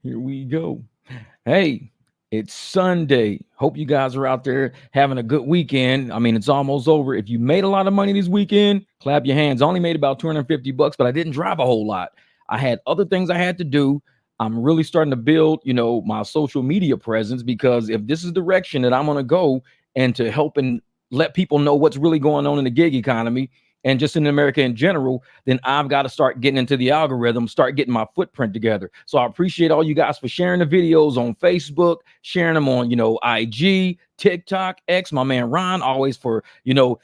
Here we go. Hey, it's Sunday. Hope you guys are out there having a good weekend. I mean, it's almost over. If you made a lot of money this weekend, clap your hands. I only made about 250 bucks, but I didn't drive a whole lot. I had other things I had to do. I'm really starting to build, my social media presence because if this is the direction that I'm going to go and to help and let people know what's really going on in the gig economy and just in America in general, then I've got to start getting into the algorithm, start getting my footprint together. So I appreciate all you guys for sharing the videos on Facebook, sharing them on, IG, TikTok, X, my man Ron, always for,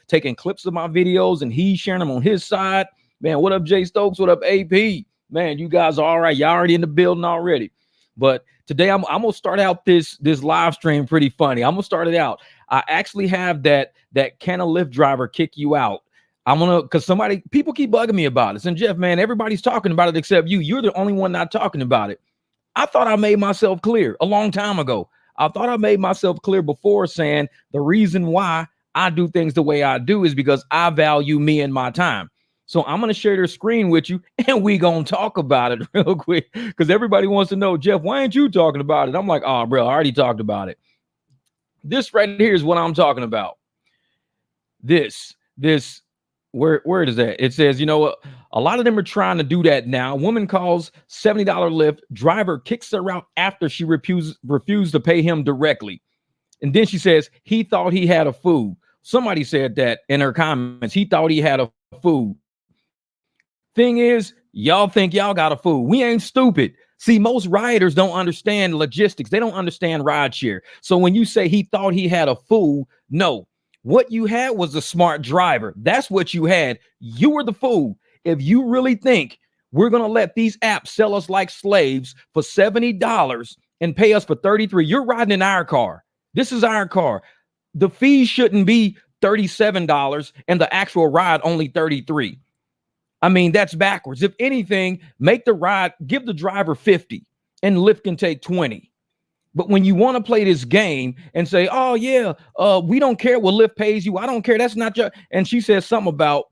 taking clips of my videos and he's sharing them on his side. Man, what up, Jay Stokes? What up, AP? Man, you guys are all right. Y'all already in the building already. But today I'm gonna start out this live stream pretty funny. I'm gonna start it out. I actually have that can a Lyft driver kick you out. I'm gonna because people keep bugging me about it. And Jeff, man, everybody's talking about it except you. You're the only one not talking about it. I thought I made myself clear a long time ago. I thought I made myself clear before saying the reason why I do things the way I do is because I value me and my time. So I'm going to share their screen with you and we going to talk about it real quick because everybody wants to know, Jeff, why ain't you talking about it? I'm like, oh, bro, I already talked about it. This right here is what I'm talking about. This, where it is that? It says, a lot of them are trying to do that now. Woman calls $70 Lyft. Driver kicks her out after she refused to pay him directly. And then she says, he thought he had a food. Somebody said that in her comments. He thought he had a food. Thing is, y'all think y'all got a food. We ain't stupid. See, most riders don't understand logistics. They don't understand rideshare. So when you say he thought he had a fool, no. What you had was a smart driver. That's what you had. You were the fool. If you really think we're going to let these apps sell us like slaves for $70 and pay us for $33, you're riding in our car. This is our car. The fee shouldn't be $37 and the actual ride only $33. I mean, that's backwards. If anything, make the ride, give the driver 50 and Lyft can take 20. But when you want to play this game and say, oh, yeah, we don't care what Lyft pays you. I don't care. That's not your. And she said something about,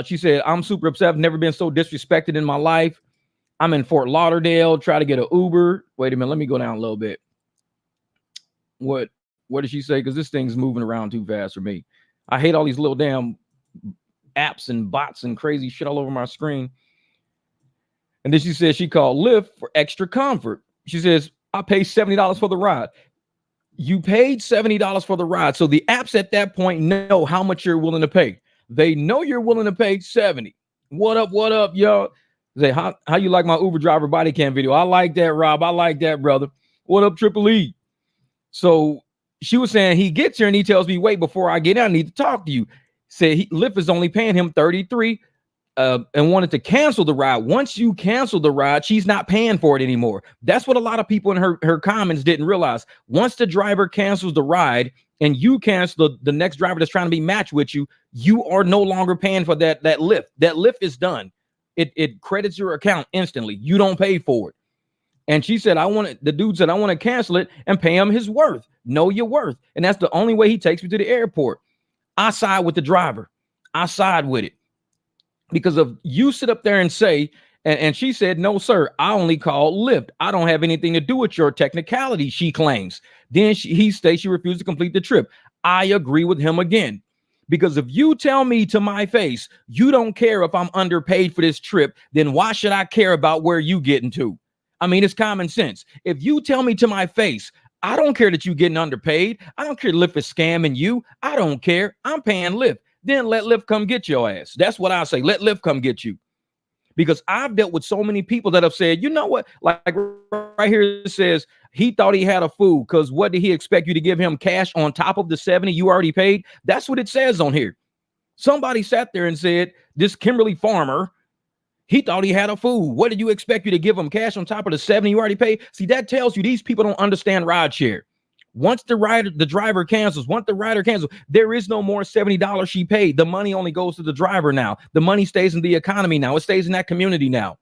she said, I'm super upset. I've never been so disrespected in my life. I'm in Fort Lauderdale, try to get an Uber. Wait a minute. Let me go down a little bit. What did she say? Because this thing's moving around too fast for me. I hate all these little damn apps and bots and crazy shit all over my screen. And then she says she called Lyft for extra comfort. She says, I paid $70 for the ride. You paid $70 for the ride. So the apps at that point know how much you're willing to pay. They know you're willing to pay 70. What up, y'all? Say, how you like my Uber driver body cam video? I like that, Rob. I like that, brother. What up, Triple E? So she was saying he gets here and he tells me, wait, before I get out, I need to talk to you. Said Lyft is only paying him $33 and wanted to cancel the ride. Once you cancel the ride, she's not paying for it anymore. That's what a lot of people in her comments didn't realize. Once the driver cancels the ride and you cancel the next driver that's trying to be matched with you, you are no longer paying for that Lyft. That Lyft is done. It credits your account instantly. You don't pay for it. And she said, the dude said, I want to cancel it and pay him his worth. Know your worth. And that's the only way he takes me to the airport. I side with the driver. I side with it. Because if you sit up there and say, and she said, no, sir, I only called Lyft. I don't have anything to do with your technicality, she claims. Then he states she refused to complete the trip. I agree with him again. Because if you tell me to my face, you don't care if I'm underpaid for this trip, then why should I care about where you getting to? I mean, it's common sense. If you tell me to my face, I don't care that you getting underpaid. I don't care Lyft is scamming you. I don't care. I'm paying Lyft. Then let Lyft come get your ass. That's what I say. Let Lyft come get you. Because I've dealt with so many people that have said, you know what? Like right here it says, he thought he had a food because what did he expect you to give him cash on top of the 70 you already paid? That's what it says on here. Somebody sat there and said, this Kimberly farmer, he thought he had a food. What did you expect you to give him cash on top of the 70 you already paid? See, that tells you these people don't understand rideshare. Once the driver cancels, there is no more $70 she paid. The money only goes to the driver now. The money stays in the economy now. It stays in that community now.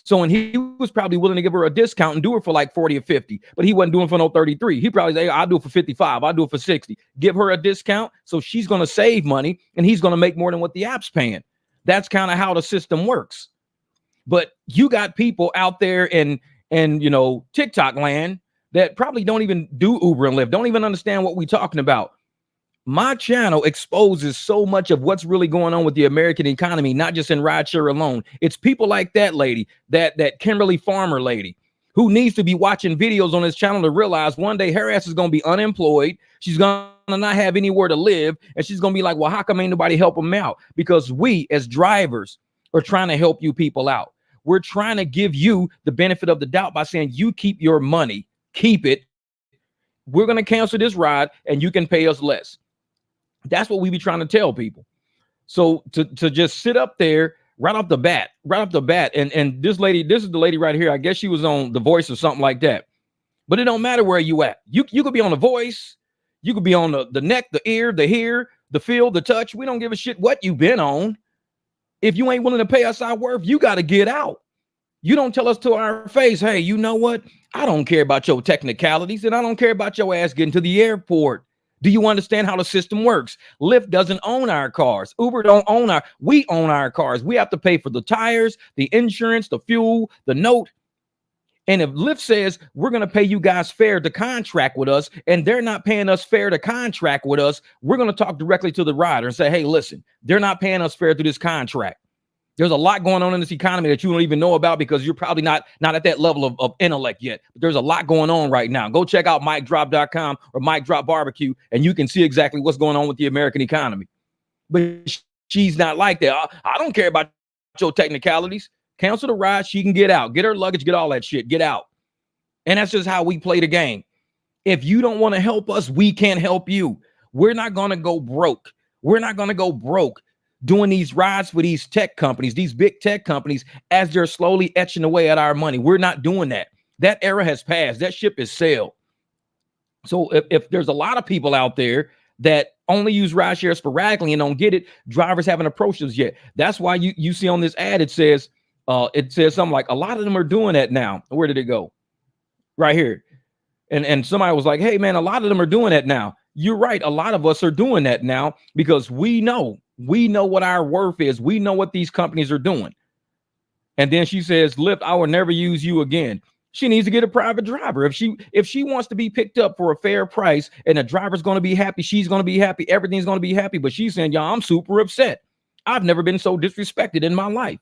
So when he was probably willing to give her a discount and do it for like 40 or 50, but he wasn't doing it for no 33. He probably said, hey, I'll do it for 55. I'll do it for 60. Give her a discount. So she's going to save money and he's going to make more than what the app's paying. That's kind of how the system works. But you got people out there and and TikTok land that probably don't even do Uber and Lyft, don't even understand what we're talking about. My channel exposes so much of what's really going on with the American economy, not just in rideshare alone. It's people like that lady, that Kimberly Farmer lady, who needs to be watching videos on this channel to realize one day her ass is going to be unemployed. She's going to not have anywhere to live. And she's going to be like, well, how come ain't nobody help them out? Because we as drivers are trying to help you people out. We're trying to give you the benefit of the doubt by saying you keep your money, keep it. We're going to cancel this ride and you can pay us less. That's what we be trying to tell people. So to just sit up there right off the bat, and this is the lady right here. I guess she was on The Voice or something like that. But it don't matter where you at. You could be on The Voice, you could be on the neck, the ear, the hear, the feel, the touch. We don't give a shit what you've been on. If you ain't willing to pay us our worth, you got to get out. You don't tell us to our face, hey, you know what? I don't care about your technicalities, and I don't care about your ass getting to the airport. Do you understand how the system works? Lyft doesn't own our cars. Uber don't own we own our cars. We have to pay for the tires, the insurance, the fuel, the note. And if Lyft says we're going to pay you guys fair to contract with us, and they're not paying us fair to contract with us, we're going to talk directly to the rider and say, hey, listen, they're not paying us fair through this contract. There's a lot going on in this economy that you don't even know about because you're probably not at that level of intellect yet. But there's a lot going on right now. Go check out MikeDrop.com or Mike Drop Barbecue, and you can see exactly what's going on with the American economy. But she's not like that. I don't care about your technicalities. Cancel the ride. She can get out. Get her luggage. Get all that shit. Get out. And that's just how we play the game. If you don't want to help us, we can't help you. We're not going to go broke. We're not going to go broke doing these rides for these tech companies, these big tech companies, as they're slowly etching away at our money. We're not doing that. That era has passed. That ship has sailed. So if there's a lot of people out there that only use rideshare sporadically and don't get it, drivers haven't approached us yet. That's why you see on this ad, it says something like, a lot of them are doing that now. Where did it go? Right here. And somebody was like, hey, man, a lot of them are doing that now. You're right. A lot of us are doing that now because we know what our worth is. We know what these companies are doing. And then she says, Lyft, I will never use you again. She needs to get a private driver. If she wants to be picked up for a fair price and the driver's going to be happy, she's going to be happy. Everything's going to be happy. But she's saying, y'all, I'm super upset. I've never been so disrespected in my life.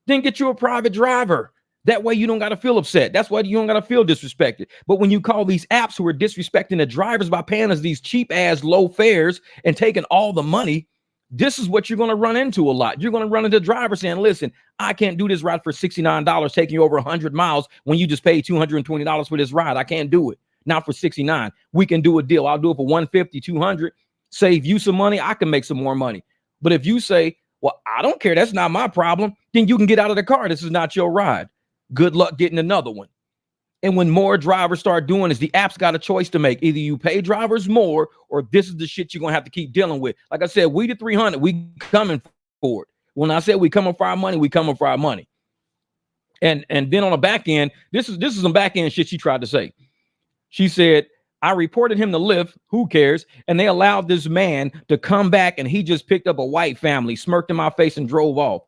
Then get you a private driver. That way you don't got to feel upset. That's why you don't got to feel disrespected. But when you call these apps who are disrespecting the drivers by paying us these cheap ass low fares and taking all the money, this is what you're going to run into a lot. You're going to run into drivers saying, listen, I can't do this ride for $69, taking you over 100 miles when you just paid $220 for this ride. I can't do it. Not for $69. We can do a deal. I'll do it for $150, $200, save you some money. I can make some more money. But if you say, well, I don't care, that's not my problem, then you can get out of the car. This is not your ride. Good luck getting another one. And when more drivers start doing this, the app's got a choice to make. Either you pay drivers more, or this is the shit you're going to have to keep dealing with. Like I said, we the 300, we coming for it. When I said we coming for our money, we coming for our money. And then on the back end, this is some back end shit she tried to say. She said, I reported him to Lyft, who cares? And they allowed this man to come back, and he just picked up a white family, smirked in my face, and drove off.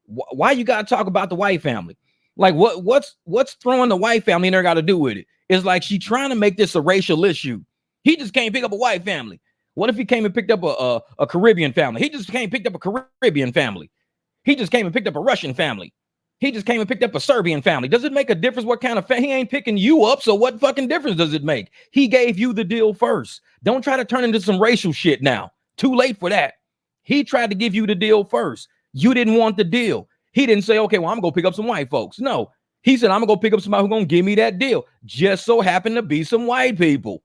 Why you got to talk about the white family? Like what's throwing the white family in there got to do with it? It's like she trying to make this a racial issue. He just can't pick up a white family. What if he came and picked up a Caribbean family? He just came and picked up a Caribbean family. He just came and picked up a Russian family. He just came and picked up a Serbian family. Does it make a difference what kind of he ain't picking you up? So what fucking difference does it make? He gave you the deal first. Don't try to turn into some racial shit now. Too late for that. He tried to give you the deal first. You didn't want the deal. He didn't say, okay, well, I'm going to pick up some white folks. No, he said, I'm going to go pick up somebody who's going to give me that deal. Just so happened to be some white people.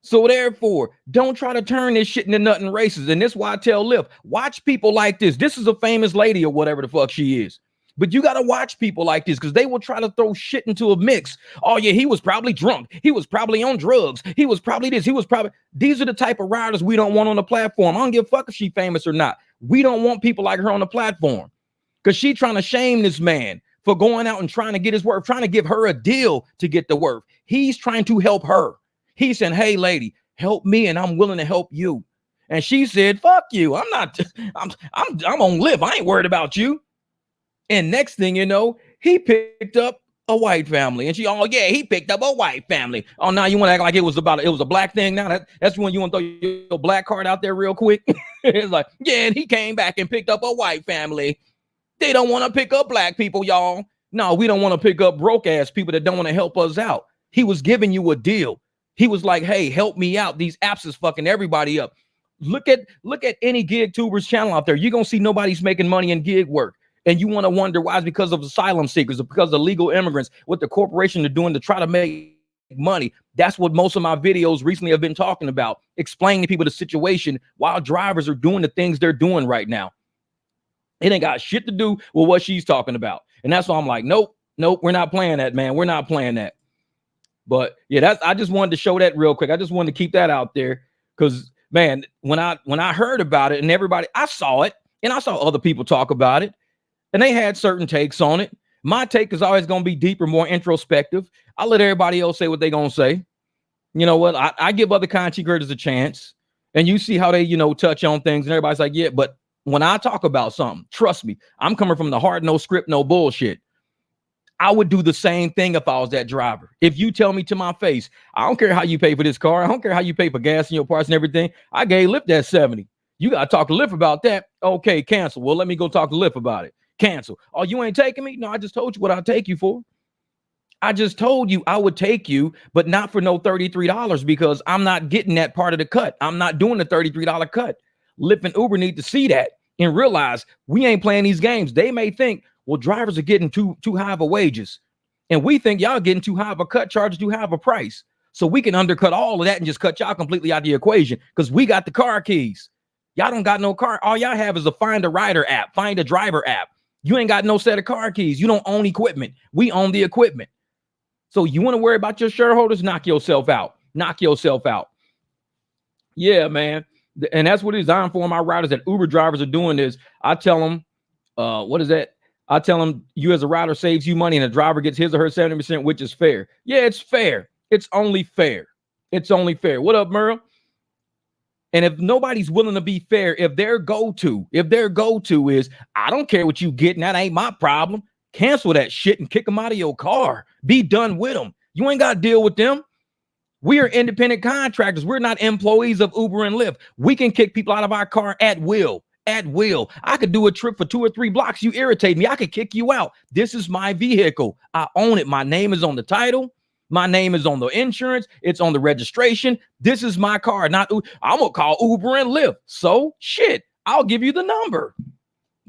So therefore, don't try to turn this shit into nothing racist. And this is why I tell Lyft, watch people like this. This is a famous lady or whatever the fuck she is. But you got to watch people like this because they will try to throw shit into a mix. Oh, yeah, he was probably drunk. He was probably on drugs. He was probably this. These are the type of riders we don't want on the platform. I don't give a fuck if she's famous or not. We don't want people like her on the platform. Because she's trying to shame this man for going out and trying to get his worth, trying to give her a deal to get the worth. He's trying to help her. He's saying, hey, lady, help me and I'm willing to help you. And she said, fuck you. I'm on Lyft. I ain't worried about you. And next thing you know, he picked up a white family. And she, oh yeah, he picked up a white family. Oh, now you want to act like it was a black thing. Now that's when you want to throw your black card out there real quick. It's like, yeah, and he came back and picked up a white family. They don't want to pick up black people, y'all. No, we don't want to pick up broke ass people that don't want to help us out. He was giving you a deal. He was like, hey, help me out. These apps is fucking everybody up. Look at any gig tubers channel out there. You're gonna see nobody's making money in gig work. And you want to wonder why? It's because of asylum seekers, or because of legal immigrants, what the corporation are doing to try to make money. That's what most of my videos recently have been talking about, explaining to people the situation while drivers are doing the things they're doing right now. It ain't got shit to do with what she's talking about. And that's why I'm like, nope, we're not playing that, man. We're not playing that. But yeah, I just wanted to show that real quick. I just wanted to keep that out there because, man, when I heard about it and everybody, I saw it and I saw other people talk about it and they had certain takes on it. My take is always going to be deeper, more introspective. I let everybody else say what they're going to say. You know what? I give other content creators a chance and you see how they, touch on things and everybody's like, yeah, but when I talk about something, trust me, I'm coming from the heart, no script, no bullshit. I would do the same thing if I was that driver. If you tell me to my face, I don't care how you pay for this car. I don't care how you pay for gas and your parts and everything. I gave Lyft that 70. You got to talk to Lyft about that. Okay, cancel. Well, let me go talk to Lyft about it. Cancel. Oh, you ain't taking me? No, I just told you what I'll take you for. I just told you I would take you, but not for no $33 because I'm not getting that part of the cut. I'm not doing the $33 cut. Lyft and Uber need to see that and realize we ain't playing these games. They may think, well, drivers are getting too high of a wages. And we think y'all getting too high of a cut, charges too high of a price. So we can undercut all of that and just cut y'all completely out of the equation because we got the car keys. Y'all don't got no car. All y'all have is a Find a Rider app, Find a Driver app. You ain't got no set of car keys. You don't own equipment. We own the equipment. So you want to worry about your shareholders? Knock yourself out. Knock yourself out. Yeah, man. And that's what it is. I inform my riders that Uber drivers are doing this. I tell them, what is that? I tell them you as a rider saves you money and the driver gets his or her 70%, which is fair. Yeah, it's fair. It's only fair. It's only fair. What up, Merle? And if nobody's willing to be fair, if their go-to is, I don't care what you get, and that ain't my problem, cancel that shit and kick them out of your car. Be done with them. You ain't got to deal with them. We are independent contractors. We're not employees of Uber and Lyft. We can kick people out of our car at will. At will. I could do a trip for 2 or 3 blocks. You irritate me. I could kick you out. This is my vehicle. I own it. My name is on the title. My name is on the insurance. It's on the registration. This is my car. I'm going to call Uber and Lyft. So shit, I'll give you the number.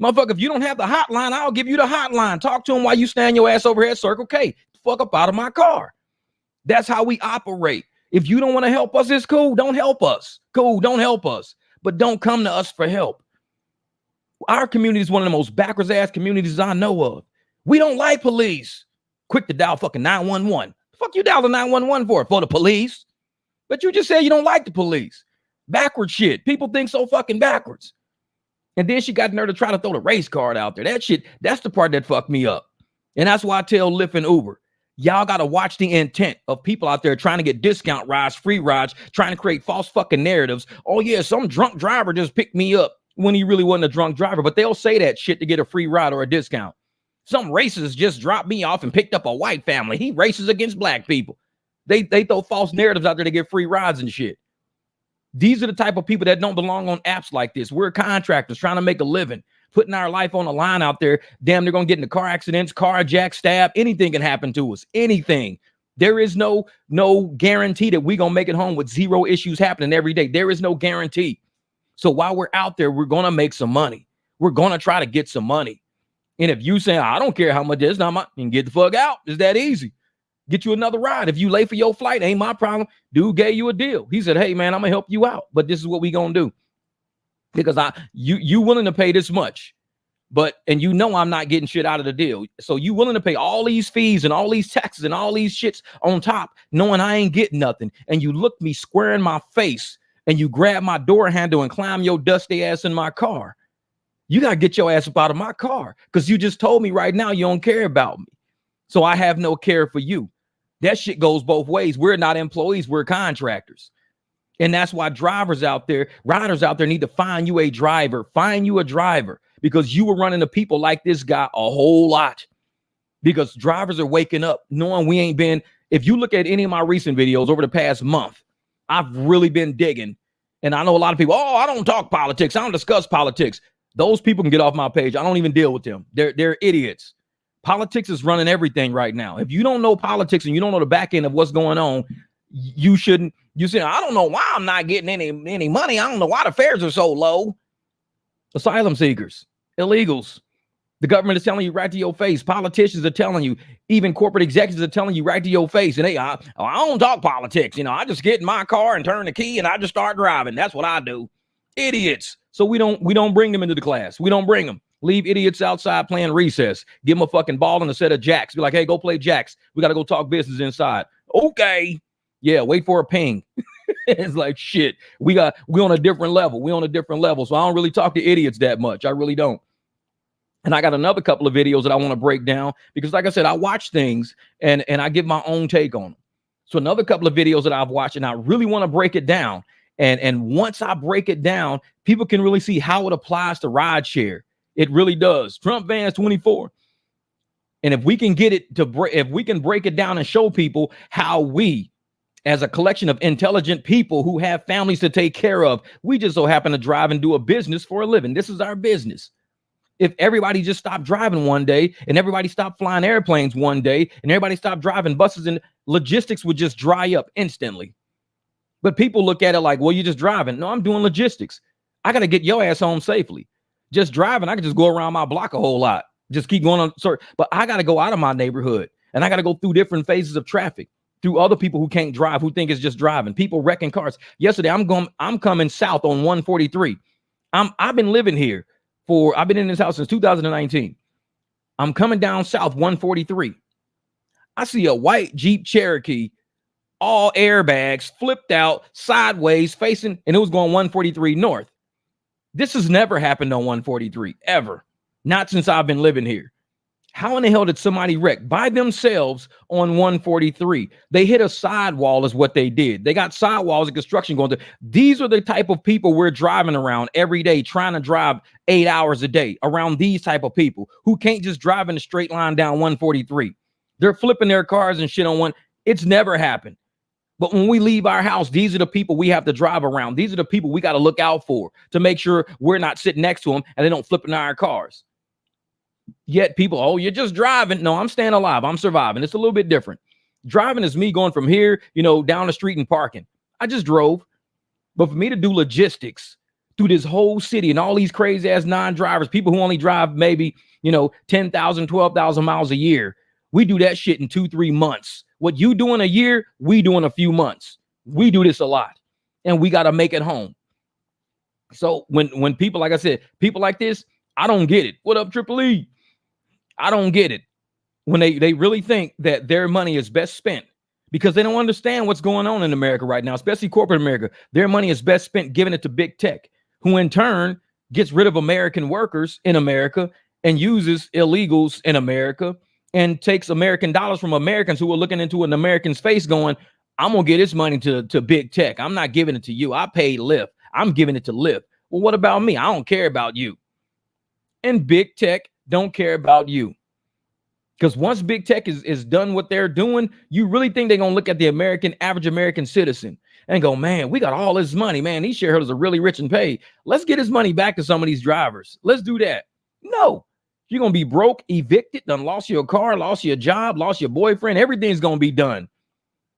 Motherfucker, if you don't have the hotline, I'll give you the hotline. Talk to them while you stand your ass over here at Circle K. Fuck up out of my car. That's how we operate. If you don't want to help us, it's cool. Don't help us. Cool. Don't help us. But don't come to us for help. Our community is one of the most backwards ass communities I know of. We don't like police. Quick to dial fucking 911. The fuck you dial the 911 for? For the police? But you just said you don't like the police. Backward shit. People think so fucking backwards. And then she got nerve to try to throw the race card out there. That shit, that's the part that fucked me up. And that's why I tell Lyft and Uber, y'all got to watch the intent of people out there trying to get discount rides, free rides, trying to create false fucking narratives. Oh yeah, some drunk driver just picked me up when he really wasn't a drunk driver, but they'll say that shit to get a free ride or a discount. Some racist just dropped me off and picked up a white family. He races against black people. They throw false narratives out there to get free rides and shit. These are the type of people that don't belong on apps like this. We're contractors trying to make a living, putting our life on the line out there. Damn, they're going to get into car accidents, carjack, stab. Anything can happen to us. Anything. There is no guarantee that we're going to make it home with 0 issues happening every day. There is no guarantee. So while we're out there, we're going to make some money. We're going to try to get some money. And if you say, I don't care how much it's not my, you can get the fuck out. It's that easy. Get you another ride. If you late for your flight, ain't my problem. Dude gave you a deal. He said, hey, man, I'm going to help you out. But this is what we going to do. Because you willing to pay this much. And you know I'm not getting shit out of the deal. So you willing to pay all these fees and all these taxes and all these shits on top, knowing I ain't getting nothing. And you look me square in my face and you grab my door handle and climb your dusty ass in my car. You got to get your ass up out of my car because you just told me right now you don't care about me. So I have no care for you. That shit goes both ways. We're not employees. We're contractors. And that's why riders out there need to find you a driver. Find you a driver because you were running to people like this guy a whole lot. because drivers are waking up knowing we ain't been. If you look at any of my recent videos over the past month, I've really been digging. And I know a lot of people, oh, I don't talk politics. I don't discuss politics. Those people can get off my page. I don't even deal with them. They're idiots. Politics is running everything right now. If you don't know politics and you don't know the back end of what's going on, you shouldn't. You say, I don't know why I'm not getting any money. I don't know why the fares are so low. Asylum seekers, illegals. The government is telling you right to your face. Politicians are telling you. Even corporate executives are telling you right to your face. And I don't talk politics. I just get in my car and turn the key and I just start driving. That's what I do. Idiots. So we don't bring them into the class. We don't bring them. Leave idiots outside playing recess. Give them a fucking ball and a set of jacks. Be like, hey, go play jacks. We got to go talk business inside. Okay. Yeah, wait for a ping. It's like, shit. We on a different level. We on a different level. So I don't really talk to idiots that much. I really don't. And I got another couple of videos that I want to break down because, like I said, I watch things and I give my own take on them. So another couple of videos that I've watched and I really want to break it down. And once I break it down, people can really see how it applies to rideshare. It really does. Trump Vans 24. And if we can get it to break, if we can break it down and show people how we, as a collection of intelligent people who have families to take care of, we just so happen to drive and do a business for a living. This is our business. If everybody just stopped driving one day and everybody stopped flying airplanes one day and everybody stopped driving buses, and logistics would just dry up instantly. But people look at it like, well, you're just driving. No, I'm doing logistics. I got to get your ass home safely. Just driving, I can just go around my block a whole lot. Just keep going on. Sorry, but I got to go out of my neighborhood and I got to go through different phases of traffic, through other people who can't drive, who think it's just driving. People wrecking cars. Yesterday, I'm coming south on 143. I've been living here. I've been in this house since 2019. I'm coming down south 143. I see a white Jeep Cherokee, all airbags, flipped out, sideways, facing, and it was going 143 north. This has never happened on 143, ever. Not since I've been living here. How in the hell did somebody wreck by themselves on 143? They hit a sidewall is what they did. They got sidewalls and construction going through. These are the type of people we're driving around every day, trying to drive 8 hours a day around these type of people who can't just drive in a straight line down 143. They're flipping their cars and shit on one. It's never happened. But when we leave our house, these are the people we have to drive around. These are the people we got to look out for to make sure we're not sitting next to them and they don't flip in our cars. Yet people, oh, you're just driving. No, I'm staying alive. I'm surviving. It's a little bit different. Driving is me going from here, down the street and parking. I just drove. But for me to do logistics through this whole city and all these crazy ass non-drivers, people who only drive maybe, 10,000, 12,000 miles a year, we do that shit in 2-3 months. What you do in a year, we do in a few months. We do this a lot and we got to make it home. So when people, like I said, people like this, I don't get it. What up, Triple E? I don't get it when they really think that their money is best spent because they don't understand what's going on in America right now, especially corporate America. Their money is best spent giving it to big tech, who in turn gets rid of American workers in America and uses illegals in America and takes American dollars from Americans who are looking into an American's face going, I'm going to get this money to big tech. I'm not giving it to you. I paid Lyft. I'm giving it to Lyft. Well, what about me? I don't care about you. And big tech don't care about you. Because once big tech is done what they're doing, you really think they're going to look at the average American citizen and go, man, we got all this money, man. These shareholders are really rich and paid. Let's get his money back to some of these drivers. Let's do that. No, you're going to be broke, evicted, done lost your car, lost your job, lost your boyfriend. Everything's going to be done.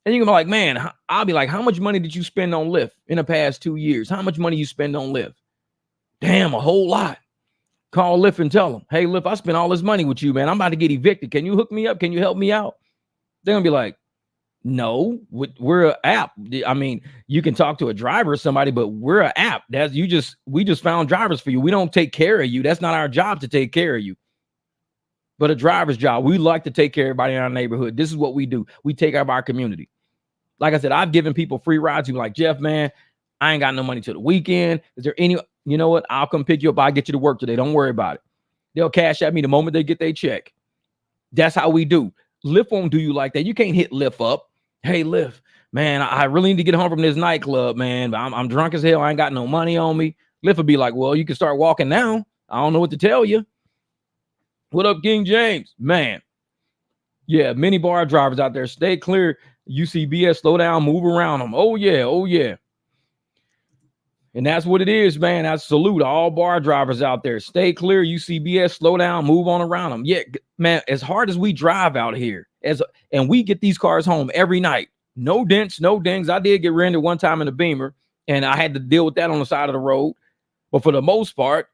And you're going to be like, man, I'll be like, how much money did you spend on Lyft in the past 2 years? How much money you spend on Lyft? Damn, a whole lot. Call Lyft and tell them, hey, Lyft, I spent all this money with you, man. I'm about to get evicted. Can you hook me up? Can you help me out? They're going to be like, no, we're an app. I mean, you can talk to a driver or somebody, but we're an app. We just found drivers for you. We don't take care of you. That's not our job to take care of you. But a driver's job, we like to take care of everybody in our neighborhood. This is what we do. We take care of our community. Like I said, I've given people free rides who like, Jeff, man, I ain't got no money till the weekend. Is there any, you know what? I'll come pick you up. I'll get you to work today. Don't worry about it. They'll cash at me the moment they get their check. That's how we do. Lyft won't do you like that. You can't hit Lyft up. Hey, Lyft, man, I really need to get home from this nightclub, man. But I'm drunk as hell. I ain't got no money on me. Lyft will be like, well, you can start walking now. I don't know what to tell you. What up, King James? Man, Yeah, many bar drivers out there, stay clear. UCBS, slow down, move around them. Oh yeah, oh yeah. And that's what it is, man. I salute all bar drivers out there. Stay clear, UCBS, slow down, move on around them. Yeah, man, as hard as we drive out here, and we get these cars home every night. No dents, no dings. I did get rented one time in a Beamer, and I had to deal with that on the side of the road. But for the most part,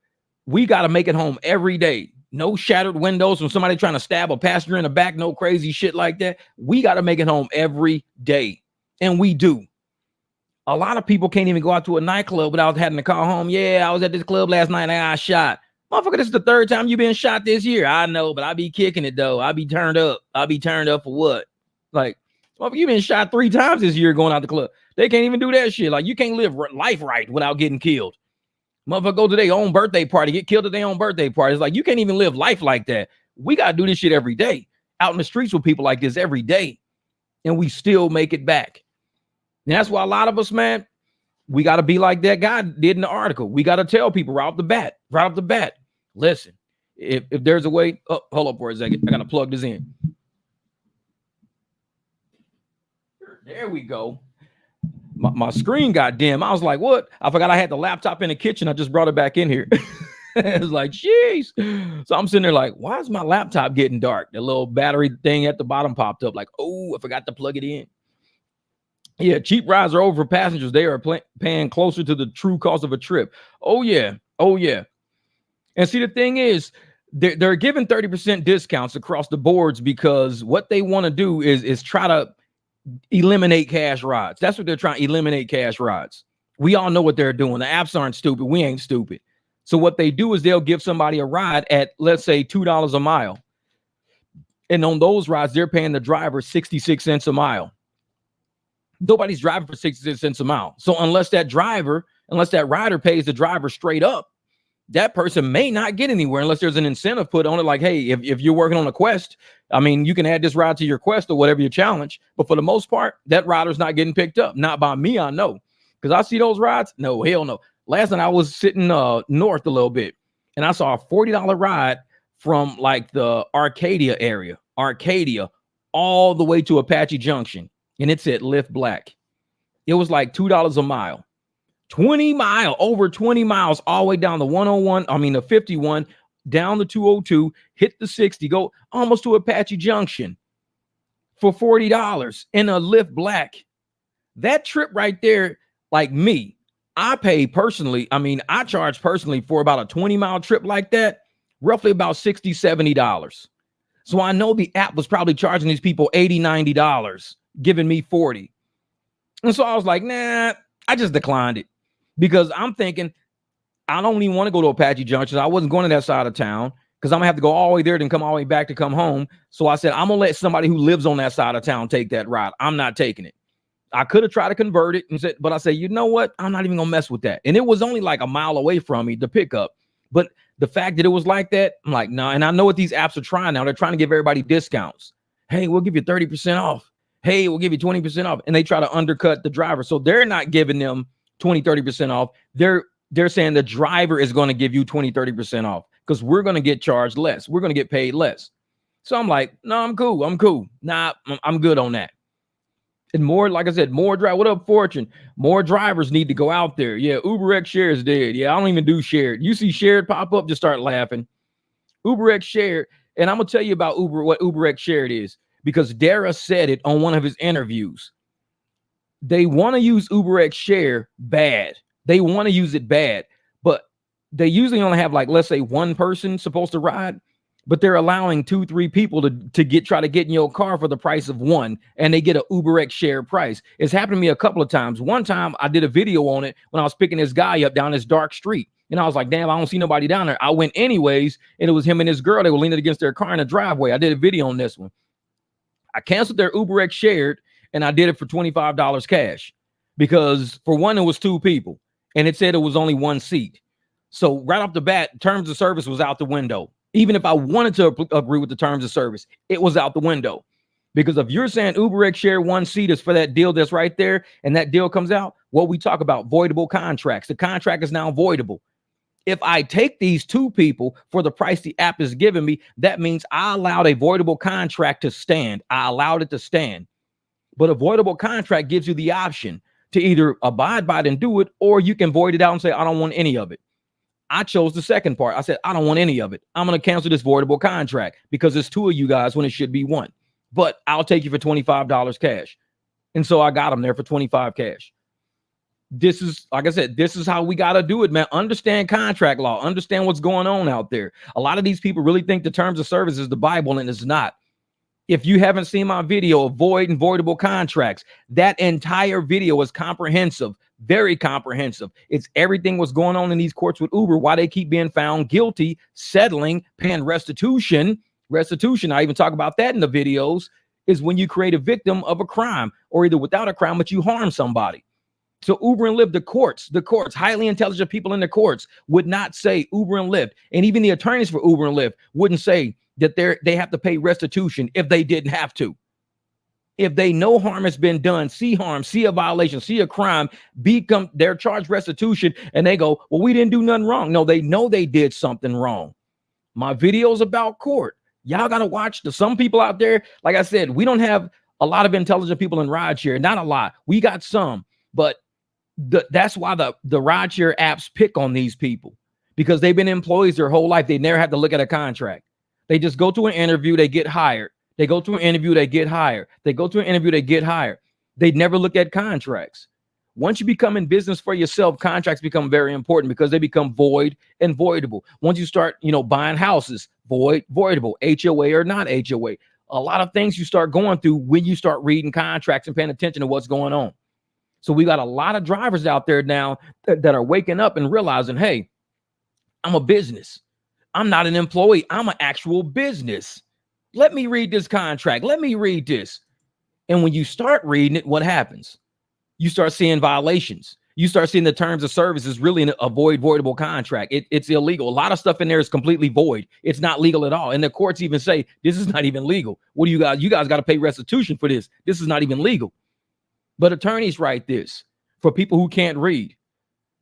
we got to make it home every day. No shattered windows from somebody trying to stab a passenger in the back, no crazy shit like that. We got to make it home every day. And we do. A lot of people can't even go out to a nightclub without having to call home. Yeah, I was at this club last night and I got shot. Motherfucker, this is the third time you've been shot this year. I know, but I be kicking it though. I be turned up. I be turned up for what? Like, motherfucker, you've been shot 3 times this year going out the club. They can't even do that shit. Like, you can't live life right without getting killed. Motherfucker go to their own birthday party, get killed at their own birthday party. It's like, you can't even live life like that. We got to do this shit every day. Out in the streets with people like this every day. And we still make it back. And that's why a lot of us, man, we got to be like that guy did in the article. We got to tell people right off the bat, listen, if there's a way, hold up for a second. I got to plug this in. There we go. My screen got dim. I was like, what? I forgot I had the laptop in the kitchen. I just brought it back in here. It's like, jeez. So I'm sitting there like, why is my laptop getting dark? The little battery thing at the bottom popped up like, oh, I forgot to plug it in. Yeah, cheap rides are over for passengers. They are paying closer to the true cost of a trip. Oh, yeah. Oh, yeah. And see, the thing is, they're giving 30% discounts across the boards because what they want to do is try to eliminate cash rides. That's what they're trying to eliminate, cash rides. We all know what they're doing. The apps aren't stupid. We ain't stupid. So what they do is they'll give somebody a ride at, let's say, $2 a mile. And on those rides, they're paying the driver 66 cents a mile. Nobody's driving for 66 cents a mile. So unless that rider pays the driver straight up, that person may not get anywhere unless there's an incentive put on it. Like, hey, if you're working on a quest, I mean, you can add this ride to your quest or whatever your challenge. But for the most part, that rider's not getting picked up. Not by me, I know. Because I see those rides. No, hell no. Last night I was sitting north a little bit, and I saw a $40 ride from like the Arcadia area, all the way to Apache Junction. And it said Lyft Black. It was like $2 a mile. 20 miles, over 20 miles, all the way down the 101, the 51, down the 202, hit the 60, go almost to Apache Junction for $40 in a Lyft Black. That trip right there, like me, I charge personally for about a 20-mile trip like that, roughly about $60, $70. So I know the app was probably charging these people $80, $90. Giving me 40. And so I was like, nah, I just declined it because I'm thinking I don't even want to go to Apache Junction. I wasn't going to that side of town because I'm gonna have to go all the way there, then come all the way back to come home. So I said, I'm gonna let somebody who lives on that side of town take that ride. I'm not taking it. I could have tried to convert it and said, but I said, you know what? I'm not even gonna mess with that. And it was only like a mile away from me to pick up. But the fact that it was like that, I'm like, no. And I know what these apps are trying now. They're trying to give everybody discounts. Hey, we'll give you 30% off. Hey, we'll give you 20% off. And they try to undercut the driver. So they're not giving them 20, 30% off. They're saying the driver is going to give you 20, 30% off because we're going to get charged less. We're going to get paid less. So I'm like, no, I'm cool. Nah, I'm good on that. And more, like I said, more drive. What up, Fortune? More drivers need to go out there. Yeah, UberX Share is dead. Yeah, I don't even do shared. You see shared pop up, just start laughing. UberX Share. And I'm going to tell you about what UberX Shared is. Because Dara said it on one of his interviews. They want to use UberX Share bad. They want to use it bad. But they usually only have, like, let's say one person supposed to ride. But they're allowing 2-3 people to try to get in your car for the price of one. And they get a UberX Share price. It's happened to me a couple of times. One time I did a video on it when I was picking this guy up down this dark street. And I was like, damn, I don't see nobody down there. I went anyways. And it was him and his girl. They were leaning against their car in the driveway. I did a video on this one. I canceled their UberX Shared and I did it for $25 cash because for one, it was 2 people and it said it was only 1 seat. So right off the bat, terms of service was out the window. Even if I wanted to agree with the terms of service, it was out the window because if you're saying UberX Share 1 seat is for that deal that's right there and that deal comes out, what we talk about, voidable contracts. The contract is now voidable. If I take these two people for the price the app is giving me, that means I allowed a voidable contract to stand. I allowed it to stand. But a voidable contract gives you the option to either abide by it and do it, or you can void it out and say, I don't want any of it. I chose the second part. I said, I don't want any of it. I'm going to cancel this voidable contract because it's two of you guys when it should be one. But I'll take you for $25 cash. And so I got them there for 25 cash. This is, like I said, this is how we got to do it, man. Understand contract law. Understand what's going on out there. A lot of these people really think the terms of service is the Bible, and it's not. If you haven't seen my video of void and voidable contracts, that entire video is comprehensive, very comprehensive. It's everything what's going on in these courts with Uber, why they keep being found guilty, settling, paying restitution. Restitution, I even talk about that in the videos, is when you create a victim of a crime, or either without a crime, but you harm somebody. So Uber and Lyft, the courts, highly intelligent people in the courts would not say Uber and Lyft, and even the attorneys for Uber and Lyft wouldn't say that they have to pay restitution if they didn't have to. If they know harm has been done, see harm, see a violation, see a crime, they're charged restitution, and they go, well, we didn't do nothing wrong. No, they know they did something wrong. My video's about court. Y'all got to watch some people out there. Like I said, we don't have a lot of intelligent people in rideshare. Not a lot. We got some, but that's why the rideshare apps pick on these people, because they've been employees their whole life. They never had to look at a contract. They just go to an interview, they get hired. They go to an interview, they get hired. They go to an interview, they get hired. They never look at contracts. Once you become in business for yourself, contracts become very important because they become void and voidable. Once you start, buying houses, void, voidable, HOA or not HOA. A lot of things you start going through when you start reading contracts and paying attention to what's going on. So we got a lot of drivers out there now that are waking up and realizing, hey, I'm a business. I'm not an employee. I'm an actual business. Let me read this contract. Let me read this. And when you start reading it, what happens? You start seeing violations. You start seeing the terms of service is really a voidable contract. It's illegal. A lot of stuff in there is completely void. It's not legal at all. And the courts even say, this is not even legal. What do you guys? You guys got to pay restitution for this. This is not even legal. But attorneys write this for people who can't read.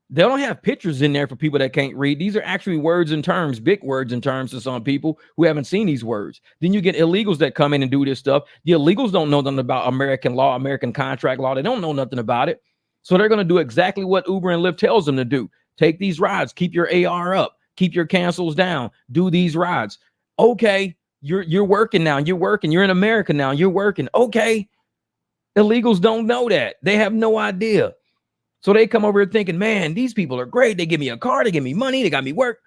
They don't have pictures in there for people that can't read. These are actually words and terms, big words and terms to some people who haven't seen these words. Then you get illegals that come in and do this stuff. The illegals don't know nothing about American law, American contract law. They don't know nothing about it. So they're going to do exactly what Uber and Lyft tells them to do. Take these rides, keep your AR up, keep your cancels down, do these rides. Okay, you're working now. You're working. You're in America now. You're working. Okay. Illegals don't know that. They have no idea. So they come over here thinking, man, these people are great. They give me a car. They give me money. They got me work.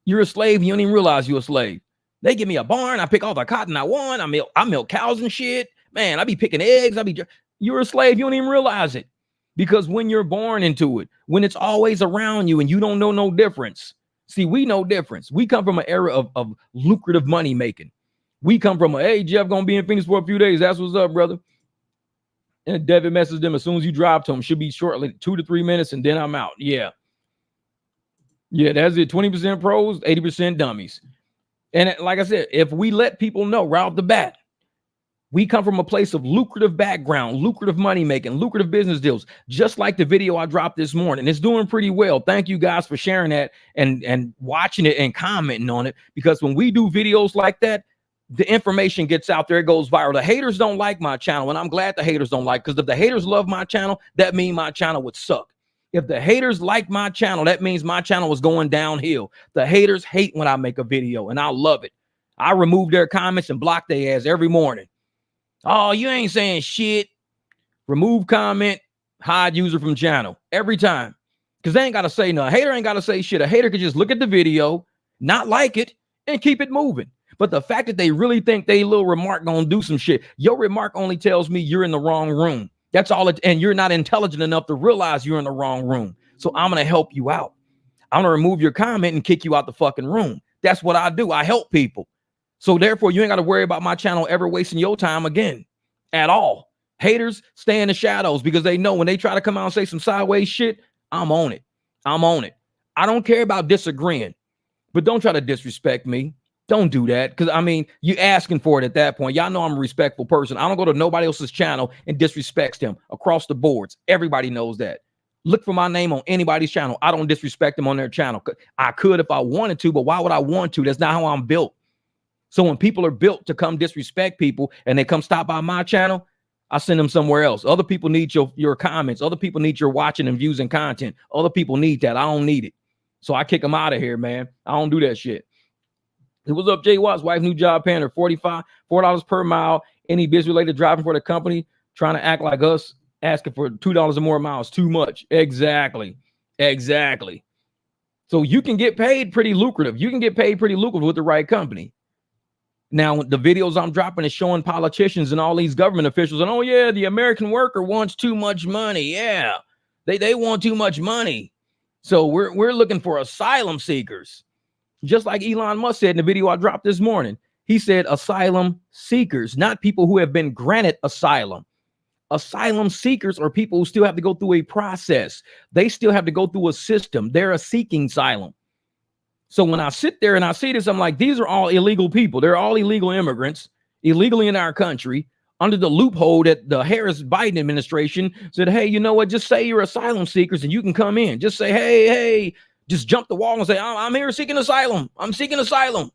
You're a slave. You don't even realize you're a slave. They give me a barn. I pick all the cotton I want. I milk cows and shit. Man, I be picking eggs. You're a slave. You don't even realize it. Because when you're born into it, when it's always around you and you don't know no difference. See, we know difference. We come from an era of lucrative money making. We come from hey, Jeff gonna be in Phoenix for a few days. That's what's up, brother. And Devin messaged them as soon as you drive to him. Should be shortly, 2 to 3 minutes, and then I'm out. Yeah, that's it. 20% pros, 80% dummies. And like I said, if we let people know right off the bat, we come from a place of lucrative background, lucrative money making, lucrative business deals, just like the video I dropped this morning. It's doing pretty well. Thank you guys for sharing that and watching it and commenting on it, because when we do videos like that, the information gets out there, it goes viral. The haters don't like my channel, and I'm glad the haters don't like, because if the haters love my channel, that means my channel would suck. If the haters like my channel, that means my channel was going downhill. The haters hate when I make a video, and I love it. I remove their comments and block their ass every morning. Oh, you ain't saying shit. Remove comment, hide user from channel every time, because they ain't got to say nothing. A hater ain't got to say shit. A hater could just look at the video, not like it, and keep it moving. But the fact that they really think they little remark gonna do some shit, your remark only tells me you're in the wrong room. That's all it, and you're not intelligent enough to realize you're in the wrong room. So I'm gonna help you out. I'm gonna remove your comment and kick you out the fucking room. That's what I do. I help people. So therefore, you ain't gotta worry about my channel ever wasting your time again at all. Haters stay in the shadows because they know when they try to come out and say some sideways shit, I'm on it. I'm on it. I don't care about disagreeing, but don't try to disrespect me. Don't do that, because you asking for it at that point. Y'all know I'm a respectful person. I don't go to nobody else's channel and disrespect them across the boards. Everybody knows that. Look for my name on anybody's channel. I don't disrespect them on their channel. I could if I wanted to, but why would I want to? That's not how I'm built. So when people are built to come disrespect people and they come stop by my channel, I send them somewhere else. Other people need your comments. Other people need your watching and views and content. Other people need that. I don't need it. So I kick them out of here, man. I don't do that shit. It was up, Jay Watt's wife, new job paying her $4 per mile. Any business-related driving for the company, trying to act like us, asking for $2 or more miles, too much. Exactly. So you can get paid pretty lucrative. You can get paid pretty lucrative with the right company. Now, the videos I'm dropping is showing politicians and all these government officials, and oh yeah, the American worker wants too much money. Yeah, they want too much money. So we're looking for asylum seekers. Just like Elon Musk said in the video I dropped this morning. He said asylum seekers, not people who have been granted asylum. Asylum seekers are people who still have to go through a process. They still have to go through a system. They're seeking asylum. So when I sit there and I see this, I'm like, these are all illegal people. They're all illegal immigrants, illegally in our country, under the loophole that the Harris-Biden administration said, hey, you know what? Just say you're asylum seekers and you can come in. Just say, hey, just jump the wall and say, I'm here seeking asylum. I'm seeking asylum.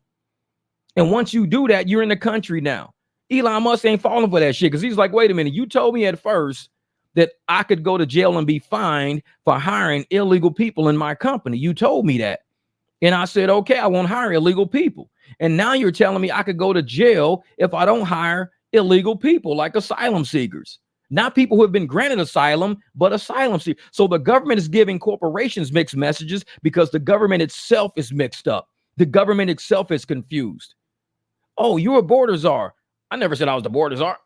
And once you do that, you're in the country now. Elon Musk ain't falling for that shit because he's like, wait a minute. You told me at first that I could go to jail and be fined for hiring illegal people in my company. You told me that. And I said, okay, I won't hire illegal people. And now you're telling me I could go to jail if I don't hire illegal people like asylum seekers. Not people who have been granted asylum, but asylum seekers. So the government is giving corporations mixed messages because the government itself is mixed up. The government itself is confused. Oh, you're a border czar. I never said I was the border czar.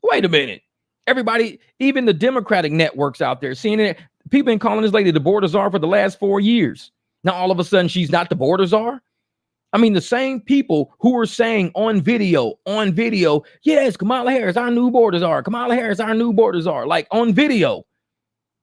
Wait a minute. Everybody, even the Democratic networks out there, seeing it, people been calling this lady the border czar for the last 4 years. Now, all of a sudden, she's not the border czar. I mean, the same people who were saying on video, yes, Kamala Harris, our new border czar. Kamala Harris, our new border czar. Like on video.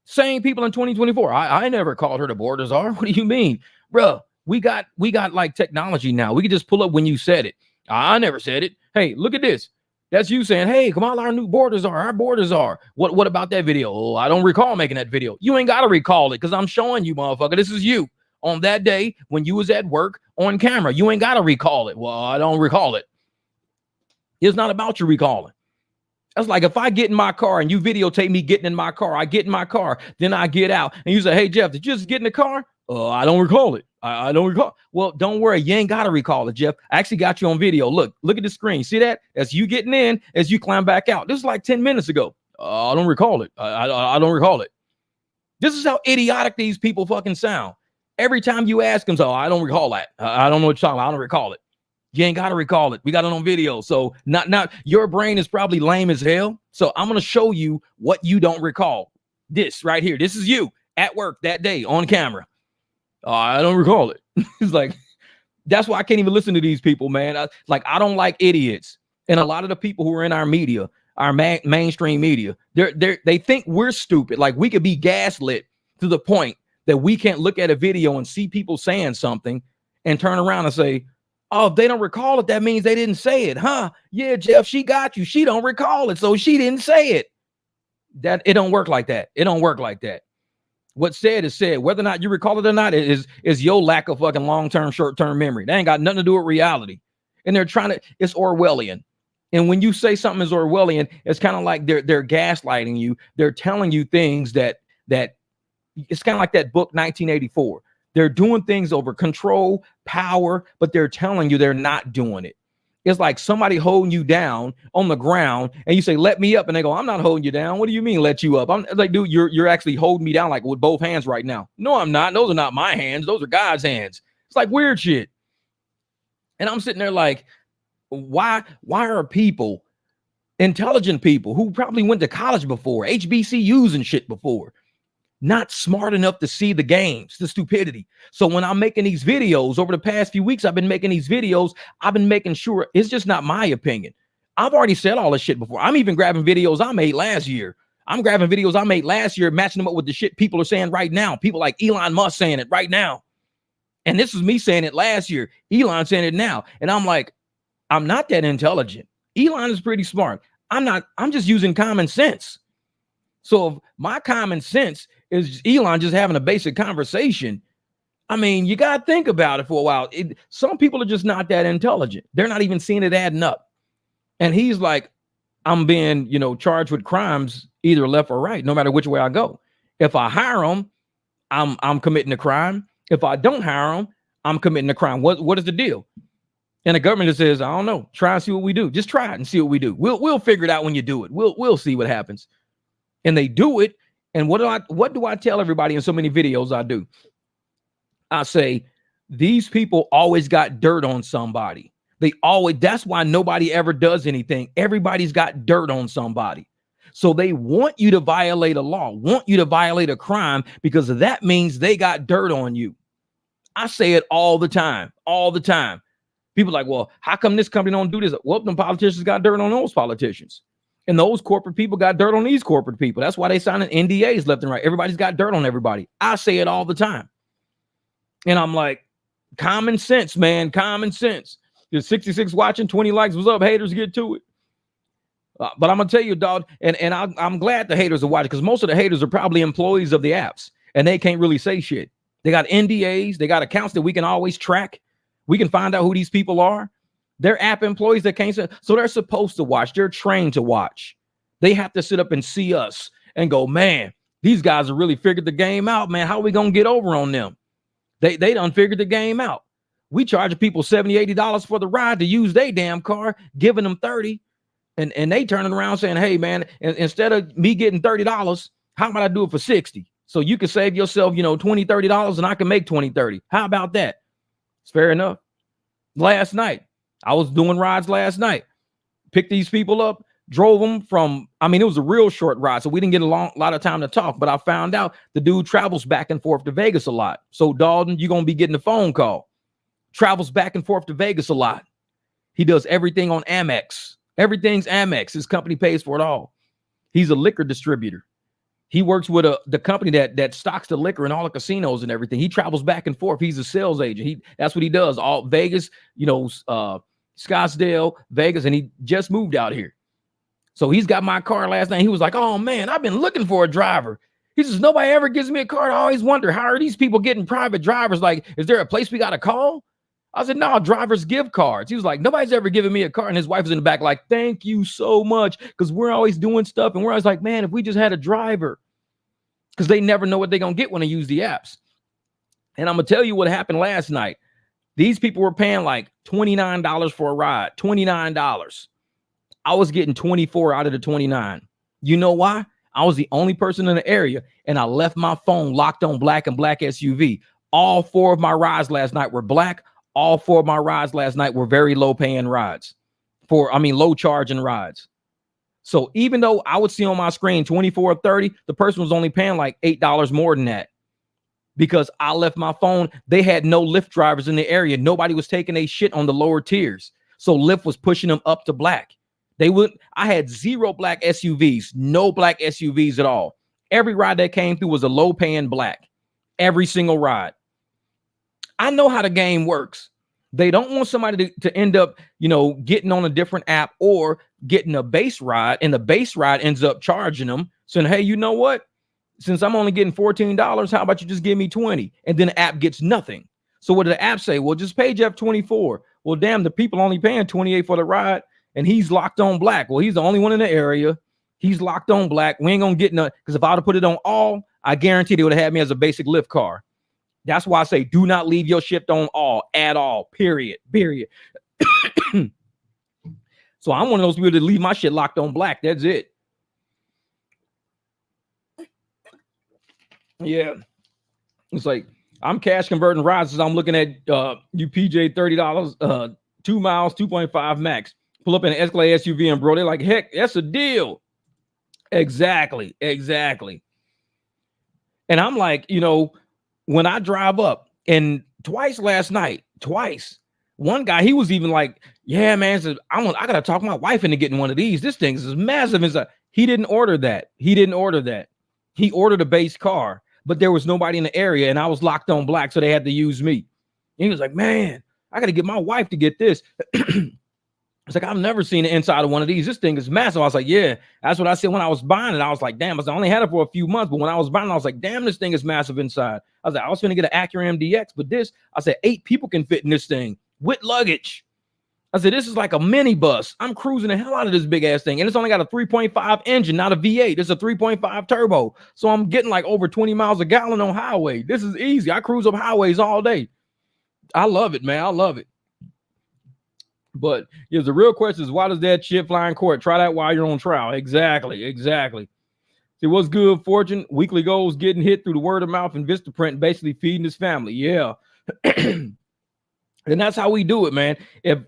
Same people in 2024. I never called her the border czar. What do you mean? Bruh, we got like technology now. We can just pull up when you said it. I never said it. Hey, look at this. That's you saying, hey, Kamala, our new border czar, our border czar. What about that video? Oh, I don't recall making that video. You ain't got to recall it because I'm showing you, motherfucker. This is you. On that day when you was at work on camera. You ain't got to recall it. Well, I don't recall it. It's not about you recalling. That's like if I get in my car and you videotape me getting in my car, I get in my car, then I get out and you say, hey, Jeff, did you just get in the car? I don't recall it. I don't recall. Well, don't worry. You ain't got to recall it, Jeff. I actually got you on video. Look at the screen. See that? As you getting in, as you climb back out. This is like 10 minutes ago. I don't recall it. I don't recall it. This is how idiotic these people fucking sound. Every time you ask them, so I don't recall that. I don't know what you're talking about. I don't recall it. You ain't got to recall it. We got it on video. So not your brain is probably lame as hell. So I'm going to show you what you don't recall. This right here. This is you at work that day on camera. I don't recall it. It's like, that's why I can't even listen to these people, man. I don't like idiots. And a lot of the people who are in our media, our mainstream media, they think we're stupid. Like we could be gaslit to the point that we can't look at a video and see people saying something and turn around and say, oh, if they don't recall it, that means they didn't say it, huh? Yeah, Jeff, she got you. She don't recall it, so she didn't say it. That it don't work like that. It don't work like that. What's said is said. Whether or not you recall it or not is your lack of fucking long-term, short-term memory. They ain't got nothing to do with reality. And they're trying to, it's Orwellian. And when you say something is Orwellian, it's kind of like they're gaslighting you. They're telling you things that it's kind of like that book 1984. They're doing things over control, power, but they're telling you they're not doing it. It's like somebody holding you down on the ground and you say, let me up. And they go, I'm not holding you down. What do you mean let you up? I'm like, dude, you're actually holding me down like with both hands right now. No, I'm not. Those are not my hands. Those are God's hands. It's like weird shit. And I'm sitting there like, why are people, intelligent people who probably went to college before, HBCUs and shit before, not smart enough to see the games, the stupidity? So when I'm making these videos over the past few weeks, I've been making these videos. I've been making sure it's just not my opinion. I've already said all this shit before. I'm even grabbing videos I made last year. I'm grabbing videos I made last year, matching them up with the shit people are saying right now. People like Elon Musk saying it right now. And this is me saying it last year. Elon saying it now. And I'm like, I'm not that intelligent. Elon is pretty smart. I'm just using common sense. So if my common sense Is Elon just having a basic conversation? I mean, you got to think about it for a while. Some people are just not that intelligent. They're not even seeing it adding up. And he's like, I'm being, charged with crimes either left or right, no matter which way I go. If I hire them, I'm committing a crime. If I don't hire them, I'm committing a crime. What is the deal? And the government just says, I don't know. Try and see what we do. Just try it and see what we do. We'll figure it out when you do it. We'll see what happens. And they do it. And what do I tell everybody in so many videos I do? I say, these people always got dirt on somebody. That's why nobody ever does anything. Everybody's got dirt on somebody. So they want you to violate a law, want you to violate a crime, because that means they got dirt on you. I say it all the time. People are like, well, how come this company don't do this? Well, them politicians got dirt on those politicians. And those corporate people got dirt on these corporate people. That's why they signing NDAs left and right. Everybody's got dirt on everybody. I say it all the time. And I'm like, common sense, man, common sense. There's 66 watching, 20 likes. What's up, haters? Get to it. But I'm going to tell you, dog, and I'm glad the haters are watching, because most of the haters are probably employees of the apps, and they can't really say shit. They got NDAs. They got accounts that we can always track. We can find out who these people are. They're app employees that can't say. So they're supposed to watch. They're trained to watch. They have to sit up and see us and go, man, these guys have really figured the game out, man. How are we going to get over on them? They done figured the game out. We charge people $70, $80 for the ride to use their damn car, giving them $30. And they turning around saying, hey, man, instead of me getting $30, how about I do it for $60? So you can save yourself, $20, $30, and I can make $20, $30. How about that? It's fair enough. Last night, I was doing rides last night. Picked these people up, drove them from, it was a real short ride, so we didn't get a lot of time to talk, but I found out the dude travels back and forth to Vegas a lot. So Dalton, you're going to be getting a phone call. Travels back and forth to Vegas a lot. He does everything on Amex. Everything's Amex. His company pays for it all. He's a liquor distributor. He works with the company that stocks the liquor in all the casinos and everything. He travels back and forth. He's a sales agent. That's what he does. All Vegas, Scottsdale, Vegas, and he just moved out here. So he's got my car last night. He was like, oh, man, I've been looking for a driver. He says, nobody ever gives me a car. I always wonder, how are these people getting private drivers? Like, is there a place we got to call? I said, no, drivers give cards. He was like, nobody's ever given me a car. And his wife was in the back like, thank you so much, because we're always doing stuff. And we're always like, man, if we just had a driver, because they never know what they're going to get when they use the apps. And I'm going to tell you what happened last night. These people were paying like $29 for a ride, $29. I was getting 24 out of the 29. You know why? I was the only person in the area, and I left my phone locked on black and black SUV. All 4 of my rides last night were black. All 4 of my rides last night were very low paying rides low charging rides. So even though I would see on my screen 24 or 30, the person was only paying like $8 more than that, because I left my phone. They had no Lyft drivers in the area. Nobody was taking a shit on the lower tiers. So Lyft was pushing them up to black. I had 0 black SUVs, no black SUVs at all. Every ride that came through was a low paying black. Every single ride. I know how the game works. They don't want somebody to end up, getting on a different app or getting a base ride, and the base ride ends up charging them, saying, hey, you know what? Since I'm only getting $14, how about you just give me 20? And then the app gets nothing. So what did the app say? Well, just pay Jeff 24. Well, damn, the people only paying 28 for the ride, and he's locked on black. Well, he's the only one in the area. He's locked on black. We ain't gonna get nothing, because if I would have put it on all, I guarantee they would have had me as a basic Lyft car. That's why I say do not leave your shift on all at all, period. So I'm one of those people that leave my shit locked on black. That's it. Yeah. It's like I'm cash converting rides as I'm looking at UPJ $30, 2 miles, 2.5 max. Pull up in an Escalade SUV, and bro, they're like, heck, that's a deal. Exactly. And I'm like, when I drive up, and twice last night, one guy, he was even like, yeah, man, says, I got to talk my wife into getting one of these. This thing is massive. He didn't order that. He ordered a base car, but there was nobody in the area, and I was locked on black, so they had to use me. And he was like, man, I got to get my wife to get this. It's like, I've never seen the inside of one of these. This thing is massive. I was like, yeah, that's what I said when I was buying it. I was like, damn, I only had it for a few months, but when I was buying it, I was like, damn, this thing is massive inside. I was like, I was going to get an Acura MDX, but this, I said, 8 people can fit in this thing with luggage. I said, this is like a minibus. I'm cruising the hell out of this big ass thing. And it's only got a 3.5 engine, not a V8. It's a 3.5 turbo. So I'm getting like over 20 miles a gallon on highway. This is easy. I cruise up highways all day. I love it, man. I love it. But yeah, the real question is, why does that shit fly in court? Try that while you're on trial. Exactly. See, what's good, Fortune? Weekly goals getting hit through the word of mouth and Vistaprint, basically feeding his family. Yeah. And that's how we do it, man. If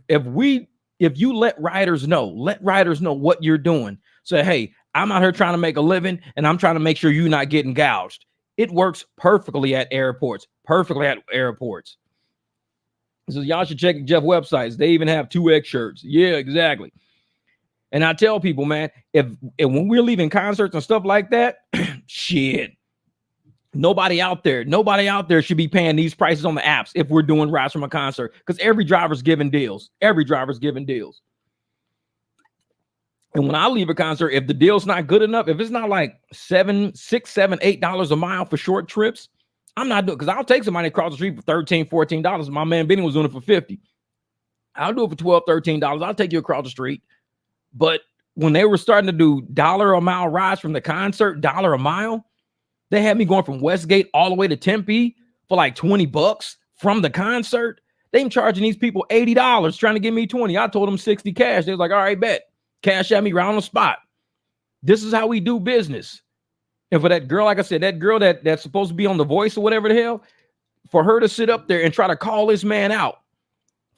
you let riders know what you're doing. Say, hey, I'm out here trying to make a living and I'm trying to make sure you're not getting gouged. It works perfectly at airports. So y'all should check Jeff websites. They even have 2X shirts. Yeah, exactly. And I tell people, man, if when we're leaving concerts and stuff like that, shit, nobody out there should be paying these prices on the apps if we're doing rides from a concert, because every driver's giving deals. And when I leave a concert, if the deal's not good enough, if it's not like $7, $8 a mile for short trips, I'm not doing, because I'll take somebody across the street for $13, $14. My man Benny was doing it for $50. I'll do it for $12, $13. I'll take you across the street. But when they were starting to do $1 a mile rides from the concert, $1 a mile, they had me going from Westgate all the way to Tempe for like $20 from the concert. They been charging these people $80, trying to give me 20. I told them 60 cash. They was like, all right, bet. Cash at me right on the spot. This is how we do business. And for that girl, like I said, that girl that's supposed to be on The Voice or whatever the hell, for her to sit up there and try to call this man out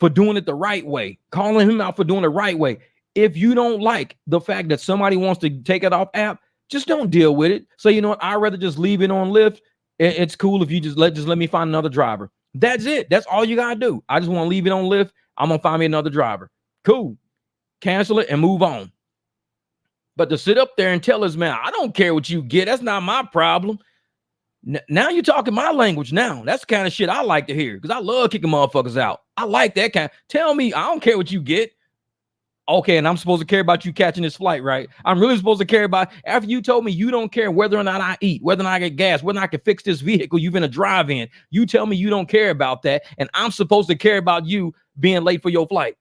for doing it the right way, calling him out for doing it the right way. If you don't like the fact that somebody wants to take it off app, just don't deal with it. So, you know what? I'd rather just leave it on Lyft. It's cool if you just let me find another driver. That's it. That's all you got to do. I just want to leave it on Lyft. I'm going to find me another driver. Cool. Cancel it and move on. But to sit up there and tell us, man, I don't care what you get. That's not my problem. Now you're talking my language now. That's the kind of shit I like to hear, because I love kicking motherfuckers out. I like that kind. Tell me, I don't care what you get. Okay, and I'm supposed to care about you catching this flight, right? I'm really supposed to care about, after you told me you don't care whether or not I eat, whether or not I get gas, whether or not I can fix this vehicle you've been a drive in. You tell me you don't care about that, and I'm supposed to care about you being late for your flight.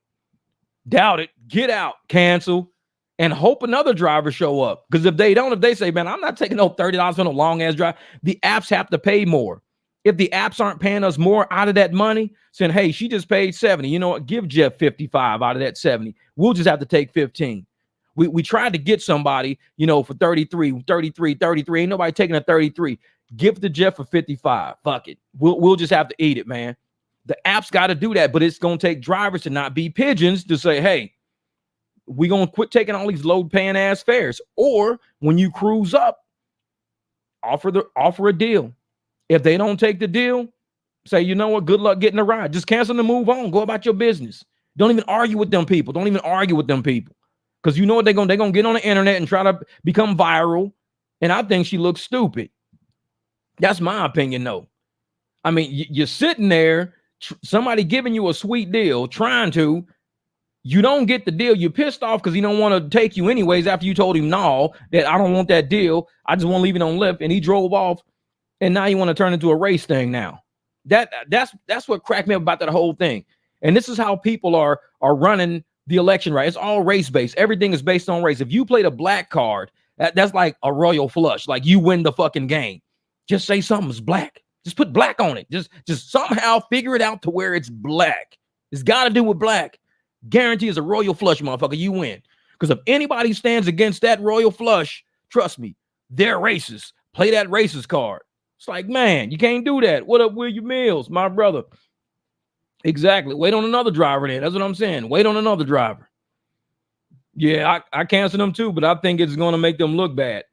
Doubt it. Get out. Cancel. And hope another driver show up. Because if they say, man, I'm not taking no $30 for no long ass drive, the apps have to pay more. If the apps aren't paying us more out of that money, saying, hey, she just paid 70. You know what? Give Jeff 55 out of that 70. We'll just have to take 15. We tried to get somebody, for 33. Ain't nobody taking a 33. Give the Jeff for 55. Fuck it. We'll just have to eat it, man. The apps got to do that, but it's going to take drivers to not be pigeons to say, hey, we're going to quit taking all these low paying ass fares. Or when you cruise up, offer a deal. If they don't take the deal, say, you know what, good luck getting a ride. Just cancel and move on. Go about your business. Don't even argue with them people. Because you know what they're going to get on the internet and try to become viral. And I think she looks stupid. That's my opinion, though. I mean, you're sitting there, somebody giving you a sweet deal, you don't get the deal. You're pissed off because he don't want to take you anyways after you told him, no, that I don't want that deal. I just want to leave it on Lyft. And he drove off. And now you want to turn into a race thing now. That's what cracked me up about that whole thing. And this is how people are running the election, right? It's all race-based. Everything is based on race. If you played a black card, that's like a royal flush. Like you win the fucking game. Just say something's black. Just put black on it. Just somehow figure it out to where it's black. It's got to do with black. Guarantee is a royal flush, motherfucker. You win. Because if anybody stands against that royal flush, trust me, they're racist. Play that racist card. It's like, man, you can't do that. What up, William Mills, my brother? Exactly. Wait on another driver then. That's what I'm saying. Wait on another driver. Yeah, I cancel them too, but I think it's going to make them look bad.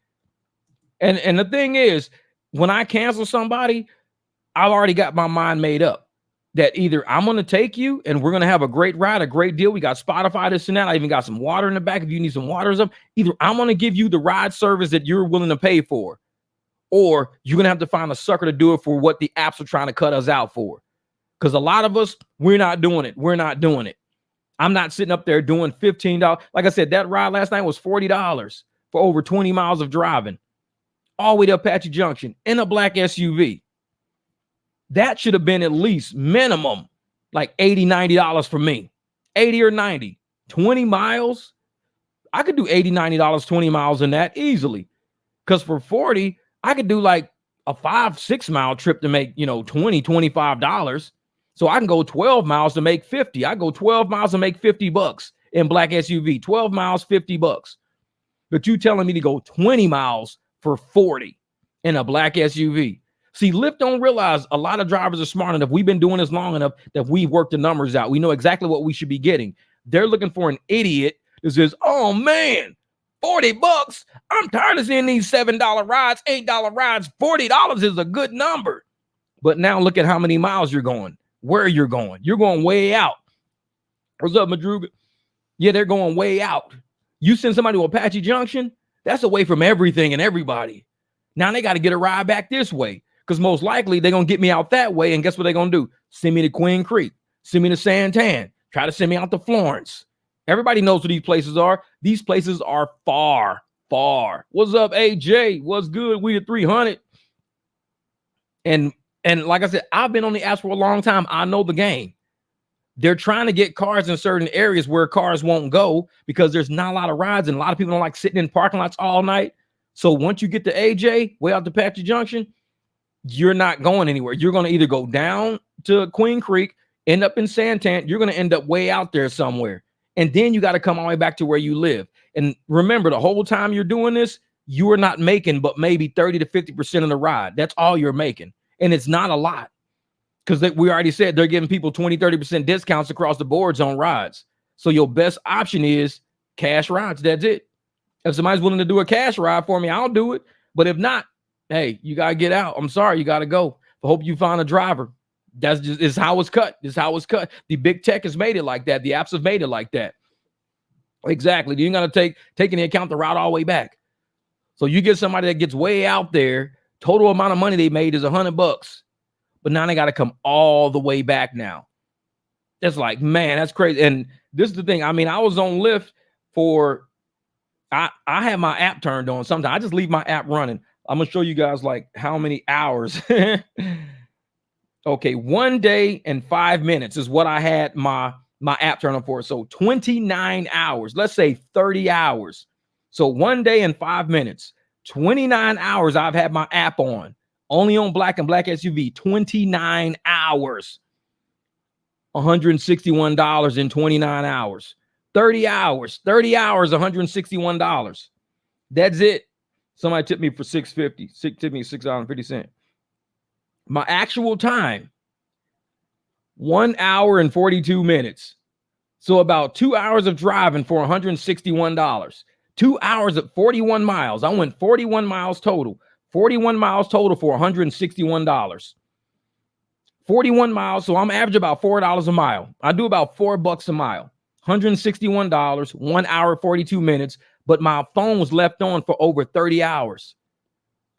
And the thing is, when I cancel somebody, I've already got my mind made up that either I'm going to take you and we're going to have a great ride, a great deal. We got Spotify, this and that. I even got some water in the back if you need some water or something. Either I'm going to give you the ride service that you're willing to pay for, or you're going to have to find a sucker to do it for what the apps are trying to cut us out for. Because a lot of us, we're not doing it. I'm not sitting up there doing $15. Like I said, that ride last night was $40 for over 20 miles of driving all the way to Apache Junction in a black SUV. That should have been at least minimum like $80, $90 for me. 80 or 90. 20 miles. I could do $80, $90, 20 miles in that easily. Because for 40, I could do like a 5-6 mile trip to make, $20, $25. So I can go 12 miles to make 50. I go 12 miles to make $50 in black SUV. 12 miles, $50. But you telling me to go 20 miles for 40 in a black SUV. See, Lyft don't realize a lot of drivers are smart enough. We've been doing this long enough that we've worked the numbers out. We know exactly what we should be getting. They're looking for an idiot that says, oh man, $40. I'm tired of seeing these $7 rides, $8 rides. $40 is a good number. But now look at how many miles you're going, where you're going. You're going way out. What's up, Madruga? Yeah, they're going way out. You send somebody to Apache Junction, that's away from everything and everybody. Now they got to get a ride back this way because most likely they're going to get me out that way. And guess what they're going to do? Send me to Queen Creek, send me to Santan, try to send me out to Florence. Everybody knows what these places are. These places are far, far. What's up, AJ? What's good? We at 300. And like I said, I've been on the apps for a long time. I know the game. They're trying to get cars in certain areas where cars won't go because there's not a lot of rides and a lot of people don't like sitting in parking lots all night. So once you get to AJ, way out to Apache Junction, you're not going anywhere. You're going to either go down to Queen Creek, end up in Santan. You're going to end up way out there somewhere. And then you got to come all the way back to where you live. And remember, the whole time you're doing this, you are not making but maybe 30 to 50% of the ride. That's all you're making. And it's not a lot. Because we already said they're giving people 20, 30% discounts across the boards on rides. So your best option is cash rides. That's it. If somebody's willing to do a cash ride for me, I'll do it. But if not, hey, you got to get out. I'm sorry, you got to go. I hope you find a driver. That's just is how it's cut. This is how it's cut. The big tech has made it like that. The apps have made it like that. Exactly. You got to take into account the route all the way back. So you get somebody that gets way out there, total amount of money they made is $100. But now they got to come all the way back now. That's like, man, that's crazy. And this is the thing. I mean, I was on Lyft for, I have my app turned on. Sometimes I just leave my app running. I'm going to show you guys like how many hours. Okay, 1 day and 5 minutes is what I had my app turned on for. So 29 hours, let's say 30 hours. So 1 day and 5 minutes, 29 hours I've had my app on. Only on black and black SUV, 29 hours, $161 in 29 hours, 30 hours, $161. That's it. Somebody tipped me for $6.50, tipped me $6.50. My actual time, 1 hour and 42 minutes. So about 2 hours of driving for $161, 2 hours at 41 miles. I went 41 miles total. 41 miles total for $161. 41 miles. So I'm averaging about $4 a mile. I do about $4 a mile. $161, 1 hour, 42 minutes. But my phone was left on for over 30 hours.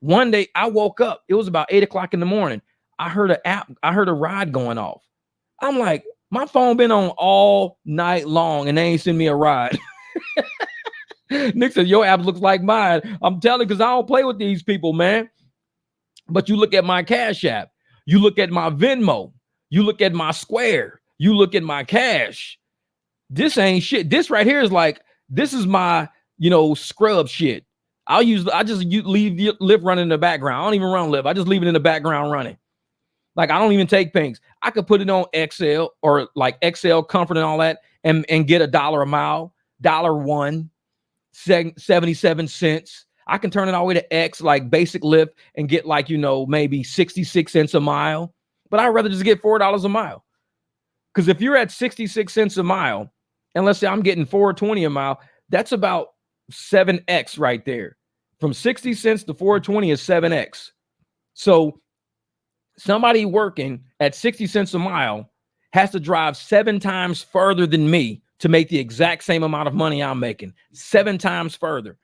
One day I woke up. It was about 8 o'clock in the morning. I heard a ride going off. I'm like, my phone been on all night long and they ain't send me a ride. Nick said, your app looks like mine. I'm telling you, because I don't play with these people, man. But you look at my Cash App. You look at my Venmo. You look at my Square. You look at my Cash. This ain't shit. This right here is like, this is my, scrub shit. I just leave Lyft running in the background. I don't even run Lyft. I just leave it in the background running. Like, I don't even take pings. I could put it on XL or like XL Comfort and all that and get $1 a mile, $1. 77 cents. I can turn it all the way to X, like basic Lyft, and get like, maybe 66 cents a mile. But I'd rather just get $4 a mile. Because if you're at 66 cents a mile, and let's say I'm getting $4.20 a mile, that's about 7X right there. From 60 cents to $4.20 is 7X. So somebody working at 60 cents a mile has to drive 7 times further than me to make the exact same amount of money I'm making, 7 times further.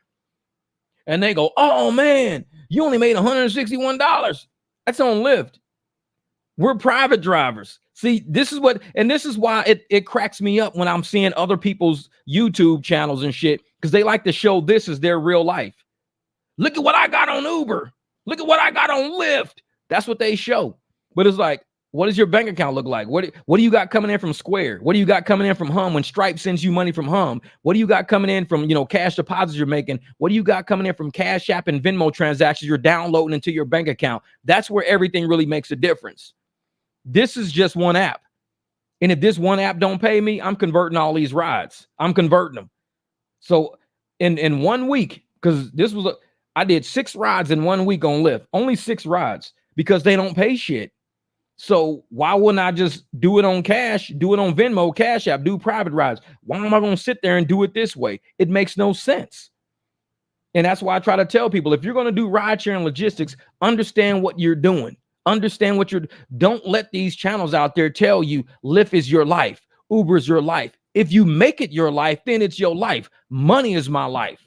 And they go, oh man, you only made $161. That's on Lyft. We're private drivers. See, this is why it cracks me up when I'm seeing other people's YouTube channels and shit, because they like to show this as their real life. Look at what I got on Uber. Look at what I got on Lyft. That's what they show. But it's like, what does your bank account look like? What do you got coming in from Square? What do you got coming in from Hum when Stripe sends you money from Hum? What do you got coming in from, cash deposits you're making? What do you got coming in from Cash App and Venmo transactions you're downloading into your bank account? That's where everything really makes a difference. This is just one app. And if this one app don't pay me, I'm converting all these rides. I'm converting them. So in 1 week, because I did 6 rides in 1 week on Lyft, only 6 rides, because they don't pay shit. So why wouldn't I just do it on cash, do it on Venmo, Cash App, do private rides? Why am I going to sit there and do it this way? It makes no sense. And that's why I try to tell people, if you're going to do ride sharing logistics, understand what you're doing. Don't let these channels out there tell you Lyft is your life, Uber is your life. If you make it your life, then it's your life. Money is my life.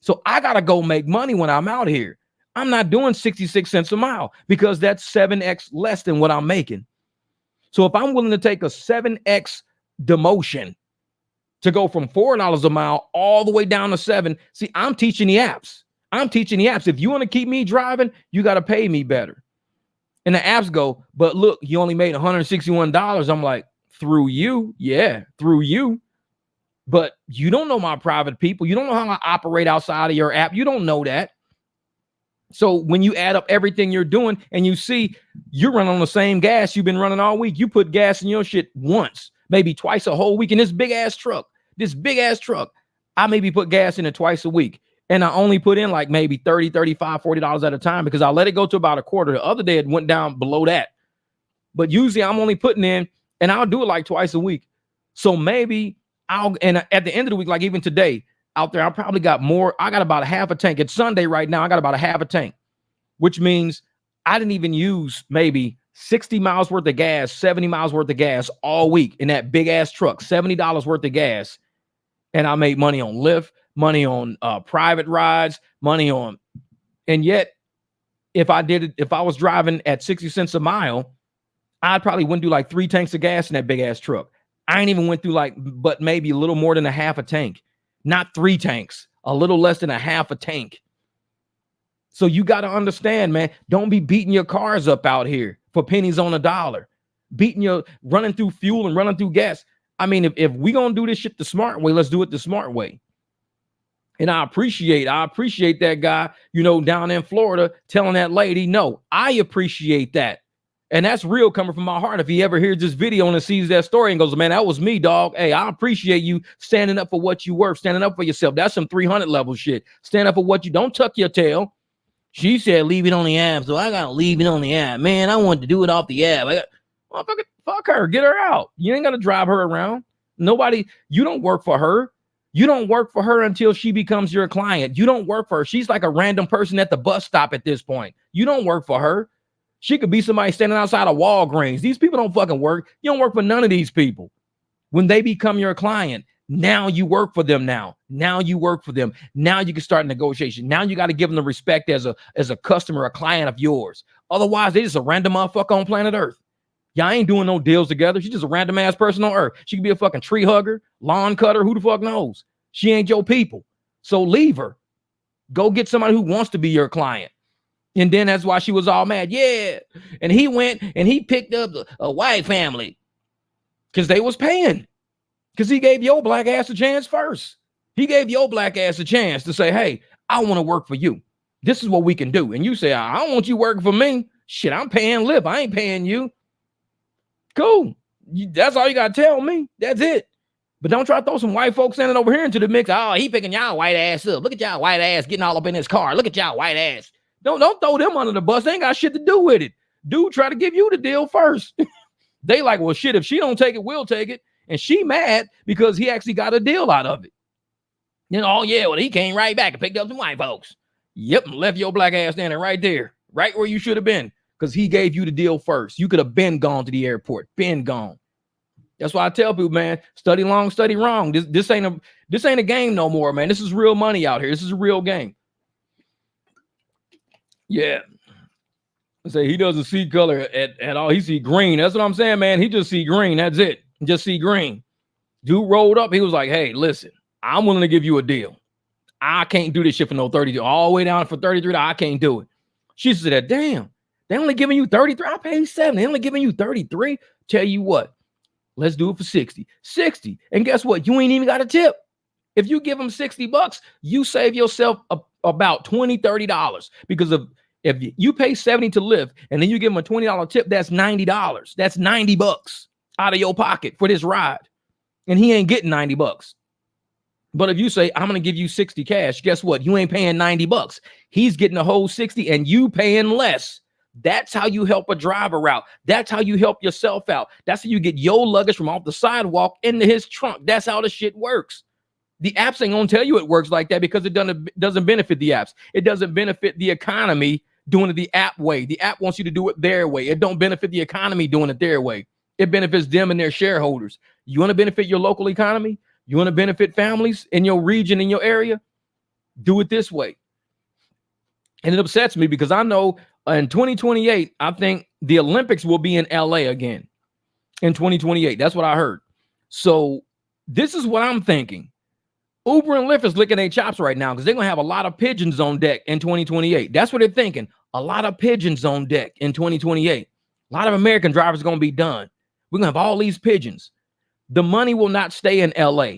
So I got to go make money when I'm out here. I'm not doing 66 cents a mile because that's 7x less than what I'm making. So if I'm willing to take a 7x demotion to go from $4 a mile all the way down to 7, see, I'm teaching the apps. If you want to keep me driving, you got to pay me better. And the apps go, but look, you only made $161. I'm like, through you? Yeah, through you. But you don't know my private people. You don't know how I operate outside of your app. You don't know that. So when you add up everything you're doing and you see you're running on the same gas you've been running all week, you put gas in your shit once, maybe twice a whole week in this big ass truck, I maybe put gas in it twice a week. And I only put in like maybe $30, $35, $40 at a time because I let it go to about a quarter. The other day it went down below that. But usually I'm only putting in, and I'll do it like twice a week. So maybe and at the end of the week, like even today out there, I probably got more. I got about a half a tank. It's Sunday right now. I got about a half a tank, which means I didn't even use maybe 60 miles worth of gas, 70 miles worth of gas all week in that big ass truck, $70 worth of gas. And I made money on Lyft, money on private rides, and yet if I was driving at 60 cents a mile, I probably wouldn't do like 3 tanks of gas in that big ass truck. I ain't even went through but maybe a little more than a half a tank, not 3 tanks, a little less than a half a tank. So you got to understand, man, don't be beating your cars up out here for pennies on a dollar, running through fuel and running through gas. I mean, if we going to do this shit the smart way, let's do it the smart way. And I appreciate that guy, down in Florida telling that lady, no, I appreciate that. And that's real coming from my heart. If he ever hears this video and sees that story and goes, man, that was me, dog. Hey, I appreciate you standing up for what you worth, standing up for yourself. That's some 300 level shit. Stand up for what you don't tuck your tail. She said, leave it on the app. So I got to leave it on the app. Man, I wanted to do it off the app. Fuck her. Get her out. You ain't got to drive her around. You don't work for her. You don't work for her until she becomes your client. You don't work for her. She's like a random person at the bus stop at this point. You don't work for her. She could be somebody standing outside of Walgreens. These people don't fucking work. You don't work for none of these people. When they become your client, now you work for them now. Now you work for them. Now you can start negotiation. Now you got to give them the respect as a customer, a client of yours. Otherwise, they're just a random motherfucker on planet Earth. Y'all ain't doing no deals together. She's just a random ass person on Earth. She could be a fucking tree hugger, lawn cutter. Who the fuck knows? She ain't your people. So leave her. Go get somebody who wants to be your client. And then that's why she was all mad. Yeah. And he went and he picked up a white family because they was paying. Because he gave your black ass a chance first. He gave your black ass a chance to say, hey, I want to work for you. This is what we can do. And you say, I don't want you working for me. Shit, I'm paying Lyft. I ain't paying you. Cool. That's all you got to tell me. That's it. But don't try to throw some white folks standing over here into the mix. Oh, he picking y'all white ass up. Look at y'all white ass getting all up in his car. Look at y'all white ass. Don't throw them under the bus. They ain't got shit to do with it. Dude, try to give you the deal first. They like, well, shit, if she don't take it, we'll take it. And she mad because he actually got a deal out of it. Oh, yeah, well, he came right back and picked up some white folks. Yep, and left your black ass standing right there, right where you should have been, because he gave you the deal first. You could have been gone to the airport, been gone. That's why I tell people, man, study long, study wrong. This ain't a game no more, man. This is real money out here. This is a real game. Yeah. Say he doesn't see color at all. He see green. That's what I'm saying, man. He just see green. That's it. Just see green. Dude rolled up. He was like, hey, listen, I'm willing to give you a deal. I can't do this shit for no 30, all the way down for $33. I can't do it. She said, damn, they only giving you 33. I paid 70. They only giving you 33. Tell you what, let's do it for 60. 60. And guess what? You ain't even got a tip. If you give them $60, you save yourself about $20, $30 because of if you pay 70 to Lyft and then you give them a $20 tip, that's $90. That's $90 out of your pocket for this ride. And he ain't getting $90. But if you say, I'm going to give you 60 cash, guess what? You ain't paying $90. He's getting a whole 60 and you paying less. That's how you help a driver out. That's how you help yourself out. That's how you get your luggage from off the sidewalk into his trunk. That's how the shit works. The apps ain't going to tell you it works like that because it doesn't benefit the apps. It doesn't benefit the economy doing it the app way. The app wants you to do it their way. It don't benefit the economy doing it their way. It benefits them and their shareholders. You want to benefit your local economy? You want to benefit families in your region, in your area? Do it this way. And it upsets me because I know in 2028, I think the Olympics will be in LA again in 2028. That's what I heard. So this is what I'm thinking. Uber and Lyft is licking their chops right now because they're going to have a lot of pigeons on deck in 2028. That's what they're thinking. A lot of pigeons on deck in 2028. A lot of American drivers are going to be done. We're going to have all these pigeons. The money will not stay in LA.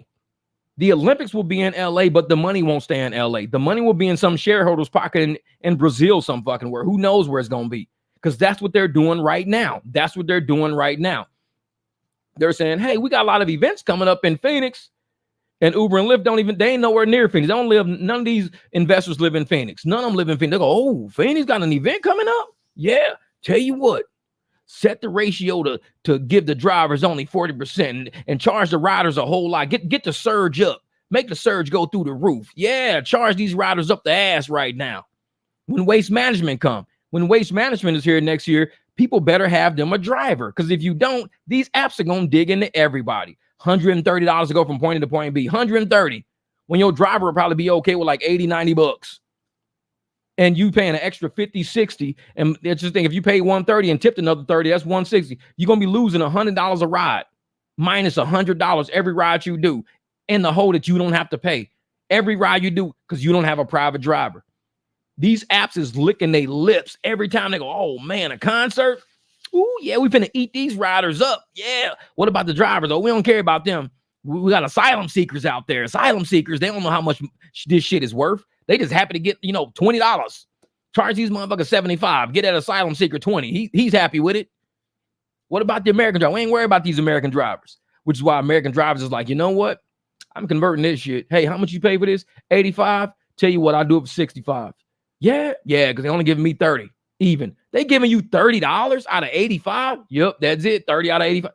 The Olympics will be in LA, but the money won't stay in LA. The money will be in some shareholder's pocket in Brazil, some fucking where. Who knows where it's going to be? Because that's what they're doing right now. That's what they're doing right now. They're saying, hey, we got a lot of events coming up in Phoenix. And Uber and Lyft they ain't nowhere near Phoenix. None of these investors live in Phoenix. None of them live in Phoenix. They go, oh, Phoenix got an event coming up? Yeah. Tell you what. Set the ratio to give the drivers only 40% and charge the riders a whole lot. Get the surge up. Make the surge go through the roof. Yeah, charge these riders up the ass right now. When waste management when waste management is here next year, people better have them a driver. Because if you don't, these apps are going to dig into everybody. $130 to go from point A to point B. $130 when your driver will probably be okay with like $80, $90. And you paying an extra $50, $60, and it's just think if you pay $130 and tipped another $30, that's $160. You're gonna be losing $100 a ride, minus $100 every ride you do, in the hole that you don't have to pay every ride you do because you don't have a private driver. These apps is licking their lips every time they go, oh man, a concert. Ooh, yeah, we finna eat these riders up. Yeah. What about the drivers? Oh, we don't care about them. We got asylum seekers out there. Asylum seekers, they don't know how much this shit is worth. They just happy to get, $20. Charge these motherfuckers $75. Get that asylum seeker $20. He's happy with it. What about the American driver? We ain't worried about these American drivers, which is why American drivers is like, you know what? I'm converting this shit. Hey, how much you pay for this? 85. Tell you what, I'll do it for 65. Yeah, because they only giving me 30 even. They giving you $30 out of 85? Yep, that's it. 30 out of 85.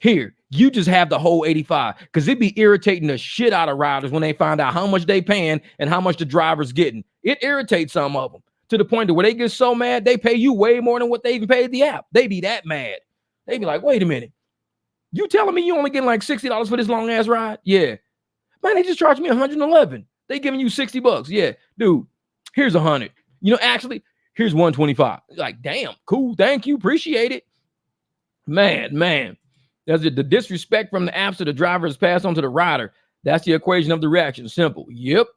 Here, you just have the whole 85 because it be irritating the shit out of riders when they find out how much they paying and how much the driver's getting. It irritates some of them to the point where they get so mad they pay you way more than what they even paid the app. They be that mad. They be like, wait a minute. You telling me you only getting like $60 for this long ass ride? Yeah. Man, they just charged me $111. They giving you $60. Yeah. Dude, here's $100. Actually, here's $125. Like, damn, cool. Thank you. Appreciate it. Man. That's it. The disrespect from the apps to the driver is passed on to the rider. That's the equation of the reaction. Simple. Yep.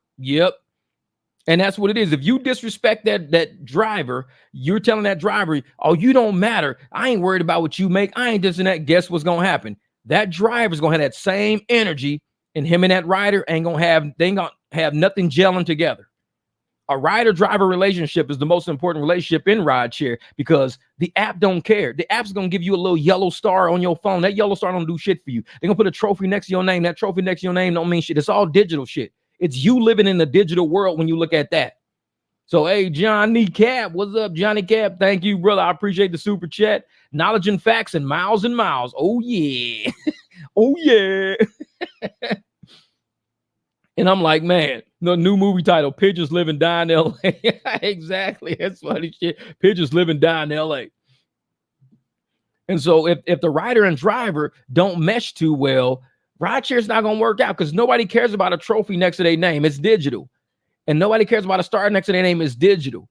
And that's what it is. If you disrespect that driver, you're telling that driver, oh, you don't matter. I ain't worried about what you make. I ain't this and that. Guess what's going to happen? That driver's going to have that same energy, and him and that rider they ain't going to have nothing gelling together. A rider-driver relationship is the most important relationship in rideshare because the app don't care. The app's going to give you a little yellow star on your phone. That yellow star don't do shit for you. They're going to put a trophy next to your name. That trophy next to your name don't mean shit. It's all digital shit. It's you living in the digital world when you look at that. So, hey, Johnny Cap, what's up, Johnny Cap? Thank you, brother. I appreciate the super chat. Knowledge and facts and miles. Oh, yeah. Oh, yeah. And I'm like, man, the new movie title, Pigeons Live and Die in LA. Exactly. That's funny shit. Pigeons Live and Die in LA. And so if the rider and driver don't mesh too well, rideshare's not going to work out because nobody cares about a trophy next to their name. It's digital. And nobody cares about a star next to their name. It's digital.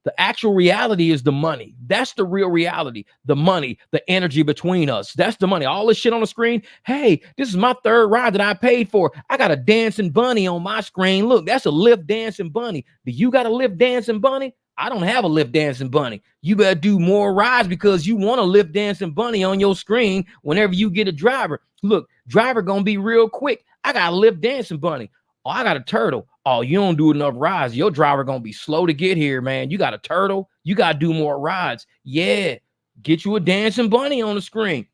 The actual reality is the money. That's the real reality. The money, the energy between us. That's the money. All this shit on the screen. Hey, this is my third ride that I paid for. I got a dancing bunny on my screen. Look, that's a Lyft dancing bunny. Do you got a Lyft dancing bunny? I don't have a Lyft dancing bunny. You better do more rides because you want a Lyft dancing bunny on your screen whenever you get a driver. Look, driver gonna be real quick. I got a Lyft dancing bunny. Oh, I got a turtle. Oh, you don't do enough rides. Your driver gonna be slow to get here, man. You got a turtle. You gotta do more rides. Yeah, get you a dancing bunny on the screen.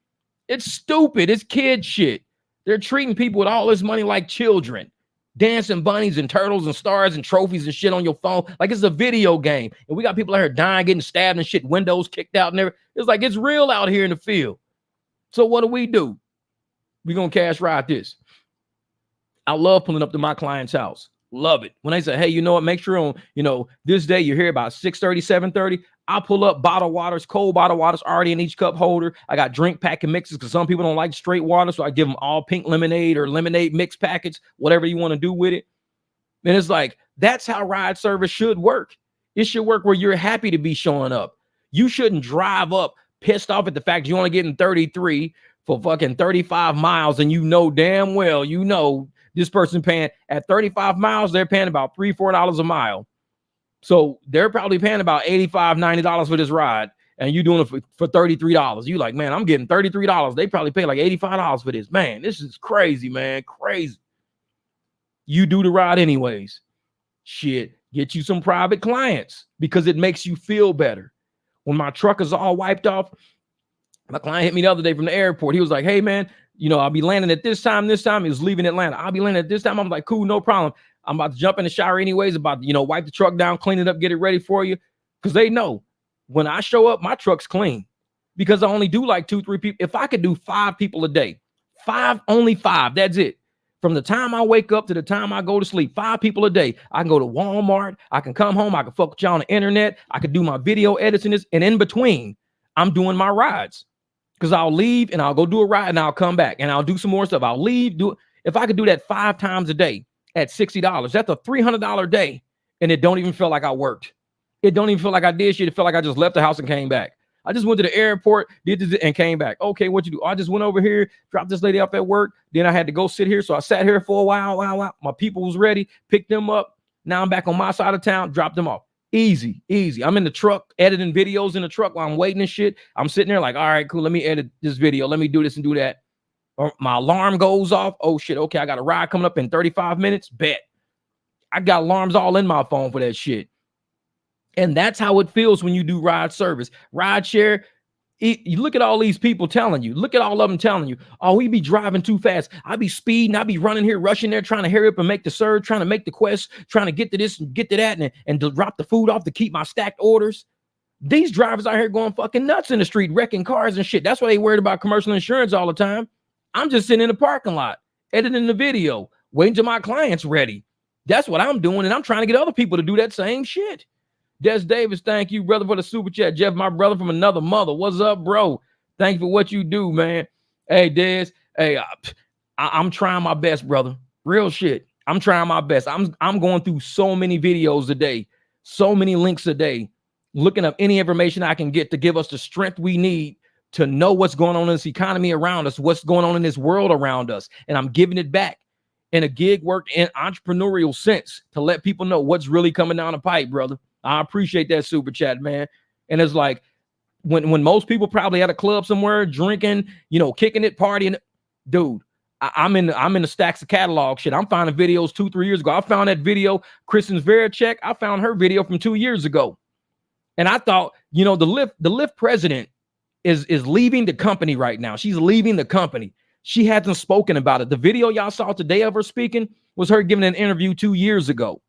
It's stupid. It's kid shit. They're treating people with all this money like children. Dancing bunnies and turtles and stars and trophies and shit on your phone like it's a video game. And we got people out here dying, getting stabbed and shit, windows kicked out and everything. It's like it's real out here in the field. So what do? We gonna cash ride this. I love pulling up to my client's house. Love it. When they say, hey, you know what? Make sure on, this day you're here about 6:30, 7:30. I'll pull up bottled waters, cold bottled waters already in each cup holder. I got drink packet mixes because some people don't like straight water. So I give them all pink lemonade or lemonade mix packets, whatever you want to do with it. And it's like, that's how ride service should work. It should work where you're happy to be showing up. You shouldn't drive up pissed off at the fact you only getting 33 for fucking 35 miles. And damn well, this person paying at 35 miles, they're paying about $3, $4 a mile. So they're probably paying about $85, $90 for this ride. And you doing it for $33. You like, man, I'm getting $33. They probably pay like $85 for this. Man, this is crazy, man. Crazy. You do the ride anyways. Shit, get you some private clients because it makes you feel better. When my truck is all wiped off, my client hit me the other day from the airport. He was like, hey, man, I'll be landing at this time. He was leaving Atlanta. I'll be landing at this time. I'm like, cool, no problem. I'm about to jump in the shower anyways, about to, wipe the truck down, clean it up, get it ready for you. Because they know when I show up, my truck's clean. Because I only do like 2, 3 people. If I could do 5 people a day, only 5, that's it. From the time I wake up to the time I go to sleep, 5 people a day. I can go to Walmart. I can come home. I can fuck with y'all on the internet. I can do my video edits and this. And in between, I'm doing my rides. Because I'll leave and I'll go do a ride and I'll come back and I'll do some more stuff. I'll leave, do it. If I could do that 5 times a day at $60, that's a $300 day. And it don't even feel like I worked. It don't even feel like I did shit. It felt like I just left the house and came back. I just went to the airport, did this and came back. Okay, what you do? I just went over here, dropped this lady off at work. Then I had to go sit here. So I sat here for a while. My people was ready, picked them up. Now I'm back on my side of town, dropped them off. Easy. I'm in the truck editing videos in the truck while I'm waiting and shit. I'm sitting there like, all right, cool. Let me edit this video. Let me do this and do that. Or my alarm goes off. Oh shit. Okay. I got a ride coming up in 35 minutes. Bet. I got alarms all in my phone for that shit. And that's how it feels when you do ride service. Ride share. You look at all these people telling you, look at all of them telling you, oh, we be driving too fast. I be speeding. I be running here, rushing there, trying to hurry up and make the surge, trying to make the quest, trying to get to this and get to that and to drop the food off to keep my stacked orders. These drivers out here going fucking nuts in the street, wrecking cars and shit. That's why they worried about commercial insurance all the time. I'm just sitting in the parking lot, editing the video, waiting till my client's ready. That's what I'm doing. And I'm trying to get other people to do that same shit. Des Davis, thank you, brother, for the super chat. Jeff, my brother from another mother. What's up, bro? Thank you for what you do, man. Hey, Des. Hey, I'm trying my best, brother. Real shit. I'm trying my best. I'm going through so many videos a day, so many links a day, looking up any information I can get to give us the strength we need to know what's going on in this economy around us, what's going on in this world around us. And I'm giving it back in a gig work and entrepreneurial sense to let people know what's really coming down the pipe, brother. I appreciate that super chat, man. And it's like when most people probably at a club somewhere drinking, kicking it, partying, dude, I'm in the stacks of catalog shit. I'm finding videos 2, 3 years ago. I found that video, Kristen Zveracek. I found her video from 2 years ago. And I thought, the Lyft president is leaving the company right now. She's leaving the company. She hasn't spoken about it. The video y'all saw today of her speaking was her giving an interview 2 years ago.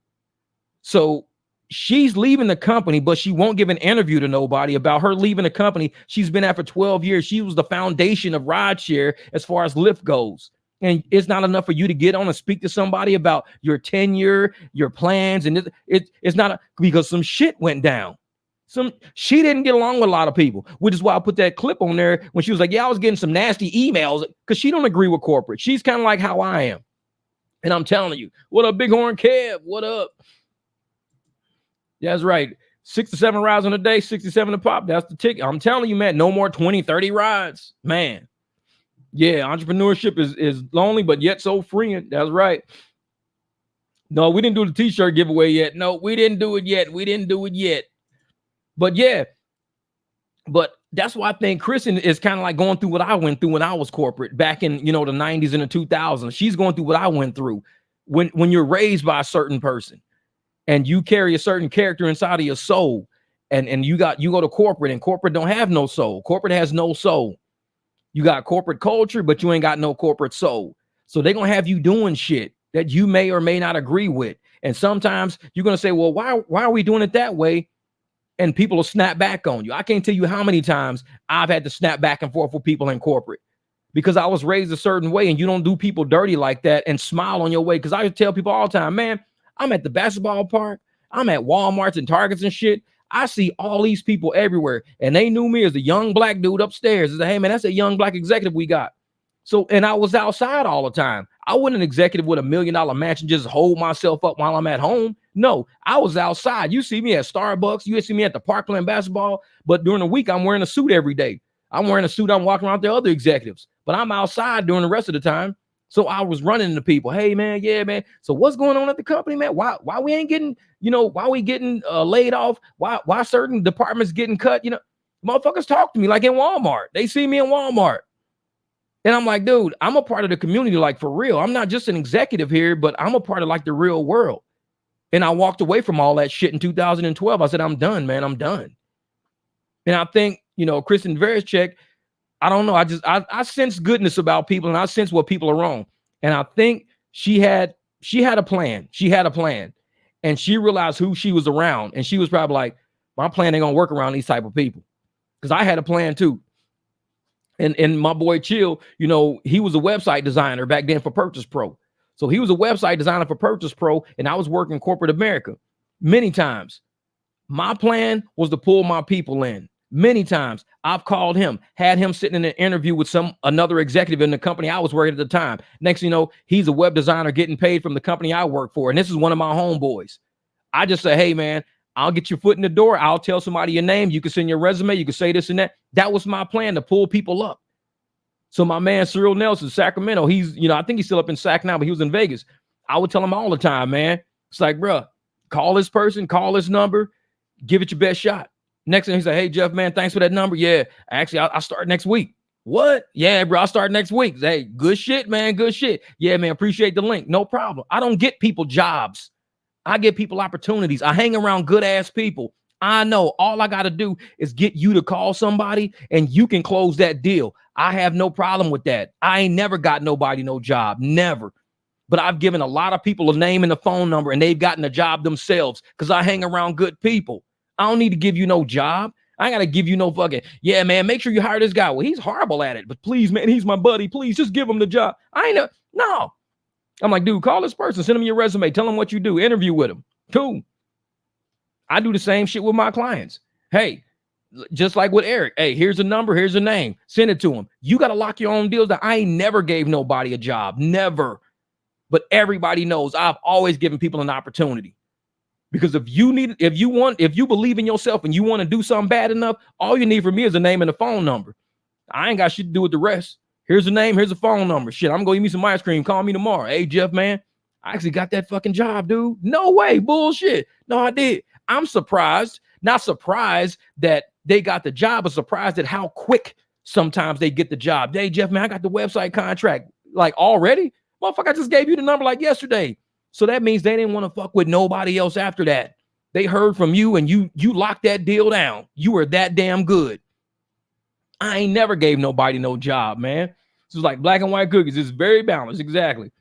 So she's leaving the company, but she won't give an interview to nobody about her leaving the company. She's been at for 12 years. She was the foundation of rideshare as far as Lyft goes. And it's not enough for you to get on and speak to somebody about your tenure, your plans. And it's not because some shit went down. She didn't get along with a lot of people, which is why I put that clip on there when she was like, yeah, I was getting some nasty emails because she don't agree with corporate. She's kind of like how I am. And I'm telling you, what up, Bighorn Kev? What up? That's right. 6 to 7 rides on a day, 67 a pop. That's the ticket. I'm telling you, man, no more 20, 30 rides. Man. Yeah, entrepreneurship is lonely, but yet so freeing. That's right. No, we didn't do the t-shirt giveaway yet. No, we didn't do it yet. We didn't do it yet. But yeah, but that's why I think Kristen is kind of like going through what I went through when I was corporate back in, the 90s and the 2000s. She's going through what I went through when you're raised by a certain person and you carry a certain character inside of your soul. And you go to corporate, and corporate don't have no soul. Corporate has no soul. You got corporate culture, but you ain't got no corporate soul. So they're going to have you doing shit that you may or may not agree with. And sometimes you're going to say, well, why are we doing it that way? And people will snap back on you. I can't tell you how many times I've had to snap back and forth with people in corporate because I was raised a certain way, and you don't do people dirty like that and smile on your way. Because I tell people all the time, man, I'm at the basketball park. I'm at Walmarts and Targets and shit. I see all these people everywhere, and they knew me as a young black dude upstairs. They said, hey, man, that's a young black executive we got. So, and I was outside all the time. I wasn't an executive with $1 million mansion, just hold myself up while I'm at home. No, I was outside. You see me at Starbucks. You see me at the park playing basketball. But during the week, I'm wearing a suit every day. I'm wearing a suit. I'm walking around with the other executives. But I'm outside during the rest of the time. So I was running into people. Hey, man, yeah, man. So what's going on at the company, man? Why we ain't getting, why we getting laid off? Why certain departments getting cut? Motherfuckers talk to me like in Walmart. They see me in Walmart. And I'm like, dude, I'm a part of the community, like for real. I'm not just an executive here, but I'm a part of like the real world. And I walked away from all that shit in 2012. I said, I'm done, man. I'm done. And I think, Kristen Verichek, I don't know. I sense goodness about people, and I sense what people are wrong. And I think she had a plan. She had a plan. And she realized who she was around. And she was probably like, my plan ain't gonna work around these type of people. Because I had a plan too. And my boy Chill, he was a website designer back then for Purchase Pro. So he was a website designer for Purchase Pro, and I was working corporate America many times. My plan was to pull my people in. Many times I've called him, had him sitting in an interview with another executive in the company I was working at the time. Next thing you know, he's a web designer getting paid from the company I work for. And this is one of my homeboys. I just say, hey, man, I'll get your foot in the door. I'll tell somebody your name. You can send your resume. You can say this and that. That was my plan, to pull people up. So my man, Cyril Nelson, Sacramento, he's, I think he's still up in Sac now, but he was in Vegas. I would tell him all the time, man. It's like, bro, call this person, call this number, give it your best shot. Next thing he said, hey, Jeff, man, thanks for that number. Yeah, actually, I'll start next week. What? Yeah, bro, I'll start next week. Hey, good shit, man, good shit. Yeah, man, appreciate the link. No problem. I don't get people jobs. I get people opportunities. I hang around good ass people. I know all I got to do is get you to call somebody and you can close that deal. I have no problem with that. I ain't never got nobody no job. Never. But I've given a lot of people a name and a phone number, and they've gotten a job themselves because I hang around good people. I don't need to give you no job. I ain't got to give you no fucking, yeah, man, make sure you hire this guy. Well, he's horrible at it, but please, man, he's my buddy. Please just give him the job. No. I'm like, dude, call this person, send him your resume, tell him what you do, interview with him. Cool. I do the same shit with my clients. Hey, just like with Eric, hey, here's a number, here's a name, send it to him. You got to lock your own deals. That I ain't never gave nobody a job, never. But everybody knows I've always given people an opportunity. Because if you believe in yourself and you want to do something bad enough, all you need from me is a name and a phone number. I ain't got shit to do with the rest. Here's a name, here's a phone number. Shit, I'm going to eat me some ice cream. Call me tomorrow. Hey, Jeff, man, I actually got that fucking job, dude. No way, bullshit. No, I did. I'm surprised, not surprised that they got the job, but surprised at how quick sometimes they get the job. Hey, Jeff, man, I got the website contract. Like already? Motherfucker, I just gave you the number like yesterday. So that means they didn't want to fuck with nobody else after that. They heard from you and you locked that deal down. You were that damn good. I ain't never gave nobody no job, man. This is like black and white cookies. It's very balanced. Exactly.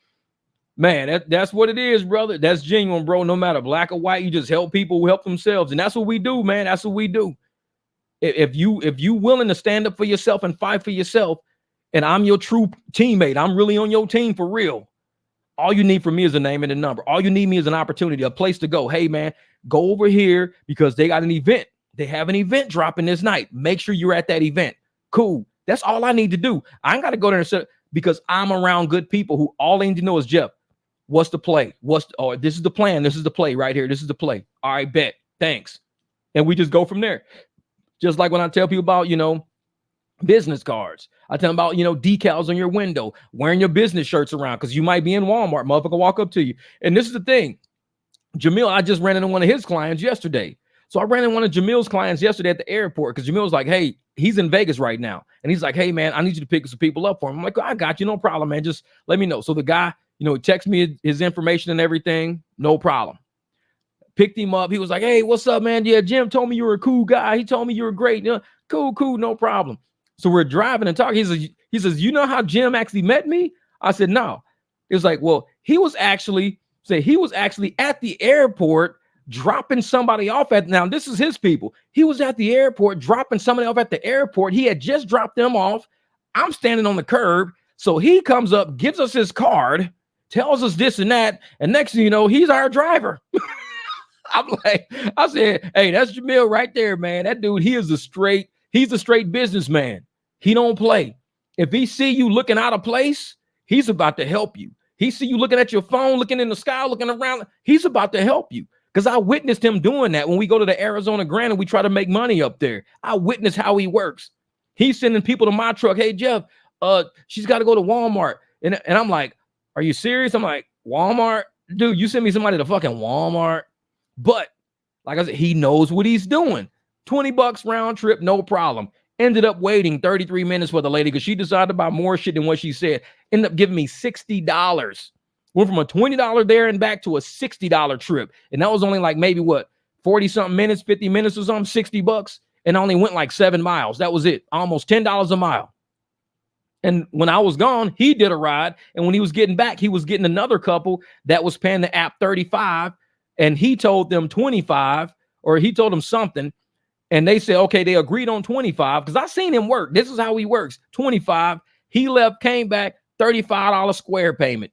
Man, that's what it is, brother. That's genuine, bro. No matter black or white, you just help people help themselves. And that's what we do, man. That's what we do. If you willing to stand up for yourself and fight for yourself, and I'm your true teammate, I'm really on your team for real. All you need from me is a name and a number. All you need me is an opportunity, a place to go. Hey, man, go over here because they got an event. They have an event dropping this night. Make sure you're at that event. Cool. That's all I need to do. I ain't got to go there and sit because I'm around good people who all they need to know is, Jeff, what's the play? This is the plan. This is the play right here. This is the play. All right, bet. Thanks. And we just go from there. Just like when I tell people about, business cards. I tell them about, decals on your window, wearing your business shirts around because you might be in Walmart. Motherfucker walk up to you. And this is the thing. Jamil, I just ran into one of his clients yesterday. So I ran into one of Jamil's clients yesterday at the airport because Jamil's like, hey, he's in Vegas right now. And he's like, hey, man, I need you to pick some people up for him. I'm like, I got you. No problem, man. Just let me know. So the guy, texts me his information and everything. No problem. Picked him up. He was like, hey, what's up, man? Yeah, Jim told me you were a cool guy. He told me you were great. Cool, no problem. So we're driving and talking. He says, you know how Jim actually met me? I said, no. It was like, well, he was actually at the airport dropping somebody off now this is his people. He was at the airport dropping somebody off at the airport. He had just dropped them off. I'm standing on the curb. So he comes up, gives us his card, tells us this and that. And next thing you know, he's our driver. I said, hey, that's Jamil right there, man. That dude, he's a straight businessman. He don't play. If he see you looking out of place, he's about to help you. He see you looking at your phone, looking in the sky, looking around. He's about to help you. Because I witnessed him doing that when we go to the Arizona Grand and we try to make money up there. I witnessed how he works. He's sending people to my truck. Hey, Jeff, she's got to go to Walmart. And I'm like, are you serious? I'm like, Walmart? Dude, you send me somebody to fucking Walmart. But like I said, he knows what he's doing. $20 round trip, no problem. Ended up waiting 33 minutes for the lady because she decided to buy more shit than what she said. Ended up giving me $60. Went from a $20 there and back to a $60 trip. And that was only like maybe 40-something minutes, 50 minutes or something, $60. And I only went like 7 miles. That was it. Almost $10 a mile. And when I was gone, he did a ride. And when he was getting back, he was getting another couple that was paying the app $35. And he told them 25, or he told them something. And they said, okay, they agreed on 25 because I seen him work. This is how he works. 25. He left, came back, $35 square payment.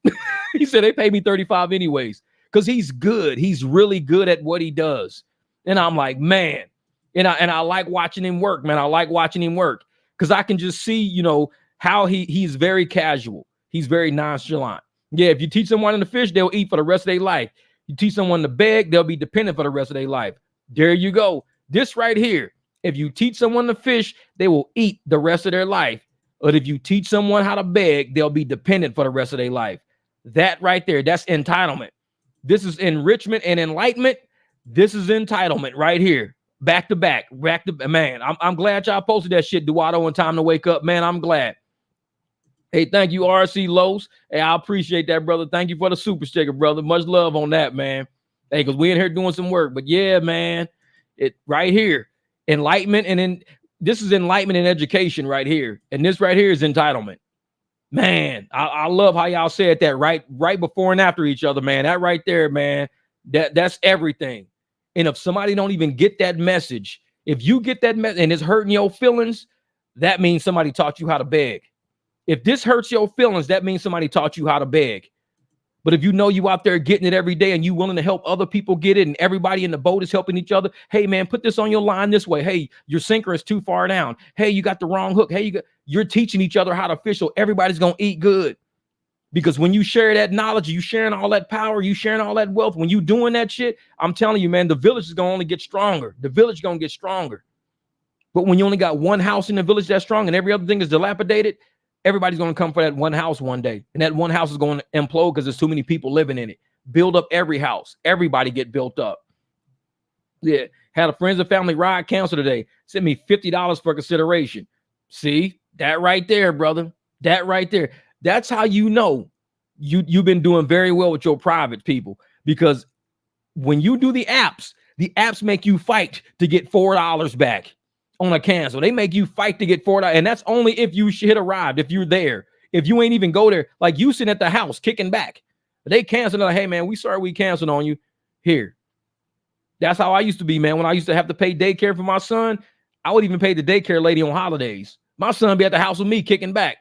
He said they paid me 35 anyways because he's good. He's really good at what he does. And I'm like, man, and I like watching him work, man. I like watching him work because I can just see, how he's very casual. He's very nonchalant. Yeah, if you teach someone to fish, they'll eat for the rest of their life. You teach someone to beg, they'll be dependent for the rest of their life. There you go. This right here. If you teach someone to fish, they will eat the rest of their life. But if you teach someone how to beg, they'll be dependent for the rest of their life. That right there, that's entitlement. This is enrichment and enlightenment. This is entitlement right here. Back to back. Man, I'm glad y'all posted that shit, Duato, in Time to Wake Up. Man, I'm glad. Hey, thank you, RC Lowe's. Hey, I appreciate that, brother. Thank you for the super sticker, brother. Much love on that, man. Hey, because we in here doing some work. But yeah, man, it right here, enlightenment, and then this is enlightenment and education right here. And this right here is entitlement. Man, I love how y'all said that right before and after each other, man. That right there, man, that's everything. And if somebody don't even get that message, if you get that message and it's hurting your feelings, that means somebody taught you how to beg. If this hurts your feelings, that means somebody taught you how to beg. But if you know you out there getting it every day and you willing to help other people get it and everybody in the boat is helping each other. Hey, man, put this on your line this way. Hey, your sinker is too far down. Hey, you got the wrong hook. Hey, you're teaching each other how to fish so everybody's going to eat good. Because when you share that knowledge, you sharing all that power, you sharing all that wealth. When you doing that shit, I'm telling you, man, the village is going to only get stronger. The village is going to get stronger. But when you only got one house in the village that's strong and every other thing is dilapidated, everybody's going to come for that one house one day. And that one house is going to implode because there's too many people living in it. Build up every house. Everybody get built up. Yeah. Had a friends and family ride cancel today. Sent me $50 for consideration. See, that right there, brother. That right there. That's how you know you've been doing very well with your private people. Because when you do the apps make you fight to get $4 back on a cancel. They make you fight to get $4. And that's only if you hit a ride, if you're there. If you ain't even go there, like you sitting at the house kicking back. They cancel. Like, hey, man, we sorry we canceled on you. Here. That's how I used to be, man. When I used to have to pay daycare for my son, I would even pay the daycare lady on holidays. My son be at the house with me kicking back.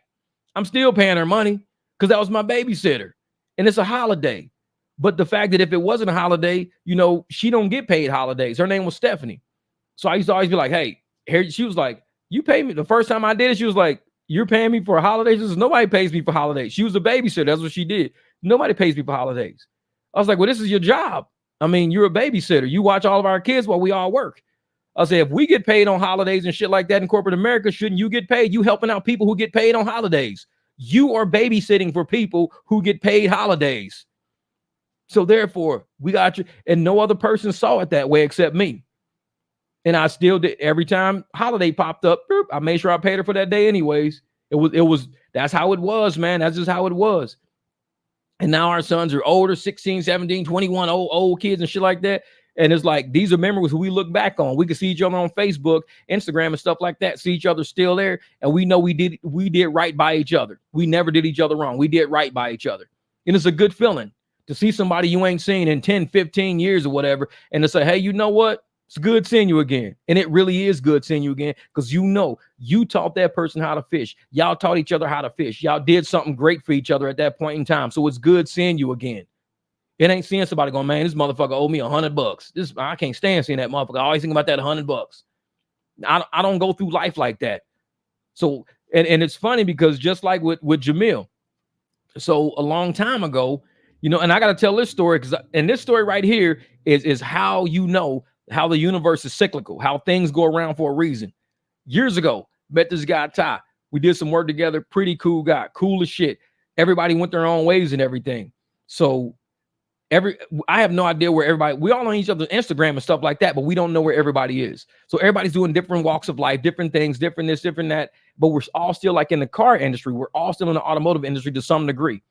I'm still paying her money because that was my babysitter. And it's a holiday. But the fact that if it wasn't a holiday, she don't get paid holidays. Her name was Stephanie. So I used to always be like, hey, here. She was like, you pay me. The first time I did it, she was like, you're paying me for holidays? She says, nobody pays me for holidays. She was a babysitter. That's what she did. Nobody pays me for holidays. I was like, well, this is your job. I mean, you're a babysitter. You watch all of our kids while we all work. I say, if we get paid on holidays and shit like that in corporate America, shouldn't you get paid? You helping out people who get paid on holidays. You are babysitting for people who get paid holidays. So therefore, we got you. And no other person saw it that way except me. And I still did. Every time holiday popped up, I made sure I paid her for that day anyways. That's how it was, man. That's just how it was. And now our sons are older, 16, 17, 21, old kids and shit like that. And it's like, these are memories we look back on. We can see each other on Facebook, Instagram, and stuff like that. See each other still there. And we know we did right by each other. We never did each other wrong. We did right by each other. And it's a good feeling to see somebody you ain't seen in 10, 15 years or whatever. And to say, hey, you know what? It's good seeing you again. And it really is good seeing you again, because you know you taught that person how to fish. Y'all taught each other how to fish. Y'all did something great for each other at that point in time. So it's good seeing you again. It ain't seeing somebody going, man, this motherfucker owe me $100. I can't stand seeing that motherfucker. I always think about that $100. I don't go through life like that. So, and it's funny because just like with Jamil, so a long time ago, you know, and I got to tell this story and this story right here is how you know how the universe is cyclical, how things go around for a reason. Years ago, met this guy, Ty. We did some work together. Pretty cool guy, cool as shit. Everybody went their own ways and everything. So I have no idea where everybody, we all on each other's Instagram and stuff like that, but we don't know where everybody is. So everybody's doing different walks of life, different things, different this, different that, but we're all still like in the car industry. We're all still in the automotive industry to some degree.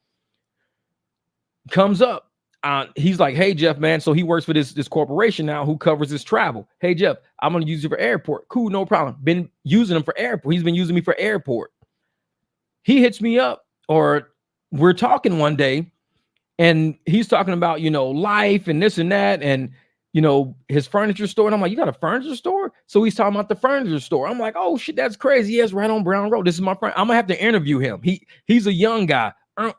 Comes up. He's like, hey, Jeff, man. So he works for this corporation now who covers his travel. Hey, Jeff, I'm going to use you for airport. Cool, no problem. Been using him for airport. He's been using me for airport. He hits me up, or we're talking one day, and he's talking about, you know, life and this and that, and, you know, his furniture store. And I'm like, you got a furniture store? So he's talking about the furniture store. I'm like, oh, shit, that's crazy. Yes, right on Brown Road. This is my friend. I'm going to have to interview him. He's a young guy,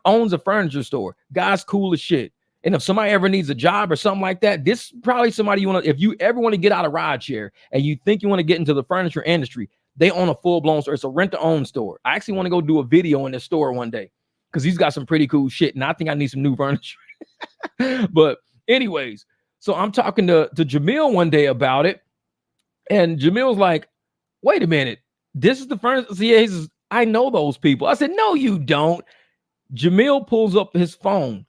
owns a furniture store. Guy's cool as shit. And if somebody ever needs a job or something like that, this is probably somebody you want to, if you ever want to get out of rideshare and you think you want to get into the furniture industry, they own a full-blown store. It's a rent-to-own store. I actually want to go do a video in this store one day because he's got some pretty cool shit. And I think I need some new furniture. But anyways, so I'm talking to Jamil one day about it. And Jamil's like, wait a minute. This is the furniture. So yeah, he says, I know those people. I said, no, you don't. Jamil pulls up his phone.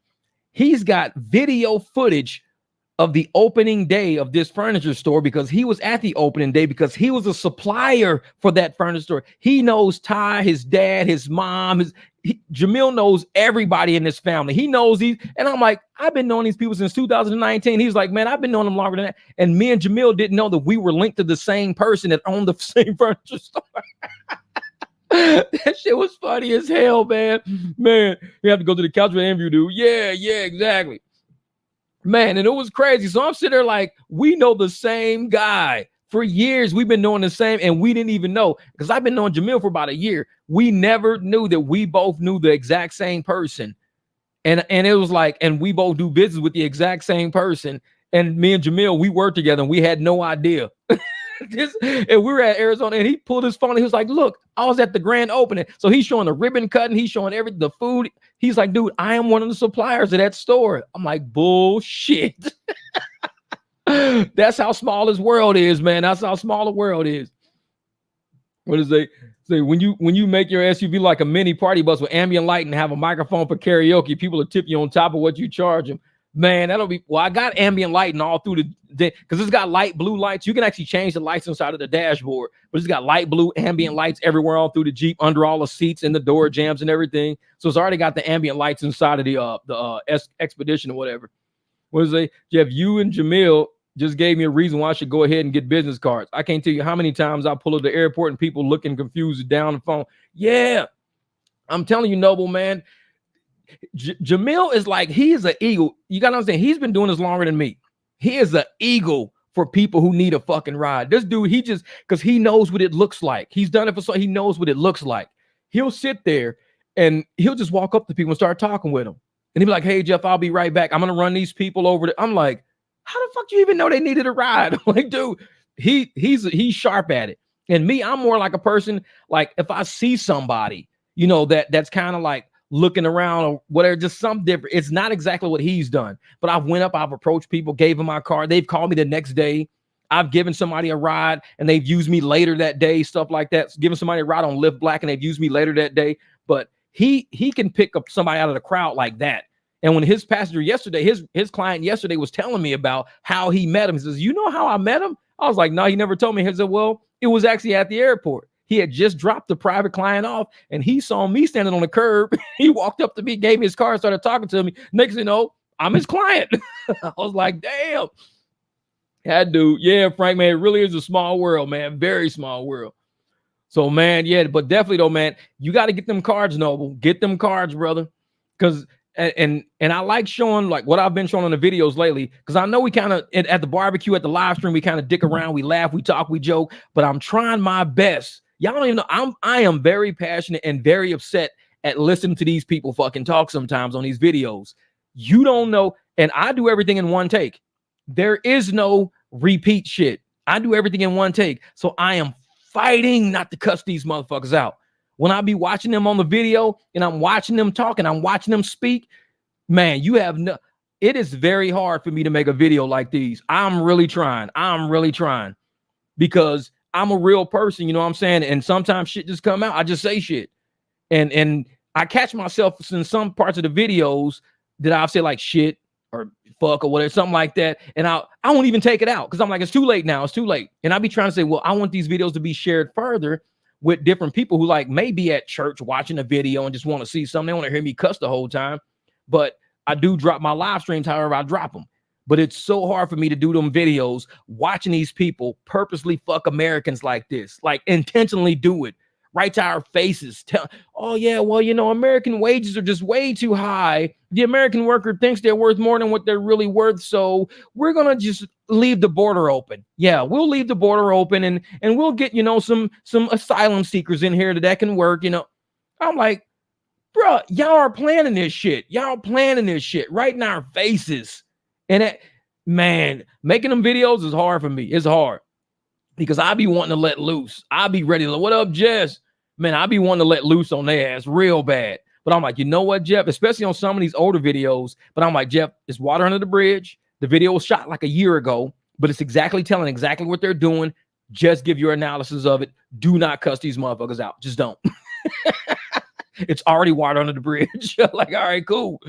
He's got video footage of the opening day of this furniture store because he was at the opening day because he was a supplier for that furniture store. He knows Ty, his dad, his mom, Jamil knows everybody in this family. He knows these. And I'm like, I've been knowing these people since 2019. He's like, man, I've been knowing them longer than that. And me and Jamil didn't know that we were linked to the same person that owned the same furniture store. That shit was funny as hell, man. Man, you have to go to the couch with interview, dude. Yeah, exactly. Man, and it was crazy. So I'm sitting there like, we know the same guy. For years, we've been knowing the same, and we didn't even know, because I've been knowing Jamil for about a year. We never knew that we both knew the exact same person. And it was like, and we both do business with the exact same person. And me and Jamil, we worked together, and we had no idea. And we were at Arizona, and he pulled his phone. And he was like, look, I was at the grand opening. So he's showing the ribbon cutting. He's showing the food. He's like, dude, I am one of the suppliers of that store. I'm like, bullshit. That's how small this world is, man. That's how small the world is. What does they say? When you make your SUV like a mini party bus with ambient light and have a microphone for karaoke, people will tip you on top of what you charge them. Man, that'll be, well, I got ambient lighting all through the day because it's got light blue lights. You can actually change the lights inside of the dashboard, but it's got light blue ambient lights everywhere all through the Jeep, under all the seats and the door jams and everything. So it's already got the ambient lights inside of the Expedition or whatever. What is it? Jeff, you and Jamil just gave me a reason why I should go ahead and get business cards. I can't tell you how many times I pull up the airport and people looking confused down the phone. Yeah, I'm telling you, Noble, man. Jamil is like, he is an eagle. You got to understand, he's been doing this longer than me. He is an eagle for people who need a fucking ride. This dude, he just, because he knows what it looks like. He's done it for so he knows what it looks like. He'll sit there and he'll just walk up to people and start talking with them. And he'll be like, hey, Jeff, I'll be right back. I'm going to run these people over. I'm like, how the fuck do you even know they needed a ride? I'm like, dude, he's sharp at it. And me, I'm more like a person, like if I see somebody, you know, that's kind of like, looking around or whatever, just something different. It's not exactly what he's done, but I've went up, I've approached people, gave them my card. They've called me the next day. I've given somebody a ride and they've used me later that day, stuff like that. Giving somebody a ride on Lyft Black and they've used me later that day. But he can pick up somebody out of the crowd like that. And when his passenger yesterday, his client yesterday was telling me about how he met him. He says, you know how I met him? I was like, no, he never told me. He said, well, it was actually at the airport. He had just dropped the private client off and he saw me standing on the curb. He walked up to me, gave me his car, started talking to me. Next thing you know, I'm his client. I was like, damn. That dude, yeah, Frank, man, it really is a small world, man. Very small world. So, man, yeah, but definitely though, man, you got to get them cards, Noble. Get them cards, brother. Because and I like showing like what I've been showing on the videos lately. Because I know we kind of at the barbecue, at the live stream, we kind of dick around, we laugh, we talk, we joke. But I'm trying my best. Y'all don't even know. I am very passionate and very upset at listening to these people fucking talk sometimes on these videos. You don't know, and I do everything in one take. There is no repeat shit. I do everything in one take. So I am fighting not to cuss these motherfuckers out. When I be watching them on the video and I'm watching them talk and I'm watching them speak, man, you have no, it is very hard for me to make a video like these. I'm really trying because I'm a real person, you know what I'm saying? And sometimes shit just come out. I just say shit. And I catch myself in some parts of the videos that I'll say like shit or fuck or whatever, something like that. And I won't even take it out because I'm like, it's too late now. It's too late. And I'll be trying to say, well, I want these videos to be shared further with different people who like may be at church watching a video and just want to see something. They want to hear me cuss the whole time. But I do drop my live streams however I drop them. But it's so hard for me to do them videos watching these people purposely fuck Americans like this, like intentionally do it right to our faces. Tell, oh yeah, well, you know, American wages are just way too high. The American worker thinks they're worth more than what they're really worth. So we're going to just leave the border open. Yeah, we'll leave the border open and we'll get, you know, some asylum seekers in here that can work, you know. I'm like, bro, y'all are planning this shit. Y'all planning this shit right in our faces. And it, man, making them videos is hard for me. It's hard because I be wanting to let loose. I be ready to, what up, Jess? Man, I be wanting to let loose on their ass real bad. But I'm like, you know what, Jeff? Especially on some of these older videos. But I'm like, Jeff, it's water under the bridge. The video was shot like a year ago, but it's exactly telling exactly what they're doing. Just give your analysis of it. Do not cuss these motherfuckers out. Just don't. It's already water under the bridge. Like, all right, cool.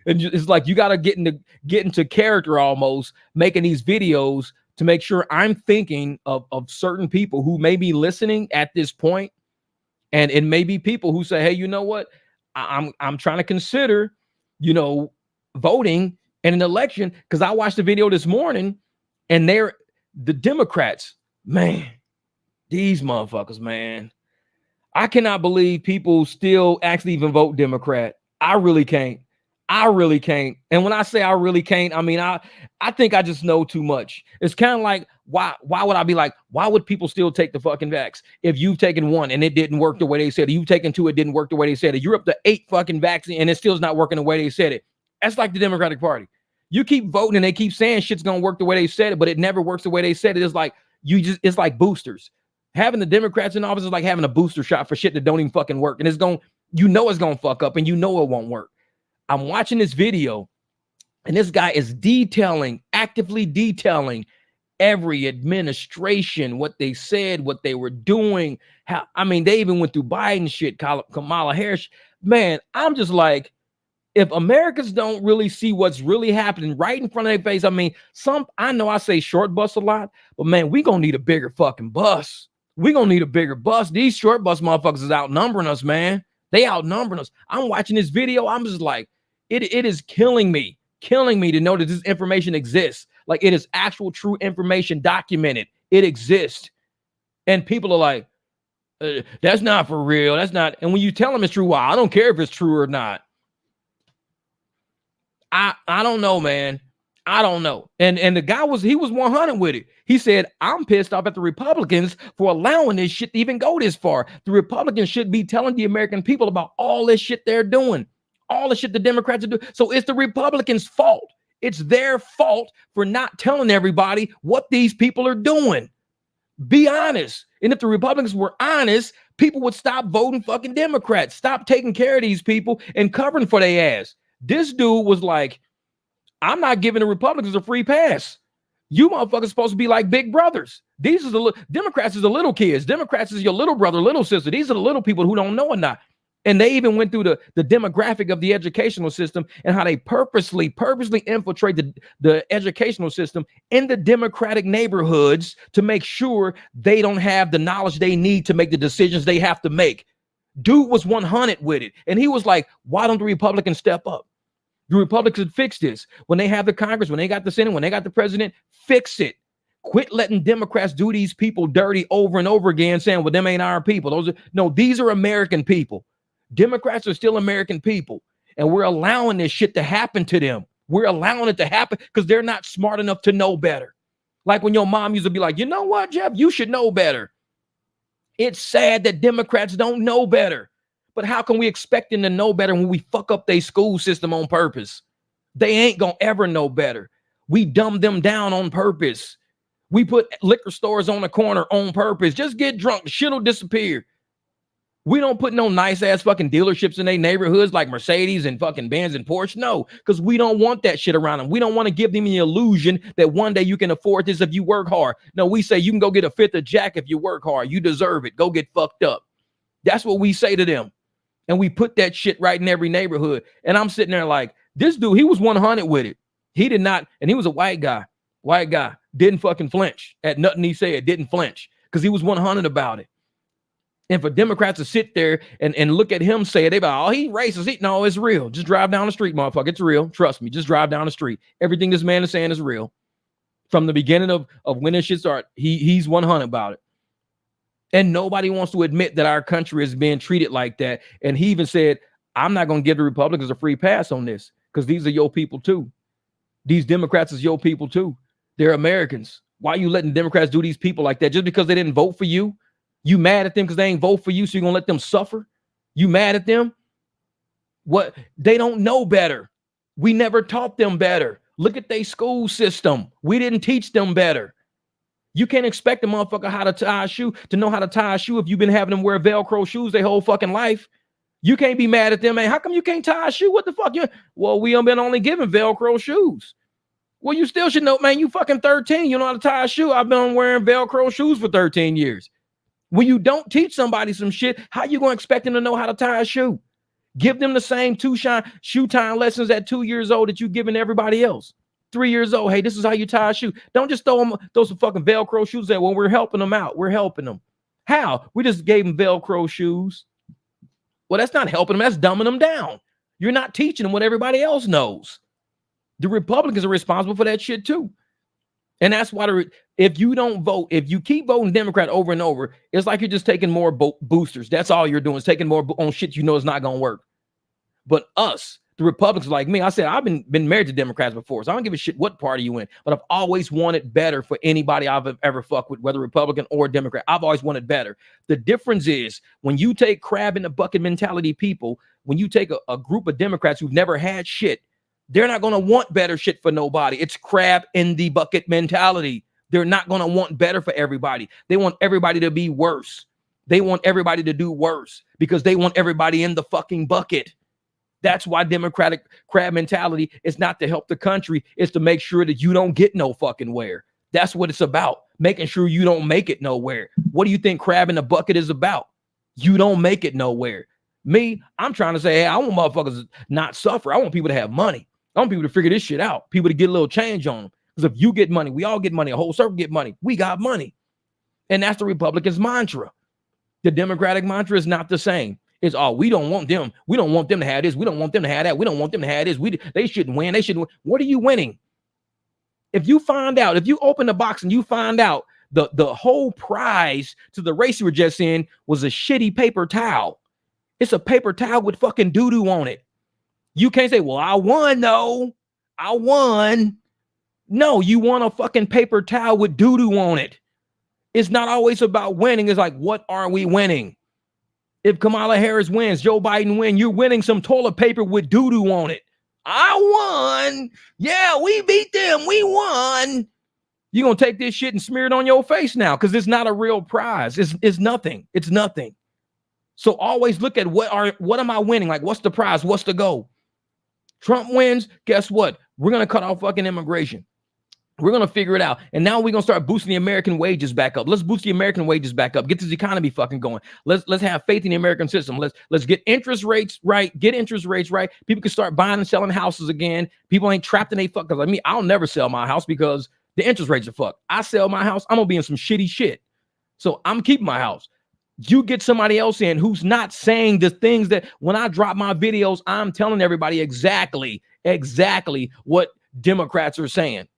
And it's like you got to get into character almost, making these videos to make sure I'm thinking of certain people who may be listening at this point. And it may be people who say, hey, you know what? I'm trying to consider, you know, voting in an election because I watched the video this morning and they're the Democrats. Man, these motherfuckers, man. I cannot believe people still actually even vote Democrat. I really can't. And when I say I really can't, I mean, I think I just know too much. It's kind of like, why would I be like, why would people still take the fucking vax? If you've taken one and it didn't work the way they said it, you've taken two, it didn't work the way they said it. You're up to 8 fucking vaccines and it still is not working the way they said it. That's like the Democratic Party. You keep voting and they keep saying shit's going to work the way they said it, but it never works the way they said it. It's like, it's like boosters. Having the Democrats in office is like having a booster shot for shit that don't even fucking work. And it's going, you know, it's going to fuck up and you know it won't work. I'm watching this video and this guy is actively detailing every administration, what they said, what they were doing. How, I mean, they even went through Biden shit, Kamala Harris. Man, I'm just like, if Americans don't really see what's really happening right in front of their face, I mean, I know I say short bus a lot, but man, we gonna need a bigger fucking bus. We gonna need a bigger bus. These short bus motherfuckers is outnumbering us, man. They outnumbering us. I'm watching this video. I'm just like, it is killing me to know that this information exists. Like it is actual true information documented. It exists. And people are like, that's not for real. That's not. And when you tell them it's true, well, I don't care if it's true or not. I don't know, man. I don't know. And the guy was 100 with it. He said, I'm pissed off at the Republicans for allowing this shit to even go this far. The Republicans should be telling the American people about all this shit they're doing, all the shit the Democrats are doing. So it's the Republicans' fault. It's their fault for not telling everybody what these people are doing. Be honest. And if the Republicans were honest, people would stop voting fucking Democrats, stop taking care of these people and covering for their ass. This dude was like, I'm not giving the Republicans a free pass. You motherfuckers supposed to be like big brothers. These are the Democrats is the little kids. Democrats is your little brother, little sister. These are the little people who don't know or not. And they even went through the demographic of the educational system and how they purposely infiltrate the educational system in the Democratic neighborhoods to make sure they don't have the knowledge they need to make the decisions they have to make. Dude was 100 with it. And he was like, why don't the Republicans step up? The Republicans fix this. When they have the Congress, when they got the Senate, when they got the president, fix it. Quit letting Democrats do these people dirty over and over again, saying, well, them ain't our people. These are American people. Democrats are still American people. And we're allowing this shit to happen to them. We're allowing it to happen because they're not smart enough to know better. Like when your mom used to be like, you know what, Jeff, you should know better. It's sad that Democrats don't know better. But how can we expect them to know better when we fuck up their school system on purpose? They ain't gonna ever know better. We dumb them down on purpose. We put liquor stores on the corner on purpose. Just get drunk. Shit'll disappear. We don't put no nice ass fucking dealerships in their neighborhoods like Mercedes and fucking Benz and Porsche. No, because we don't want that shit around them. We don't want to give them the illusion that one day you can afford this if you work hard. No, we say you can go get a fifth of Jack if you work hard. You deserve it. Go get fucked up. That's what we say to them. And we put that shit right in every neighborhood. And I'm sitting there like, this dude, he was 100 with it. He did not, and he was a white guy, didn't fucking flinch at nothing he said, didn't flinch because he was 100 about it. And for Democrats to sit there and look at him say it, they be like, oh, he racist. No, it's real. Just drive down the street, motherfucker. It's real. Trust me. Just drive down the street. Everything this man is saying is real. From the beginning of when this shit started, he's 100 about it. And nobody wants to admit that our country is being treated like that. And he even said, I'm not going to give the Republicans a free pass on this because these are your people too. These Democrats is your people too. They're Americans. Why are you letting Democrats do these people like that? Just because they didn't vote for you? You mad at them because they ain't vote for you, so you're going to let them suffer? You mad at them? What? They don't know better. We never taught them better. Look at their school system. We didn't teach them better. You can't expect a motherfucker how to tie a shoe to know how to tie a shoe if you've been having them wear Velcro shoes their whole fucking life. You can't be mad at them, man. How come you can't tie a shoe? What the fuck? Well, we have been only given Velcro shoes. Well, you still should know, man. You fucking 13. You know how to tie a shoe. I've been wearing Velcro shoes for 13 years. When you don't teach somebody some shit, how you going to expect them to know how to tie a shoe? Give them the same shoe tying lessons at 2 years old that you're giving everybody else. 3 years old, hey, this is how you tie a shoe. Don't just throw some fucking Velcro shoes there when we're helping them out. We're helping them. How? We just gave them Velcro shoes. Well, that's not helping them. That's dumbing them down. You're not teaching them what everybody else knows. The Republicans are responsible for that shit too. And that's why if you don't vote, if you keep voting Democrat over and over, it's like you're just taking more boosters. That's all you're doing is taking more on shit you know is not going to work. But us, the Republicans like me, I said, I've been married to Democrats before, so I don't give a shit what party you in. But I've always wanted better for anybody I've ever fucked with, whether Republican or Democrat. I've always wanted better. The difference is when you take crab in the bucket mentality people, when you take a group of Democrats who've never had shit, they're not going to want better shit for nobody. It's crab in the bucket mentality. They're not going to want better for everybody. They want everybody to be worse. They want everybody to do worse because they want everybody in the fucking bucket. That's why Democratic crab mentality is not to help the country. It's to make sure that you don't get no fucking where. That's what it's about. Making sure you don't make it nowhere. What do you think crab in the bucket is about? You don't make it nowhere. Me, I'm trying to say, hey, I want motherfuckers to not suffer. I want people to have money. I want people to figure this shit out. People to get a little change on them. Because if you get money, we all get money. A whole circle get money. We got money. And that's the Republicans' mantra. The Democratic mantra is not the same. It's, oh, we don't want them. We don't want them to have this. We don't want them to have that. We don't want them to have this. They shouldn't win. They shouldn't win. What are you winning? If you open the box and you find out the whole prize to the race you were just in was a shitty paper towel. It's a paper towel with fucking doo-doo on it. You can't say, well, I won, though. I won. No, you won a fucking paper towel with doo-doo on it. It's not always about winning. It's like, what are we winning? If Kamala Harris wins, Joe Biden wins, you're winning some toilet paper with doo-doo on it. I won. Yeah, we beat them. We won. You're going to take this shit and smear it on your face now because it's not a real prize. It's nothing. It's nothing. So always look at what am I winning? Like, what's the prize? What's the goal? Trump wins. Guess what? We're going to cut off fucking immigration. We're going to figure it out. And now we're going to start boosting the American wages back up. Let's boost the American wages back up. Get this economy fucking going. Let's have faith in the American system. Let's get interest rates right. Get interest rates right. People can start buying and selling houses again. People ain't trapped in a fuck. Because I'll never sell my house because the interest rates are fucked. I sell my house, I'm going to be in some shitty shit. So I'm keeping my house. You get somebody else in who's not saying the things that when I drop my videos, I'm telling everybody exactly what Democrats are saying.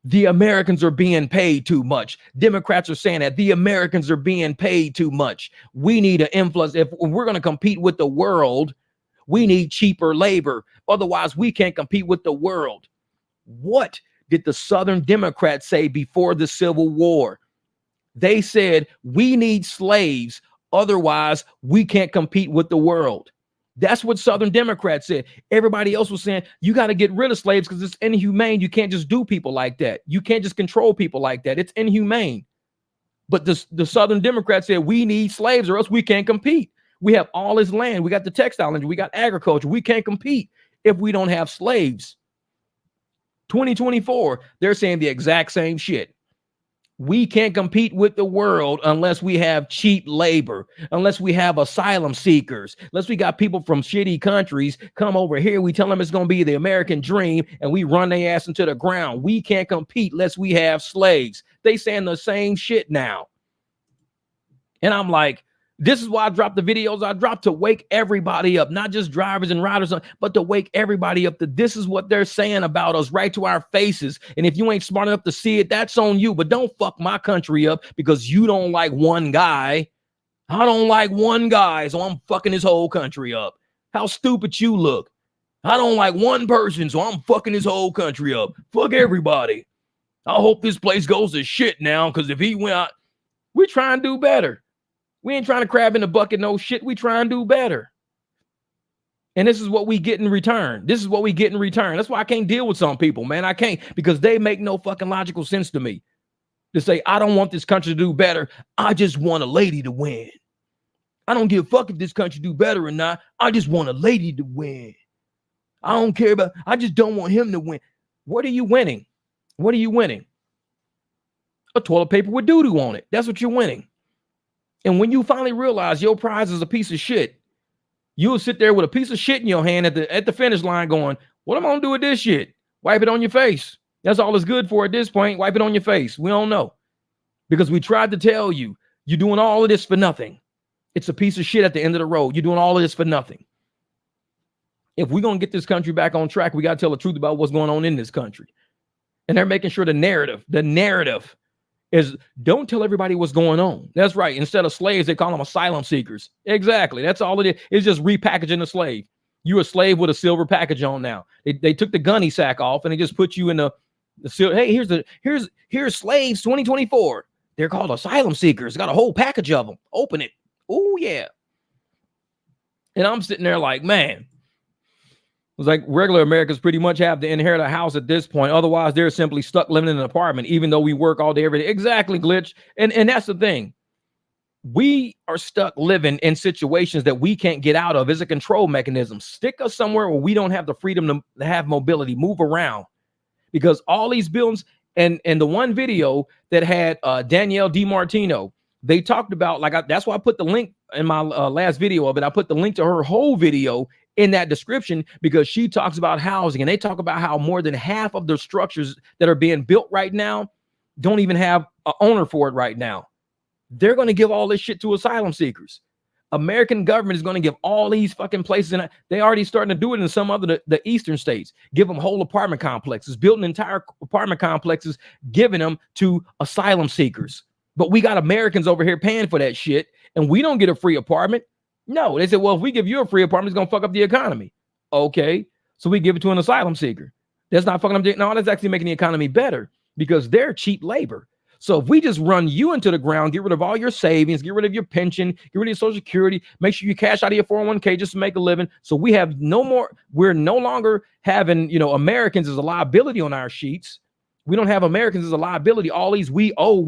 The Americans are being paid too much. Democrats are saying that the Americans are being paid too much. We need an influence. If we're going to compete with the world, we need cheaper labor. Otherwise, we can't compete with the world. What did the Southern Democrats say before the Civil War? They said, we need slaves. Otherwise, we can't compete with the world. That's what Southern Democrats said. Everybody else was saying, you got to get rid of slaves because it's inhumane. You can't just do people like that. You can't just control people like that. It's inhumane. But the Southern Democrats said, we need slaves or else we can't compete. We have all this land. We got the textile industry. We got agriculture. We can't compete if we don't have slaves. 2024, they're saying the exact same shit. We can't compete with the world unless we have cheap labor, unless we have asylum seekers, unless we got people from shitty countries come over here. We tell them it's going to be the American dream and we run their ass into the ground. We can't compete unless we have slaves. They saying the same shit now. And I'm like, this is why I dropped the videos I dropped to wake everybody up, not just drivers and riders, but to wake everybody up that this is what they're saying about us right to our faces. And if you ain't smart enough to see it, that's on you. But don't fuck my country up because you don't like one guy. I don't like one guy, so I'm fucking his whole country up. How stupid you look. I don't like one person, so I'm fucking his whole country up. Fuck everybody. I hope this place goes to shit now because if he went out, we try and do better. We ain't trying to crab in the bucket, no shit. We try and do better. And this is what we get in return. This is what we get in return. That's why I can't deal with some people, man. I can't because they make no fucking logical sense to me. To say, I don't want this country to do better. I just want a lady to win. I don't give a fuck if this country do better or not. I just want a lady to win. I don't care about, I just don't want him to win. What are you winning? What are you winning? A toilet paper with doo-doo on it. That's what you're winning. And when you finally realize your prize is a piece of shit, you'll sit there with a piece of shit in your hand at the finish line going, what am I going to do with this shit? Wipe it on your face. That's all it's good for at this point. Wipe it on your face. We don't know. Because we tried to tell you, you're doing all of this for nothing. It's a piece of shit at the end of the road. You're doing all of this for nothing. If we're going to get this country back on track, we got to tell the truth about what's going on in this country. And they're making sure the narrative is don't tell everybody what's going on. That's right. Instead of slaves, they call them asylum seekers. Exactly. That's all it is. It's just repackaging a slave. You're a slave with a silver package on now. They took the gunny sack off and they just put you in the silver. Hey, here's slaves 2024. They're called asylum seekers. Got a whole package of them. Open it. Oh, yeah. And I'm sitting there like, man, it's like regular Americans pretty much have to inherit a house at this point. Otherwise, they're simply stuck living in an apartment, even though we work all day, every day. Exactly, Glitch. And that's the thing. We are stuck living in situations that we can't get out of as a control mechanism. Stick us somewhere where we don't have the freedom to have mobility, move around. Because all these buildings, and the one video that had Danielle DiMartino, they talked about, that's why I put the link in my last video of it. I put the link to her whole video in that description because she talks about housing, and they talk about how more than half of the structures that are being built right now don't even have an owner for it right now. They're going to give all this shit to asylum seekers. American government is going to give all these fucking places, and they already starting to do it in some other the eastern states. Give them whole apartment complexes, building entire apartment complexes, giving them to asylum seekers. But we got Americans over here paying for that shit, and we don't get a free apartment. No, they said, well, if we give you a free apartment, it's going to fuck up the economy. Okay, so we give it to an asylum seeker. That's not fucking up. No, that's actually making the economy better because they're cheap labor. So if we just run you into the ground, get rid of all your savings, get rid of your pension, get rid of your Social Security, make sure you cash out of your 401k just to make a living. So we have we're no longer having, Americans as a liability on our sheets. We don't have Americans as a liability. All these we owe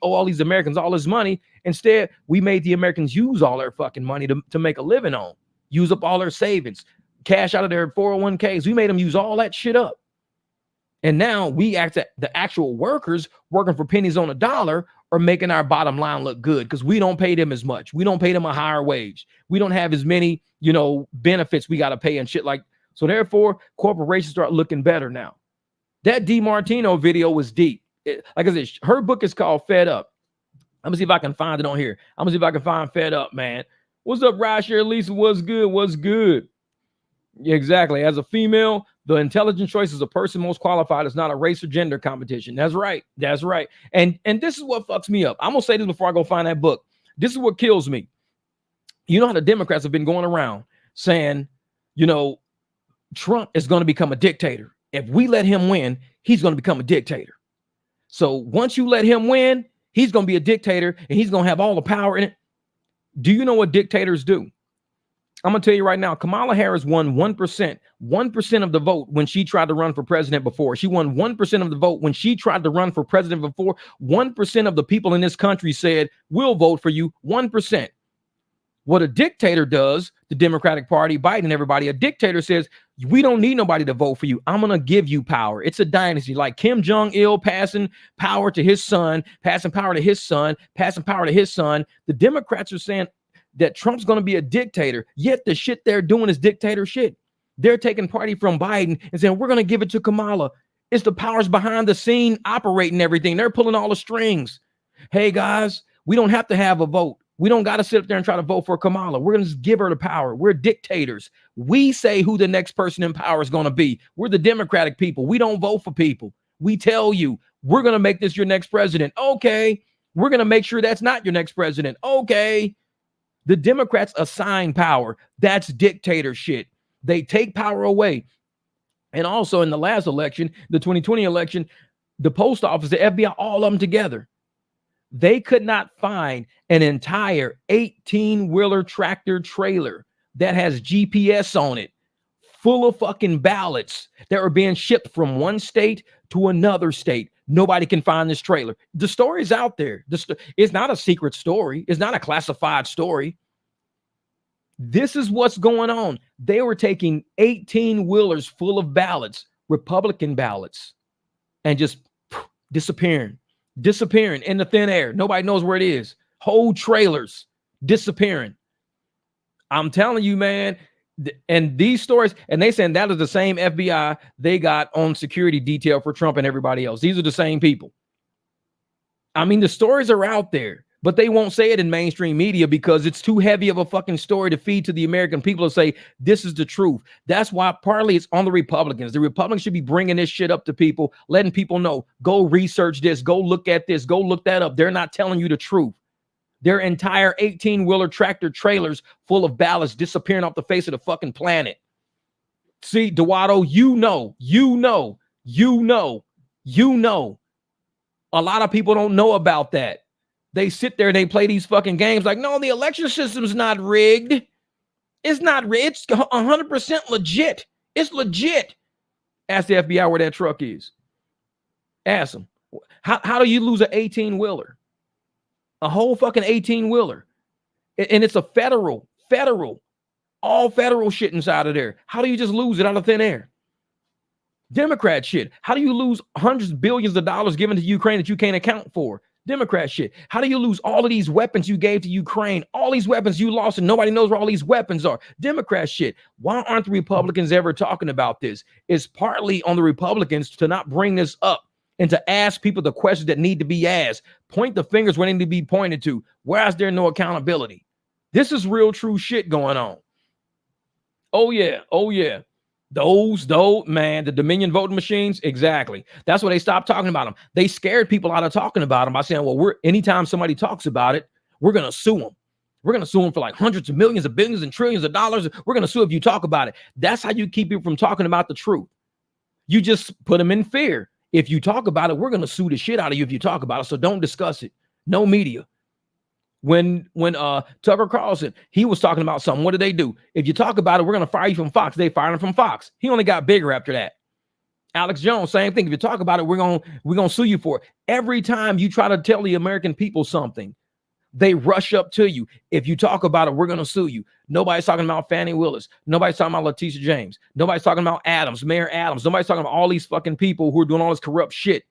all these Americans all this money. Instead, we made the Americans use all their fucking money to make a living on, use up all their savings, cash out of their 401ks. We made them use all that shit up. And now we act at the actual workers working for pennies on a dollar are making our bottom line look good because we don't pay them as much. We don't pay them a higher wage. We don't have as many, benefits we got to pay and shit like. So therefore, corporations start looking better now. That DiMartino video was deep. Like I said, her book is called Fed Up. I'm gonna see if I can find it on here. I'm gonna see if I can find Fed Up, man. What's up, Rashare Lisa? What's good? What's good? Yeah, exactly. As a female, the intelligent choice is a person most qualified. It's not a race or gender competition. That's right. That's right. And this is what fucks me up. I'm gonna say this before I go find that book. This is what kills me. You know how the Democrats have been going around saying, Trump is going to become a dictator. If we let him win, he's going to become a dictator. So once you let him win, he's going to be a dictator and he's going to have all the power in it. Do you know what dictators do? I'm going to tell you right now, Kamala Harris won 1% of the vote when she tried to run for president before. She won 1% of the vote when she tried to run for president before. 1% of the people in this country said, we'll vote for you. 1%. What a dictator does, the Democratic Party, Biden and everybody, a dictator says, we don't need nobody to vote for you. I'm going to give you power. It's a dynasty, like Kim Jong-il passing power to his son, passing power to his son, passing power to his son. The Democrats are saying that Trump's going to be a dictator, yet the shit they're doing is dictator shit. They're taking party from Biden and saying, we're going to give it to Kamala. It's the powers behind the scene operating everything. They're pulling all the strings. Hey, guys, we don't have to have a vote. We don't got to sit up there and try to vote for Kamala. We're going to just give her the power. We're dictators. We say who the next person in power is going to be. We're the Democratic people. We don't vote for people. We tell you, we're going to make this your next president. Okay. We're going to make sure that's not your next president. Okay. The Democrats assign power. That's dictator shit. They take power away. And also in the last election, the 2020 election, the post office, the FBI, all of them together, they could not find an entire 18-wheeler tractor trailer that has GPS on it, full of fucking ballots that were being shipped from one state to another state. Nobody can find this trailer. The story's out there. It's not a secret story. It's not a classified story. This is what's going on. They were taking 18-wheelers full of ballots, Republican ballots, and just disappearing in the thin air. Nobody knows where it is. Whole trailers disappearing. I'm telling you, man. And these stories, and they saying that is the same FBI they got on security detail for Trump and everybody else. These are the same people. I mean, the stories are out there, but they won't say it in mainstream media because it's too heavy of a fucking story to feed to the American people to say, this is the truth. That's why partly it's on the Republicans. The Republicans should be bringing this shit up to people, letting people know, go research this, go look at this, go look that up. They're not telling you the truth. Their entire 18-wheeler tractor trailers full of ballots disappearing off the face of the fucking planet. See, Duato, you know. A lot of people don't know about that. They sit there and they play these fucking games like, no, the election system's not rigged. It's not rigged. It's 100% legit. It's legit. Ask the FBI where that truck is. Ask them. How do you lose an 18-wheeler? A whole fucking 18-wheeler. And it's a federal, all federal shit inside of there. How do you just lose it out of thin air? Democrat shit. How do you lose hundreds of billions of dollars given to Ukraine that you can't account for? Democrat shit. How do you lose all of these weapons you gave to Ukraine? All these weapons you lost and nobody knows where all these weapons are. Democrat shit. Why aren't the Republicans ever talking about this? It's partly on the Republicans to not bring this up and to ask people the questions that need to be asked. Point the fingers where they need to be pointed to. Why is there no accountability? This is real true shit going on. Oh yeah. Those, man, the Dominion voting machines, exactly. That's why they stopped talking about them. They scared people out of talking about them by saying, well, anytime somebody talks about it, we're going to sue them. We're going to sue them for like hundreds of millions of billions and trillions of dollars. We're going to sue if you talk about it. That's how you keep people from talking about the truth. You just put them in fear. If you talk about it, we're going to sue the shit out of you if you talk about it. So don't discuss it. No media. When Tucker Carlson, he was talking about something, what did they do? If you talk about it, we're going to fire you from Fox. They fired him from Fox. He only got bigger after that. Alex Jones, same thing. If you talk about it, we're going to sue you for it. Every time you try to tell the American people something, They rush up to you. If you talk about it, we're going to sue you. Nobody's talking about Fannie Willis. Nobody's talking about Letitia James. Nobody's talking about Adams, Mayor Adams. Nobody's talking about all these fucking people who are doing all this corrupt shit,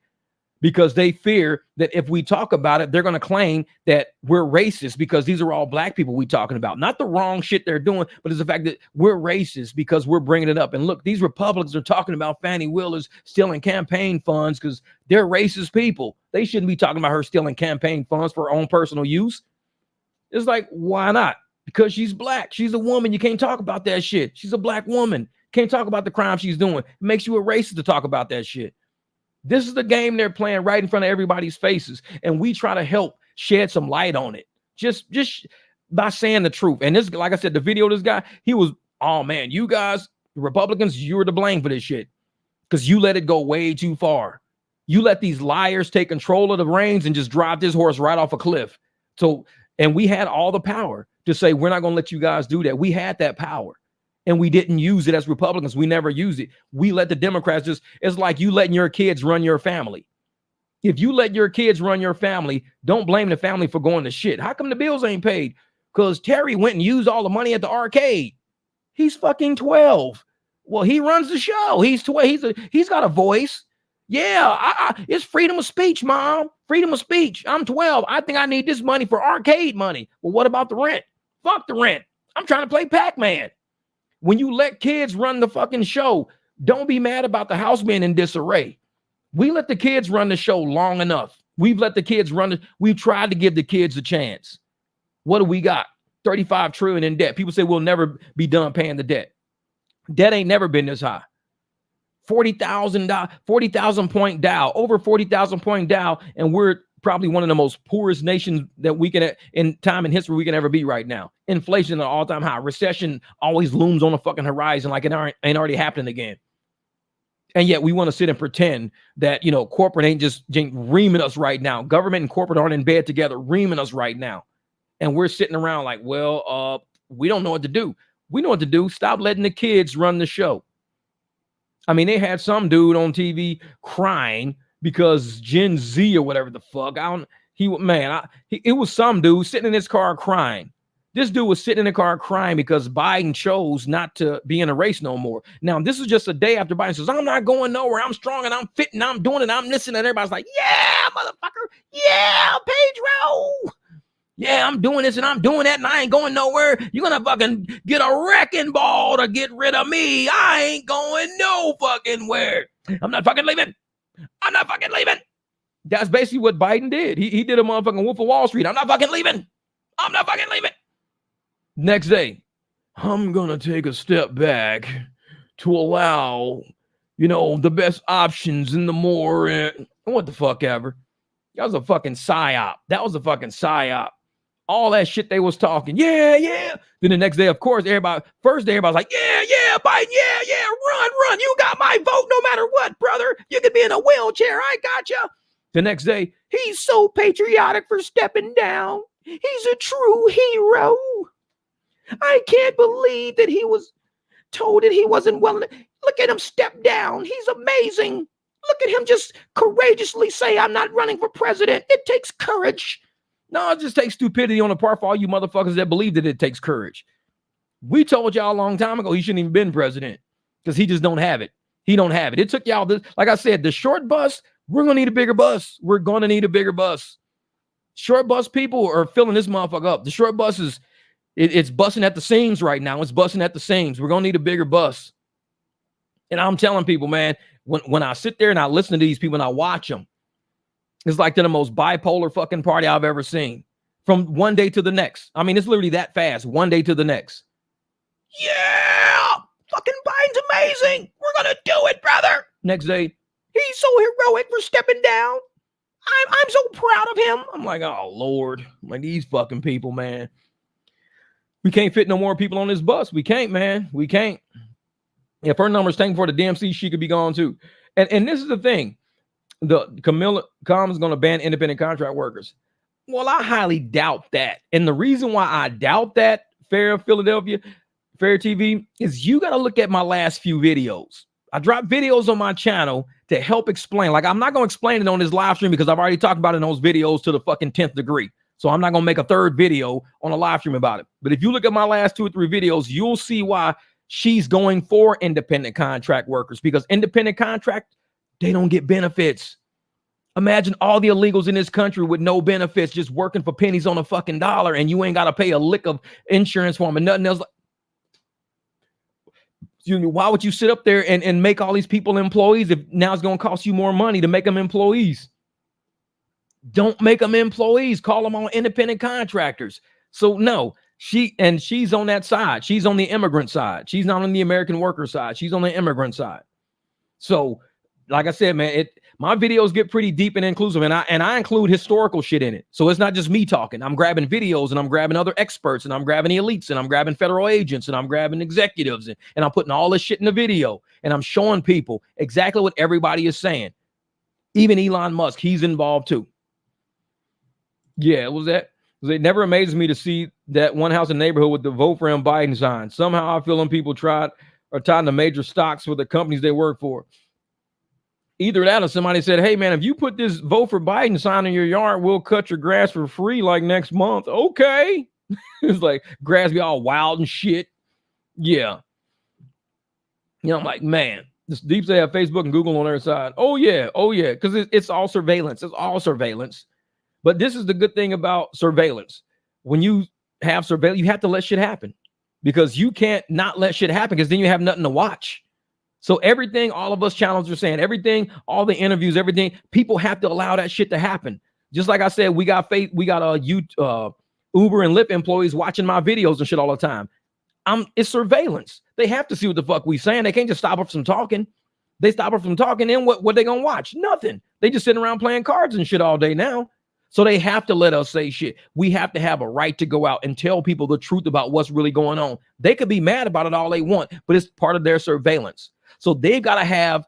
because they fear that if we talk about it, they're going to claim that we're racist because these are all black people we talking about. Not the wrong shit they're doing, but it's the fact that we're racist because we're bringing it up. And look, these Republicans are talking about Fannie Willis stealing campaign funds because they're racist people. They shouldn't be talking about her stealing campaign funds for her own personal use. It's like, why not? Because she's black. She's a woman. You can't talk about that shit. She's a black woman. Can't talk about the crime she's doing. It makes you a racist to talk about that shit. This is the game they're playing right in front of everybody's faces, and we try to help shed some light on it just by saying the truth. And this, like I said, the video of this guy, he was, oh man, you guys, Republicans, you're to blame for this shit because you let it go way too far. You let these liars take control of the reins and just drive this horse right off a cliff. So, and we had all the power to say, we're not going to let you guys do that. We had that power. And we didn't use it as Republicans. We never used it. We let the Democrats just, it's like you letting your kids run your family. If you let your kids run your family, don't blame the family for going to shit. How come the bills ain't paid? Because Terry went and used all the money at the arcade. He's fucking 12. Well, he runs the show. He's 12. He's got a voice. Yeah, it's freedom of speech, Mom. Freedom of speech. I'm 12. I think I need this money for arcade money. Well, what about the rent? Fuck the rent. I'm trying to play Pac-Man. When you let kids run the fucking show, don't be mad about the house being in disarray. We let the kids run the show long enough. We've let the kids run it. We've tried to give the kids a chance. What do we got? 35 trillion in debt. People say we'll never be done paying the debt. Debt ain't never been this high. 40,000 point Dow, over 40,000 point Dow, and we're probably one of the most poorest nations that we can, in time in history, we can ever be right now. Inflation at an all-time high. Recession always looms on the fucking horizon like it ain't already happening again. And yet we want to sit and pretend that, you know, corporate ain't just reaming us right now. Government and corporate aren't in bed together reaming us right now. And we're sitting around like, well, we don't know what to do. We know what to do. Stop letting the kids run the show. I mean, they had some dude on TV crying because Gen Z or whatever the fuck, it was some dude sitting in his car crying. This dude was sitting in the car crying because Biden chose not to be in a race no more. Now, this is just a day after Biden says, I'm not going nowhere. I'm strong and I'm fit and I'm doing it. I'm listening. And everybody's like, yeah, motherfucker. Yeah, Pedro. Yeah, I'm doing this and I'm doing that and I ain't going nowhere. You're going to fucking get a wrecking ball to get rid of me. I ain't going no fucking where. I'm not fucking leaving. I'm not fucking leaving. That's basically what Biden did. He did a motherfucking Wolf of Wall Street. I'm not fucking leaving. I'm not fucking leaving. Next day, I'm going to take a step back to allow, you know, the best options and the more, what the fuck ever. That was a fucking psyop. That was a fucking psyop. All that shit they was talking. Yeah, yeah. Then the next day, of course, first day, everybody's like, yeah, Biden, yeah, run. You got my vote no matter what, brother. You could be in a wheelchair. I got you. The next day, he's so patriotic for stepping down. He's a true hero. I can't believe that he was told that he wasn't willing to. Look at him step down. He's amazing. Look at him just courageously say, I'm not running for president. It takes courage. No, it just takes stupidity on the part for all you motherfuckers that believe that it takes courage. We told y'all a long time ago he shouldn't even been president because he just don't have it. He don't have it. It took y'all this. Like I said, the short bus, we're going to need a bigger bus. We're going to need a bigger bus. Short bus people are filling this motherfucker up. The short bus is, it's busting at the seams right now. It's busting at the seams. We're going to need a bigger bus. And I'm telling people, man, when I sit there and I listen to these people and I watch them, it's like they're the most bipolar fucking party I've ever seen. From one day to the next. I mean, it's literally that fast. One day to the next. Yeah! Fucking Biden's amazing! We're gonna do it, brother! Next day, he's so heroic for stepping down. I'm so proud of him. I'm like, oh, Lord. I'm like, these fucking people, man. We can't fit no more people on this bus. We can't, man. We can't. If her number's taken for the DMC, she could be gone too. And this is the thing. Kamala is going to ban independent contract workers. Well, I highly doubt that. And the reason why I doubt that, Fair Philadelphia, Fair TV, is you got to look at my last few videos. I dropped videos on my channel to help explain. Like, I'm not going to explain it on this live stream because I've already talked about it in those videos to the fucking 10th degree. So I'm not going to make a third video on a live stream about it. But if you look at my last 2 or 3 videos, you'll see why she's going for independent contract workers, because independent contract, they don't get benefits. Imagine all the illegals in this country with no benefits, just working for pennies on a fucking dollar, and you ain't got to pay a lick of insurance for them and nothing else. Excuse me, why would you sit up there and make all these people employees if now it's going to cost you more money to make them employees? Don't make them employees. Call them all independent contractors. So no, she's on that side. She's on the immigrant side. She's not on the American worker side. She's on the immigrant side. So like I said, man, my videos get pretty deep and inclusive, and I include historical shit in it. So it's not just me talking. I'm grabbing videos, and I'm grabbing other experts, and I'm grabbing elites, and I'm grabbing federal agents, and I'm grabbing executives, and I'm putting all this shit in the video, and I'm showing people exactly what everybody is saying. Even Elon Musk, he's involved too. Yeah, it never amazes me to see that one house in the neighborhood with the vote for him Biden sign. Somehow I feel them people are tied to major stocks with the companies they work for. Either that or somebody said, hey, man, if you put this vote for Biden sign in your yard, we'll cut your grass for free like next month. Okay. It's like grass be all wild and shit. Yeah. You know, I'm like, man, this deep say have Facebook and Google on their side. Oh, yeah. Because it's all surveillance. It's all surveillance. But this is the good thing about surveillance. When you have surveillance, you have to let shit happen, because you can't not let shit happen, because then you have nothing to watch. So everything all of us channels are saying, everything, all the interviews, everything, people have to allow that shit to happen. Just like I said, we got Uber and Lyft employees watching my videos and shit all the time. It's surveillance. They have to see what the fuck we saying. They can't just stop us from talking. They stop us from talking, then what they gonna watch? Nothing. They just sitting around playing cards and shit all day now. So they have to let us say shit. We have to have a right to go out and tell people the truth about what's really going on. They could be mad about it all they want, but it's part of their surveillance. So they've got to have,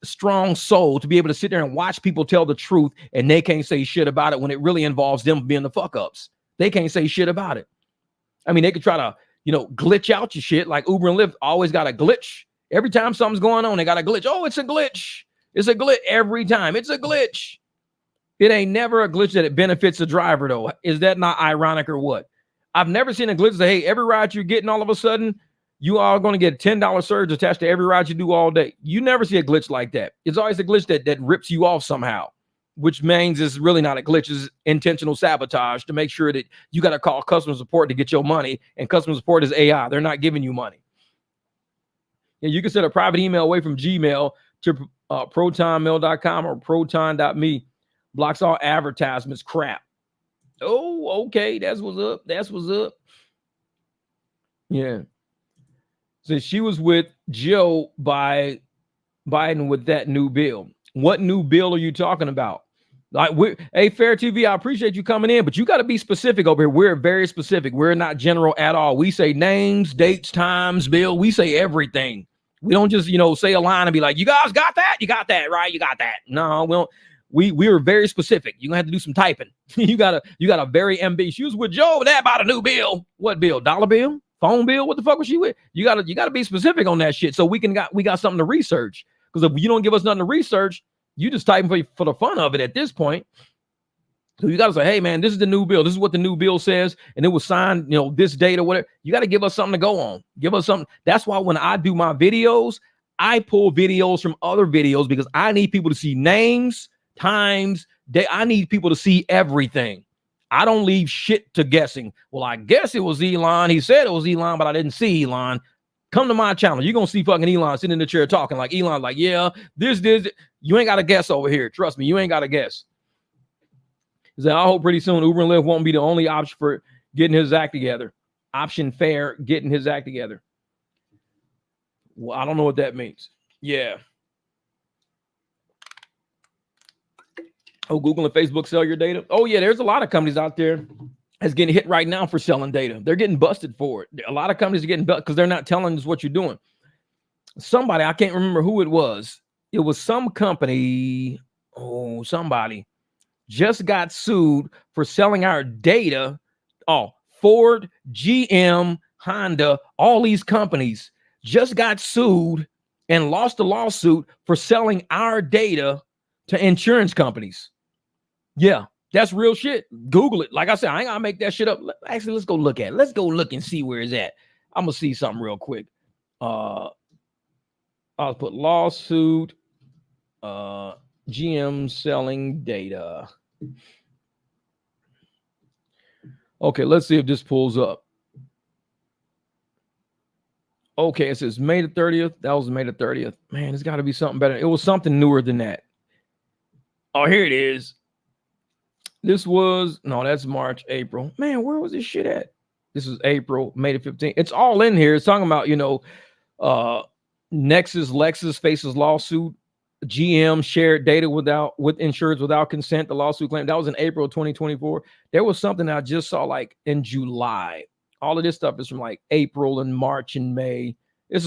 strong soul to be able to sit there and watch people tell the truth, and they can't say shit about it when it really involves them being the fuck ups. They can't say shit about it. I mean, they could try to, glitch out your shit, like Uber and Lyft always got a glitch. Every time something's going on, they got a glitch. Oh, it's a glitch. It's a glitch every time. It's a glitch. It ain't never a glitch that it benefits the driver, though. Is that not ironic or what? I've never seen a glitch that, hey, every ride you're getting, all of a sudden, you are going to get a $10 surge attached to every ride you do all day. You never see a glitch like that. It's always a glitch that rips you off somehow, which means it's really not a glitch. It's intentional sabotage to make sure that you got to call customer support to get your money, and customer support is AI. They're not giving you money. And you can send a private email away from Gmail to protonmail.com or proton.me. Blocks all advertisements. Crap. Oh, okay. That's what's up. That's what's up. Yeah. So she was with Joe Biden with that new bill. What new bill are you talking about? Like, hey, Fair TV, I appreciate you coming in, but you got to be specific over here. We're very specific. We're not general at all. We say names, dates, times, bill. We say everything. We don't just, say a line and be like, you guys got that? You got that, right? You got that. No, we don't. We were very specific. You're gonna have to do some typing. you got a very ambitious. She was with Joe over there about a new bill. What bill? Dollar bill? Phone bill? What the fuck was she with? You gotta be specific on that shit, so we got something to research. Because if you don't give us nothing to research, you just typing for the fun of it at this point. So you gotta say, hey man, this is the new bill. This is what the new bill says, and it was signed, this date or whatever. You got to give us something to go on. Give us something. That's why when I do my videos, I pull videos from other videos, because I need people to see names, times, I need people to see everything. I don't leave shit to guessing. Well, I guess it was Elon. He said it was Elon, but I didn't see Elon. Come to my channel. You're going to see fucking Elon sitting in the chair talking like Elon, like, yeah, this. You ain't got to guess over here. Trust me, you ain't got to guess. He said, I hope pretty soon Uber and Lyft won't be the only option for getting his act together. Option fair, getting his act together. Well, I don't know what that means. Yeah. Oh, Google and Facebook sell your data. Oh, yeah, there's a lot of companies out there that's getting hit right now for selling data. They're getting busted for it. A lot of companies are getting busted because they're not telling us what you're doing. Somebody, I can't remember who it was. It was some company. Oh, somebody just got sued for selling our data. Oh, Ford, GM, Honda, all these companies just got sued and lost a lawsuit for selling our data to insurance companies. Yeah, That's real shit. Google it. Like I said, I ain't gonna make that shit up. Actually, let's go look at it. Let's go look and see where it's at. I'm gonna see something real quick. I'll put lawsuit, GM selling data. Okay, let's see if this pulls up. Okay, it says May the 30th. That was May the 30th. Man, it's got to be something better. It was something newer than that. Oh, here it is. This was, no, that's March, April. Man, where was this shit at? This is April, May the 15th. It's all in here. It's talking about, Lexus faces lawsuit. GM shared data with insurers without consent. The lawsuit claim that was in April 2024. There was something I just saw like in July. All of this stuff is from like April and March and May. It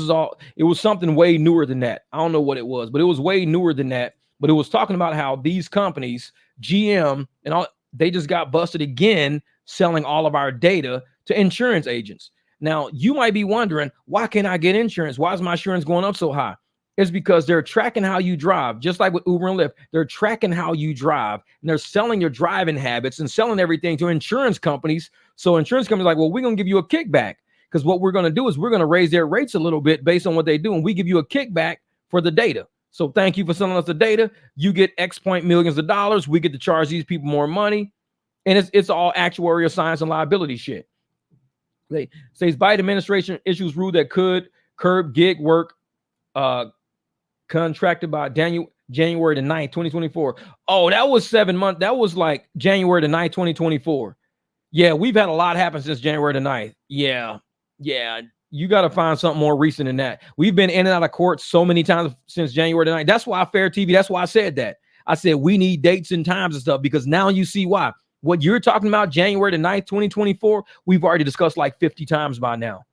was something way newer than that. I don't know what it was, but it was way newer than that. But it was talking about how these companies, GM and all, they just got busted again selling all of our data to insurance agents. Now, you might be wondering, why can't I get insurance? Why is my insurance going up so high? It's because they're tracking how you drive, just like with Uber and Lyft. They're tracking how you drive, and they're selling your driving habits and selling everything to insurance companies. So insurance companies are like, well, we're going to give you a kickback, because what we're going to do is we're going to raise their rates a little bit based on what they do, and we give you a kickback for the data. So thank you for selling us the data. You get X point millions of dollars. We get to charge these people more money. And it's all actuarial science and liability shit. They says Biden administration issues rule that could curb gig work contracted by January the 9th, 2024. Oh, that was 7 months. That was like January the 9th, 2024. Yeah, we've had a lot happen since January the 9th. Yeah. You got to find something more recent than that. We've been in and out of court so many times since January the 9th. That's why Fair TV, that's why I said that. I said we need dates and times and stuff, because now you see why. What you're talking about, January the 9th, 2024, we've already discussed like 50 times by now.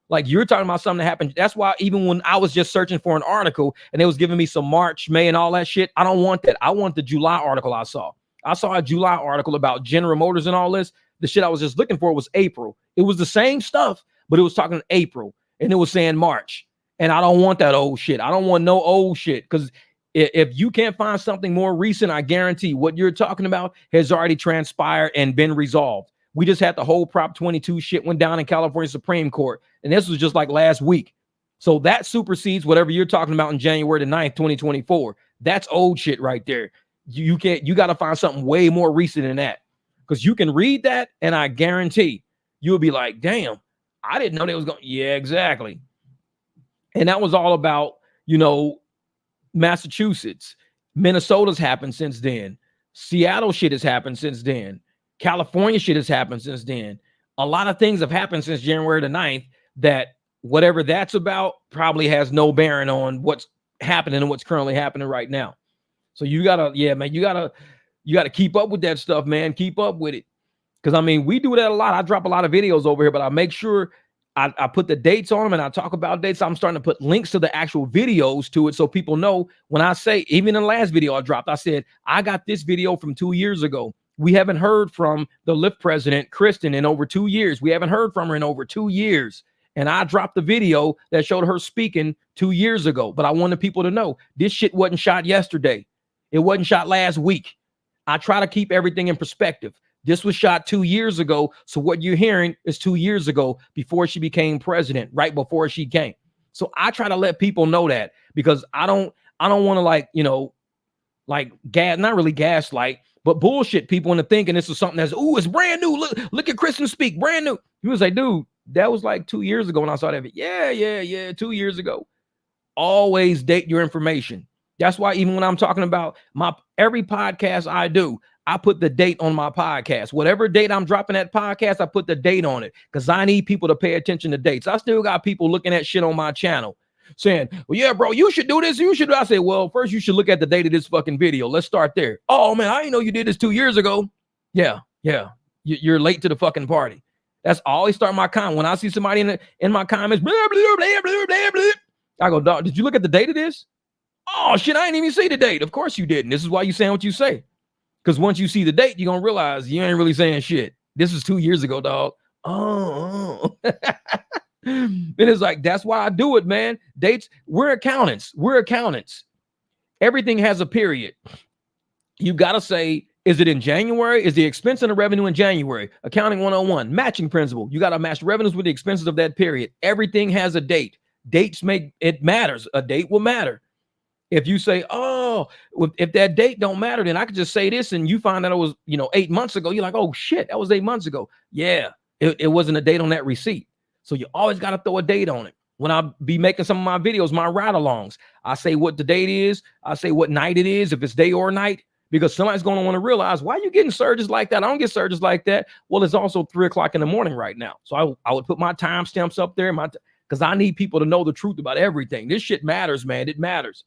Like, you're talking about something that happened. That's why even when I was just searching for an article and it was giving me some March, May, and all that shit, I don't want that. I want the July article I saw. I saw a July article about General Motors and all this. The shit I was just looking for was April. It was the same stuff, but it was talking April, and it was saying March. And I don't want that old shit. I don't want no old shit, because if you can't find something more recent, I guarantee what you're talking about has already transpired and been resolved. We just had the whole Prop 22 shit went down in California Supreme Court, and this was just like last week. So that supersedes whatever you're talking about in January the 9th, 2024. That's old shit right there. You got to find something way more recent than that, because you can read that, and I guarantee you'll be like, damn, I didn't know they was going. Yeah, exactly. And that was all about, Massachusetts. Minnesota's happened since then. Seattle shit has happened since then. California shit has happened since then. A lot of things have happened since January the 9th that whatever that's about probably has no bearing on what's happening and what's currently happening right now. So you gotta keep up with that stuff, man. Keep up with it. Because we do that a lot. I drop a lot of videos over here, but I make sure I put the dates on them, and I talk about dates. I'm starting to put links to the actual videos to it, so people know when I say, even in the last video I dropped, I said, I got this video from 2 years ago. We haven't heard from the Lyft president, Kristen, in over 2 years. We haven't heard from her in over 2 years. And I dropped the video that showed her speaking 2 years ago. But I wanted people to know this shit wasn't shot yesterday. It wasn't shot last week. I try to keep everything in perspective. This was shot 2 years ago. So what you're hearing is 2 years ago, before she became president, right before she came. So I try to let people know that, because I don't want to not really gaslight, but bullshit people into thinking this is something that's, it's brand new. Look at Kristen speak, brand new. He was like, dude, that was like 2 years ago when I saw that video. Yeah, 2 years ago. Always date your information. That's why even when I'm talking about every podcast I do, I put the date on my podcast. Whatever date I'm dropping that podcast, I put the date on it, because I need people to pay attention to dates. I still got people looking at shit on my channel saying, well, yeah, bro, you should do this. You should. I say, well, first you should look at the date of this fucking video. Let's start there. Oh, man, I didn't know you did this 2 years ago. Yeah. You're late to the fucking party. That's always start my comment. When I see somebody in my comments, blah, blah, blah, blah, blah, blah, I go, dog, did you look at the date of this? Oh, shit, I didn't even see the date. Of course you didn't. This is why you saying what you say. Because once you see the date, you're going to realize you ain't really saying shit. This is 2 years ago, dog. Oh. And it's like, that's why I do it, man. Dates, we're accountants. Everything has a period. You got to say Is it in January? Is the expense and the revenue in January? Accounting 101, matching principle. You got to match revenues with the expenses of that period. Everything has a date. Dates make it matters. A date will matter. If you say, oh, if that date don't matter, then I could just say this and you find that it was, 8 months ago. You're like, oh shit, that was 8 months ago. Yeah, it wasn't a date on that receipt. So you always got to throw a date on it. When I be making some of my videos, my ride-alongs, I say what the date is. I say what night it is, if it's day or night. Because somebody's going to want to realize, why are you getting surges like that? I don't get surges like that. Well, it's also 3 o'clock in the morning right now. So I would put my timestamps up there because I need people to know the truth about everything. This shit matters, man. It matters.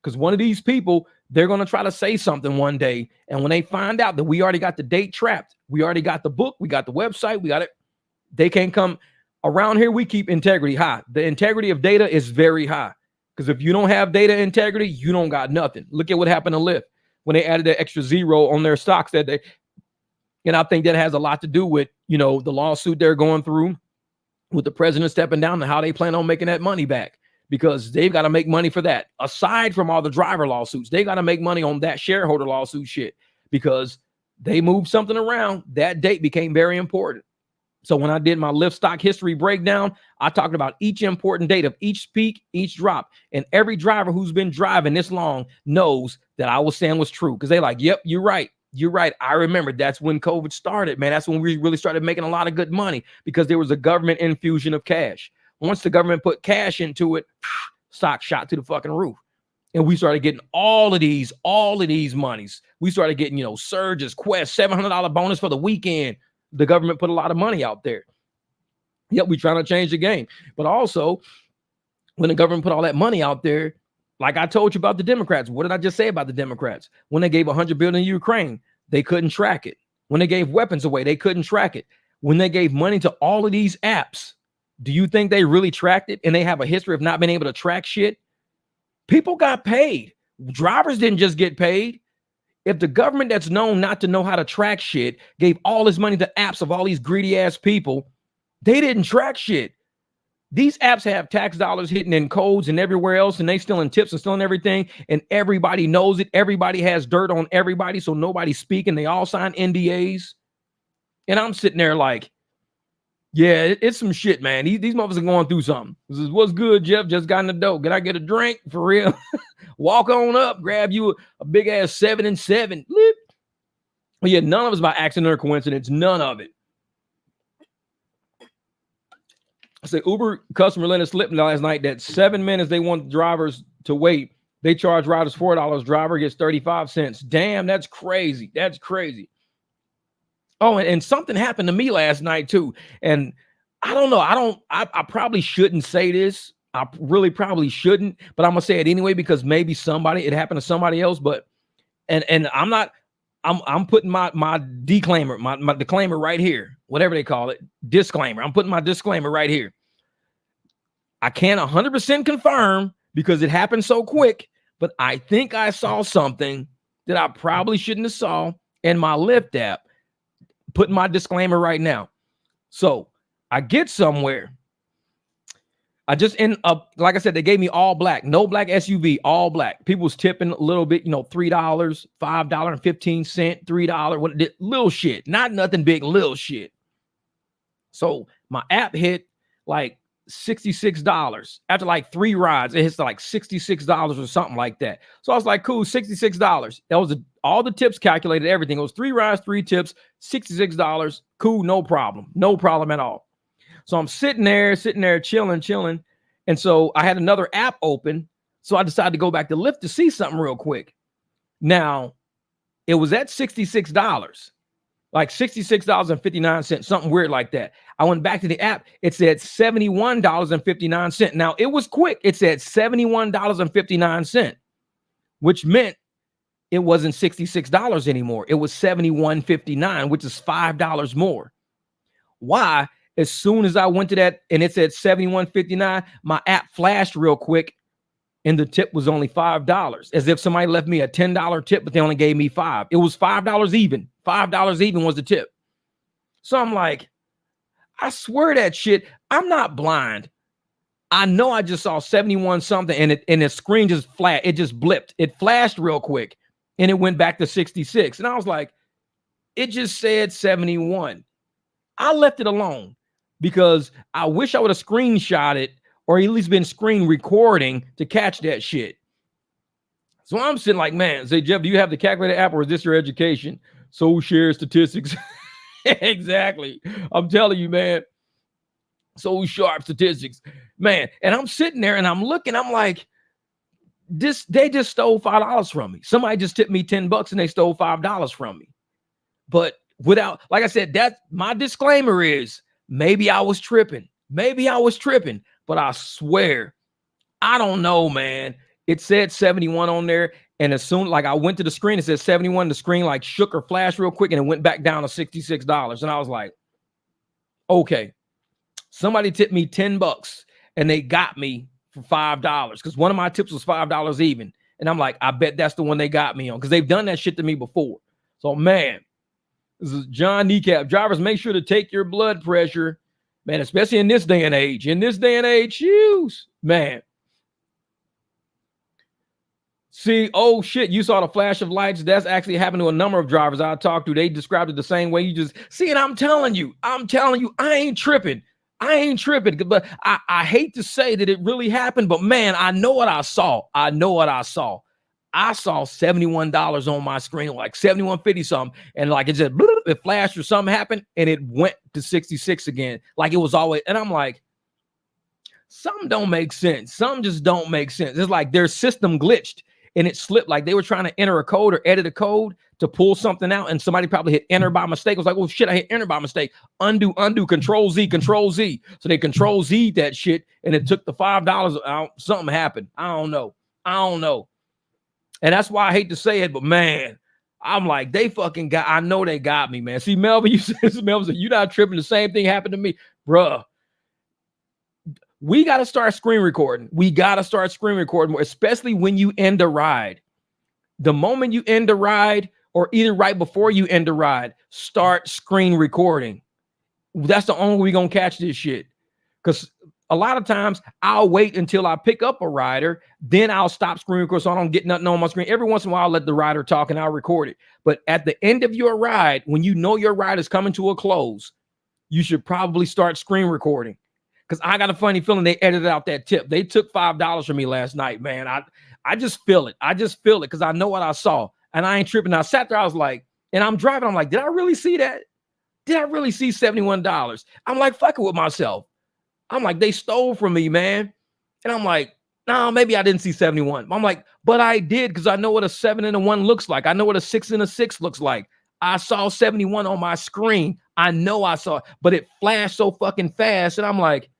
Because one of these people, they're going to try to say something one day. And when they find out that we already got the date trapped, we already got the book, we got the website, we got it. They can't come around here. We keep integrity high. The integrity of data is very high. Because if you don't have data integrity, you don't got nothing. Look at what happened to Lyft when they added that extra zero on their stocks that day. And I think that has a lot to do with, the lawsuit they're going through with the president stepping down and how they plan on making that money back, because they've got to make money for that. Aside from all the driver lawsuits, they got to make money on that shareholder lawsuit shit because they moved something around. That date became very important. So when I did my Lyft stock history breakdown, I talked about each important date of each peak, each drop. And every driver who's been driving this long knows that I was saying was true, because they like, yep, you're right. You're right. I remember that's when COVID started, man. That's when we really started making a lot of good money, because there was a government infusion of cash. Once the government put cash into it, stock shot to the fucking roof. And we started getting all of these monies. We started getting, surges, Quest, $700 bonus for the weekend. The government put a lot of money out there. Yep, we're trying to change the game. But also, when the government put all that money out there, like I told you about the Democrats, what did I just say about the Democrats? When they gave $100 billion to Ukraine, they couldn't track it. When they gave weapons away, they couldn't track it. When they gave money to all of these apps, do you think they really tracked it? And they have a history of not being able to track shit? People got paid. Drivers didn't just get paid. If the government that's known not to know how to track shit gave all this money to apps of all these greedy ass people, they didn't track shit. These apps have tax dollars hitting in codes and everywhere else, and they stealing tips and stealing everything, and everybody knows it. Everybody has dirt on everybody, so nobody's speaking. They all sign NDAs. And I'm sitting there like, yeah, it's some shit, man. These motherfuckers are going through something. This is what's good, Jeff. Just got in the dough. Can I get a drink? For real? Walk on up, grab you a big ass 7 and 7. But yeah, none of it's by accident or coincidence. None of it. I said Uber customer let it slip last night that 7 minutes they want drivers to wait. They charge riders $4. Driver gets 35 cents. Damn, that's crazy. That's crazy. Oh, and something happened to me last night too. And I don't know. I probably shouldn't say this. I really probably shouldn't, but I'm gonna say it anyway, because maybe it happened to somebody else. But and I'm putting my disclaimer, my disclaimer right here, whatever they call it, disclaimer. I'm putting my disclaimer right here. I can't 100% confirm because it happened so quick, but I think I saw something that I probably shouldn't have saw in my Lyft app. Putting my disclaimer right now. So I get somewhere. I just end up, like I said, they gave me all black, no black SUV, all black. People was tipping a little bit, $3, $5.15, $3, little shit, not nothing big, little shit. So my app hit like $66 after like 3 rides. It hits like $66 or something like that. So I was like, cool, $66. That was all the tips calculated, everything. It was 3 rides, 3 tips, $66. Cool, no problem at all. So I'm sitting there chilling. And so I had another app open. So I decided to go back to Lyft to see something real quick. Now it was at $66. Like $66.59, something weird like that. I went back to the app. It said $71.59. Now, it was quick. It said $71.59, which meant it wasn't $66 anymore. It was $71.59, which is $5 more. Why? As soon as I went to that and it said $71.59, my app flashed real quick and the tip was only $5, as if somebody left me a $10 tip, but they only gave me $5. It was $5 even. $5 even was the tip. So I'm like, I swear that shit, I'm not blind. I know I just saw 71 something and the screen just flat. It just blipped. It flashed real quick. and it went back to 66. And I was like, it just said 71. I left it alone because I wish I would have screenshot it or at least been screen recording to catch that shit. So I'm sitting like, man, say, Jeff, do you have the calculator app or is this your education? So share statistics. Exactly. I'm telling you, man. So sharp statistics, man. And I'm sitting there and I'm looking, I'm like, they just stole $5 from me. Somebody just tipped me $10 and they stole $5 from me. But without, like I said, that my disclaimer is maybe I was tripping. But I swear, I don't know, man. It said 71 on there. And as soon like I went to the screen, it said 71. The screen like shook or flashed real quick and it went back down to $66. And I was like, okay, somebody tipped me $10 and they got me for $5 because one of my tips was $5 even. And I'm like, I bet that's the one they got me on because they've done that shit to me before. So, man, this is John Kneecap. Drivers, make sure to take your blood pressure, man, especially in this day and age. Use, man. See, oh shit, you saw the flash of lights. That's actually happened to a number of drivers I talked to. They described it the same way you just see it. I'm telling you, I ain't tripping. But I hate to say that it really happened, but man, I know what I saw. I saw $71 on my screen, like 71.50 something, and like it just it flashed or something happened, and it went to 66 again. Like it was always, and I'm like, some don't make sense. Some just don't make sense. It's like their system glitched and it slipped. Like they were trying to enter a code or edit a code to pull something out, and somebody probably hit enter by mistake. It was like, oh shit, I hit enter by mistake. Undo, control Z. So they control Z that shit, and it took the $5 out. Something happened. I don't know. And that's why I hate to say it, but man, I'm like, they fucking got, I know they got me, man. See, Melvin, you said, you're not tripping. The same thing happened to me, bruh. We got to start screen recording. More, especially when you end a ride. The moment you end a ride, or either right before you end a ride, start screen recording. That's the only way we're going to catch this shit. Because a lot of times I'll wait until I pick up a rider, then I'll stop screen recording so I don't get nothing on my screen. Every once in a while, I'll let the rider talk and I'll record it. But at the end of your ride, when you know your ride is coming to a close, you should probably start screen recording. Because I got a funny feeling they edited out that tip. They took $5 from me last night, man. I just feel it. Because I know what I saw. And I ain't tripping. I sat there, I was like, and I'm driving. I'm like, did I really see that? Did I really see $71? I'm like, fucking with myself. I'm like, they stole from me, man. And I'm like, no, maybe I didn't see 71. I'm like, but I did, because I know what a 7 and a 1 looks like. I know what a 6 and a 6 looks like. I saw 71 on my screen. I know I saw it, but it flashed so fucking fast. And I'm like,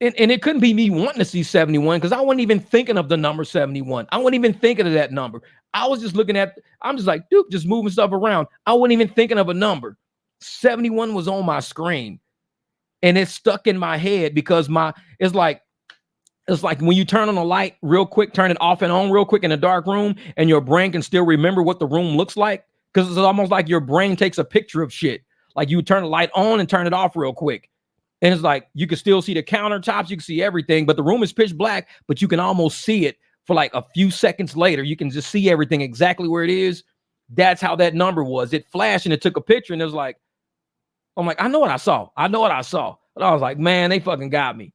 and it couldn't be me wanting to see 71 because I wasn't even thinking of the number 71. I wasn't even thinking of that number. I was just looking at, I'm just like, dude, just moving stuff around. I wasn't even thinking of a number. 71 was on my screen and it stuck in my head because it's like when you turn on a light real quick, turn it off and on real quick in a dark room and your brain can still remember what the room looks like. Because it's almost like your brain takes a picture of shit. Like you turn the light on and turn it off real quick. And it's like, you can still see the countertops, you can see everything, but the room is pitch black, but you can almost see it for like a few seconds later. You can just see everything exactly where it is. That's how that number was. It flashed and it took a picture and it was like, I'm like, I know what I saw. But I was like, man, they fucking got me.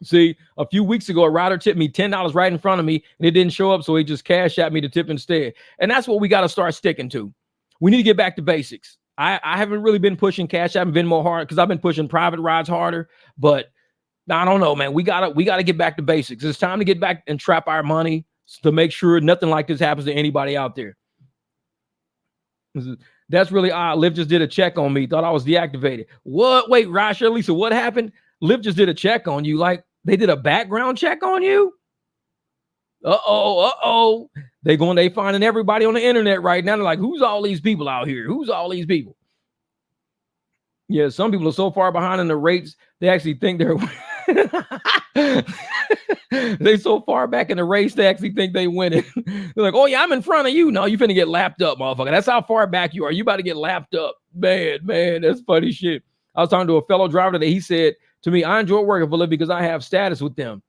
See, a few weeks ago, a rider tipped me $10 right in front of me and it didn't show up. So he just cashed at me to tip instead. And that's what we got to start sticking to. We need to get back to basics. I haven't really been pushing Cash App and Venmo hard because I've been pushing private rides harder, but I don't know, man. We gotta get back to basics. It's time to get back and trap our money to make sure nothing like this happens to anybody out there. That's really odd. Lyft just did a check on me. Thought I was deactivated. What? Wait, Rasha, Lisa, what happened? Lyft just did a check on you. Like they did a background check on you? They finding everybody on the internet right now. They're like, who's all these people out here? Who's all these people? Yeah, some people are so far behind in the rates, they actually think they're they so far back in the race, they actually think they winning. They're like, oh yeah, I'm in front of you. No, you finna get lapped up, motherfucker. That's how far back you are. You about to get lapped up. Man, that's funny shit. I was talking to a fellow driver today. He said to me, I enjoy working for Lyft because I have status with them.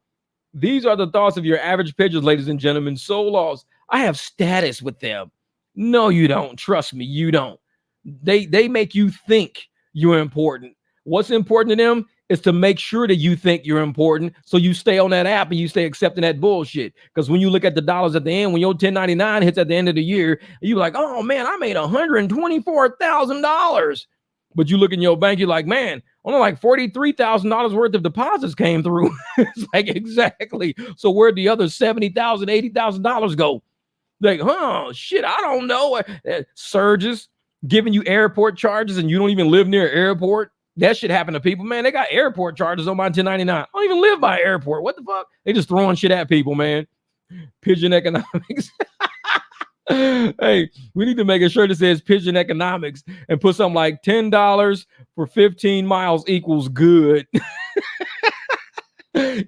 These are the thoughts of your average pigeons, ladies and gentlemen. So lost. I have status with them. No, you don't. Trust me, you don't. They make you think you're important. What's important to them is to make sure that you think you're important, so you stay on that app and you stay accepting that bullshit. Because when you look at the dollars at the end, when your 1099 hits at the end of the year, you're like, oh man, I made $124,000. But you look in your bank, you're like, man, only like $43,000 worth of deposits came through. It's like, exactly. So where'd the other $70,000, $80,000 go? Like, shit, I don't know. Surges, giving you airport charges and you don't even live near an airport. That shit happen to people, man. They got airport charges on my 1099. I don't even live by an airport. What the fuck? They just throwing shit at people, man. Pigeon economics. Hey, we need to make a shirt that says pigeon economics and put something like $10 for 15 miles equals good.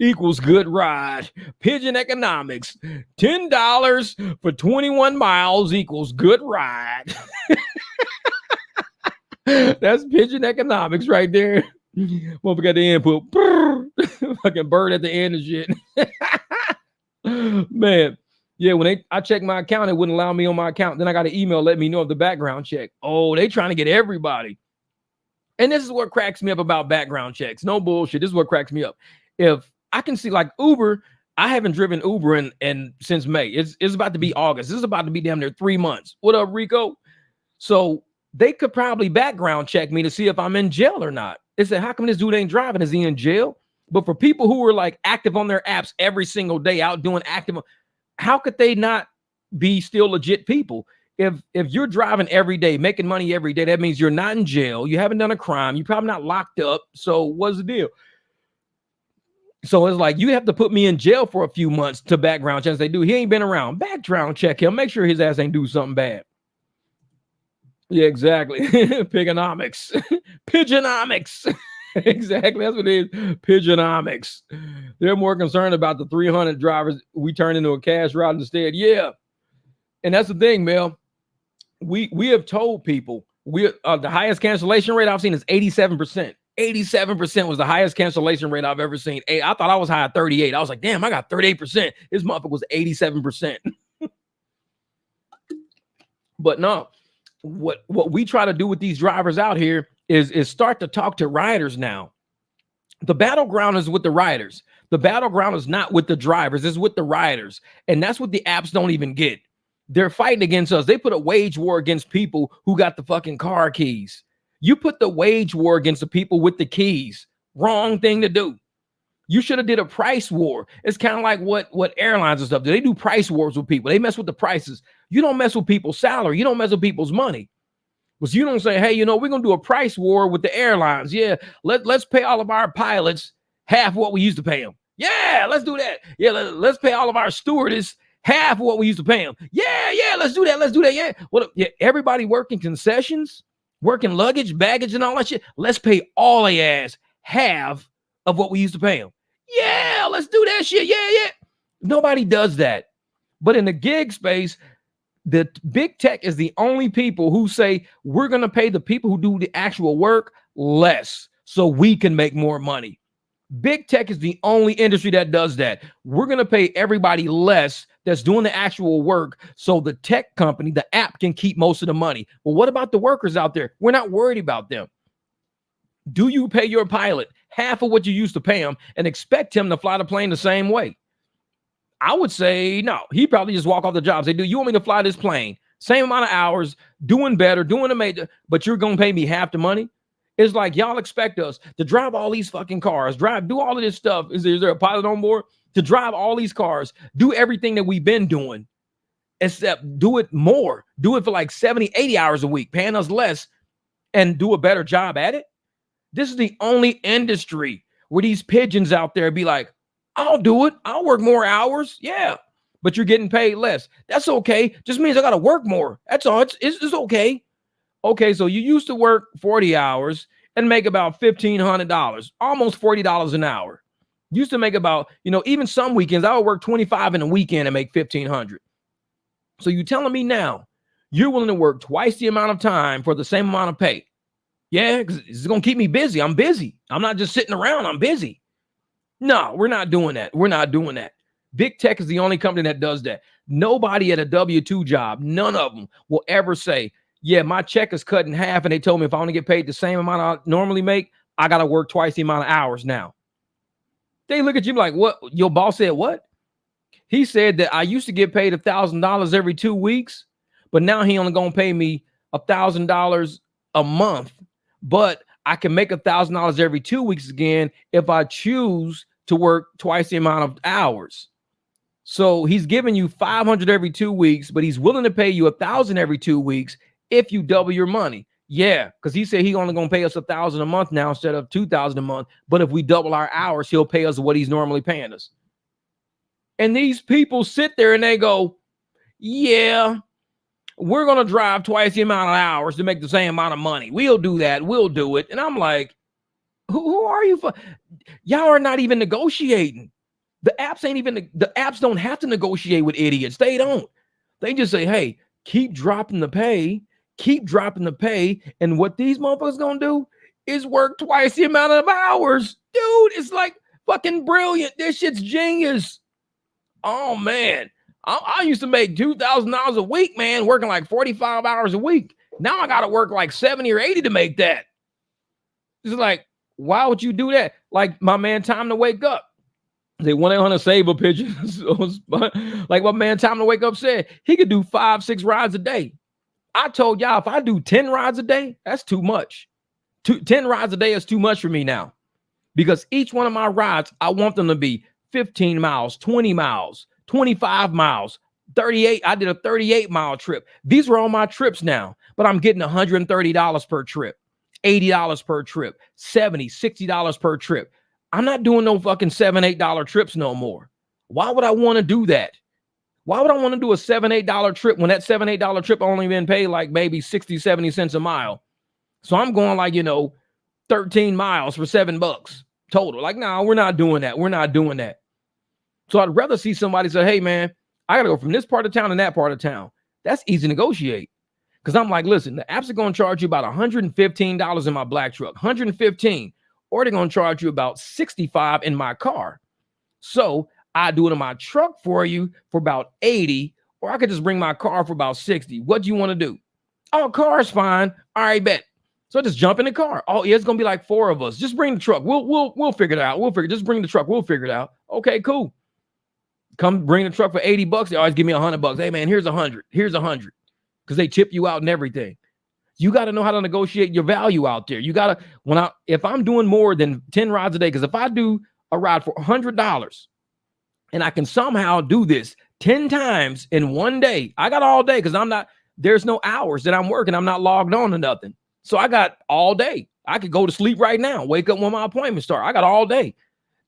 Equals good ride. Pigeon economics. $10 for 21 miles equals good ride. That's pigeon economics right there. Well, we got the input. Fucking bird at the end and shit. Man. Yeah, when I checked my account, it wouldn't allow me on my account. Then I got an email letting me know of the background check. Oh, they trying to get everybody. And this is what cracks me up about background checks. No bullshit. This is what cracks me up. If I can see like Uber, I haven't driven Uber in since May. It's about to be August. This is about to be damn near 3 months. What up, Rico? So they could probably background check me to see if I'm in jail or not. They said, how come this dude ain't driving? Is he in jail? But for people who are like active on their apps every single day, out doing active, how could they not be still legit people? If you're driving every day, making money every day, that means you're not in jail. You haven't done a crime. You're probably not locked up. So what's the deal? So it's like, you have to put me in jail for a few months to background check. They do. He ain't been around. Background check him. Make sure his ass ain't do something bad. Yeah, exactly. Pigonomics. Pigeonomics. Exactly. That's what it is. Pigeonomics. They're more concerned about the 300 drivers we turn into a cash route instead. Yeah. And that's the thing, Mel. We have told people the highest cancellation rate I've seen is 87%. 87% was the highest cancellation rate I've ever seen. I thought I was high at 38. I was like, damn, I got 38%. This motherfucker was 87%. But no, what we try to do with these drivers out here is start to talk to riders now. The battleground is with the riders. The battleground is not with the drivers. It's with the riders. And that's what the apps don't even get. They're fighting against us. They put a wage war against people who got the fucking car keys. You put the wage war against the people with the keys. Wrong thing to do. You should have did a price war. It's kind of like what airlines and stuff do. They do price wars with people. They mess with the prices. You don't mess with people's salary. You don't mess with people's money. Because you don't say, hey, we're going to do a price war with the airlines. Yeah, let's pay all of our pilots half what we used to pay them. Yeah, let's do that. Yeah, let's pay all of our stewardess half of what we used to pay them. Yeah, let's do that. Let's do that. Yeah. Yeah, everybody working concessions, working luggage, baggage, and all that shit. Let's pay all their ass half of what we used to pay them. Yeah, let's do that shit. Yeah. Nobody does that. But in the gig space, the big tech is the only people who say we're going to pay the people who do the actual work less so we can make more money. Big tech is the only industry that does that. We're going to pay everybody less that's doing the actual work so the tech company, the app, can keep most of the money. Well, what about the workers out there? We're not worried about them. Do you pay your pilot half of what you used to pay him and expect him to fly the plane the same way? I would say no. He probably just walk off the job. Say, dude, you want me to fly this plane? Same amount of hours, doing better, doing amazing, but you're going to pay me half the money? It's like y'all expect us to drive all these fucking cars, do all of this stuff. Is there a pilot on board? To drive all these cars, do everything that we've been doing, except do it more. Do it for like 70, 80 hours a week, paying us less, and do a better job at it. This is the only industry where these pigeons out there be like, I'll do it. I'll work more hours. Yeah. But you're getting paid less. That's okay. Just means I got to work more. That's all. It's okay. Okay. So you used to work 40 hours and make about $1,500, almost $40 an hour. Used to make about, even some weekends, I would work 25 in a weekend and make $1,500. So you telling me now you're willing to work twice the amount of time for the same amount of pay? Yeah, because it's going to keep me busy. I'm busy. I'm not just sitting around. I'm busy. No, we're not doing that. We're not doing that. Big tech is the only company that does that. Nobody at a W-2 job, none of them will ever say, yeah, my check is cut in half. And they told me if I want to get paid the same amount I normally make, I got to work twice the amount of hours now. They look at you like, what? Your boss said what? He said that I used to get paid $1,000 every 2 weeks, but now he only going to pay me $1,000 a month. But I can make $1,000 every 2 weeks again if I choose to work twice the amount of hours. So he's giving you $500 every 2 weeks, but he's willing to pay you $1,000 every 2 weeks if you double your money. Yeah, because he said he's only going to pay us $1,000 a month now instead of $2,000 a month. But if we double our hours, he'll pay us what he's normally paying us. And these people sit there and they go, yeah, we're going to drive twice the amount of hours to make the same amount of money. We'll do that. We'll do it. And I'm like, who are you for? Y'all are not even negotiating. The apps don't have to negotiate with idiots. They don't. They just say, hey, keep dropping the pay. Keep dropping the pay. And what these motherfuckers going to do is work twice the amount of hours. Dude, it's like fucking brilliant. This shit's genius. Oh, man. I used to make $2,000 a week, man, working like 45 hours a week. Now I got to work like 70 or 80 to make that. It's like, why would you do that? Like my man, Time to Wake Up. They 1-800-SAVE-A-PIGEON. Like my man, Time to Wake Up said, he could do 5-6 rides a day. I told y'all, if I do 10 rides a day, that's too much. 10 rides a day is too much for me now. Because each one of my rides, I want them to be 15 miles, 20 miles, 25 miles, 38. I did a 38-mile trip. These were all my trips now, but I'm getting $130 per trip, $80 per trip, $70, $60 per trip. I'm not doing no fucking $7, $8 trips no more. Why would I want to do that? Why would I want to do a $7, $8 trip when that $7, $8 trip only been paid like maybe 60, 70 cents a mile? So I'm going like, 13 miles for $7 total. Like, no, we're not doing that. We're not doing that. So I'd rather see somebody say, hey, man, I got to go from this part of town to that part of town. That's easy to negotiate. Because I'm like, listen, the apps are going to charge you about $115 in my black truck, $115, or they're going to charge you about $65 in my car. So I do it in my truck for you for about $80, or I could just bring my car for about $60. What do you want to do? Oh, car's fine. All right, bet. So I just jump in the car. Oh, yeah, it's going to be like 4 of us. Just bring the truck. We'll figure it out. Just bring the truck. We'll figure it out. Okay, cool. Come bring the truck for $80. They always give me $100. Hey, man, here's 100. Here's 100. Because they tip you out and everything. You got to know how to negotiate your value out there. You got to, if I'm doing more than 10 rides a day, because if I do a ride for $100 and I can somehow do this 10 times in one day, I got all day because there's no hours that I'm working. I'm not logged on to nothing. So I got all day. I could go to sleep right now, wake up when my appointment starts. I got all day.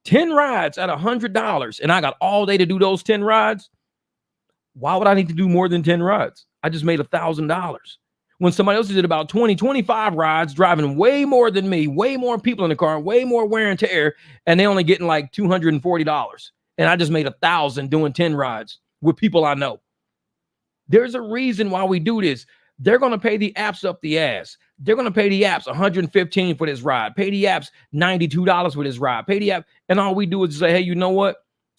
10 rides at $100 and I got all day to do those 10 rides. Why would I need to do more than 10 rides? I just made $1,000. When somebody else did about 20, 25 rides, driving way more than me, way more people in the car, way more wear and tear, and they only getting like $240. And I just made $1,000 doing 10 rides with people I know. There's a reason why we do this. They're going to pay the apps up the ass. They're going to pay the apps $115 for this ride. Pay the apps $92 for this ride. Pay the app. And all we do is say, hey, you know what?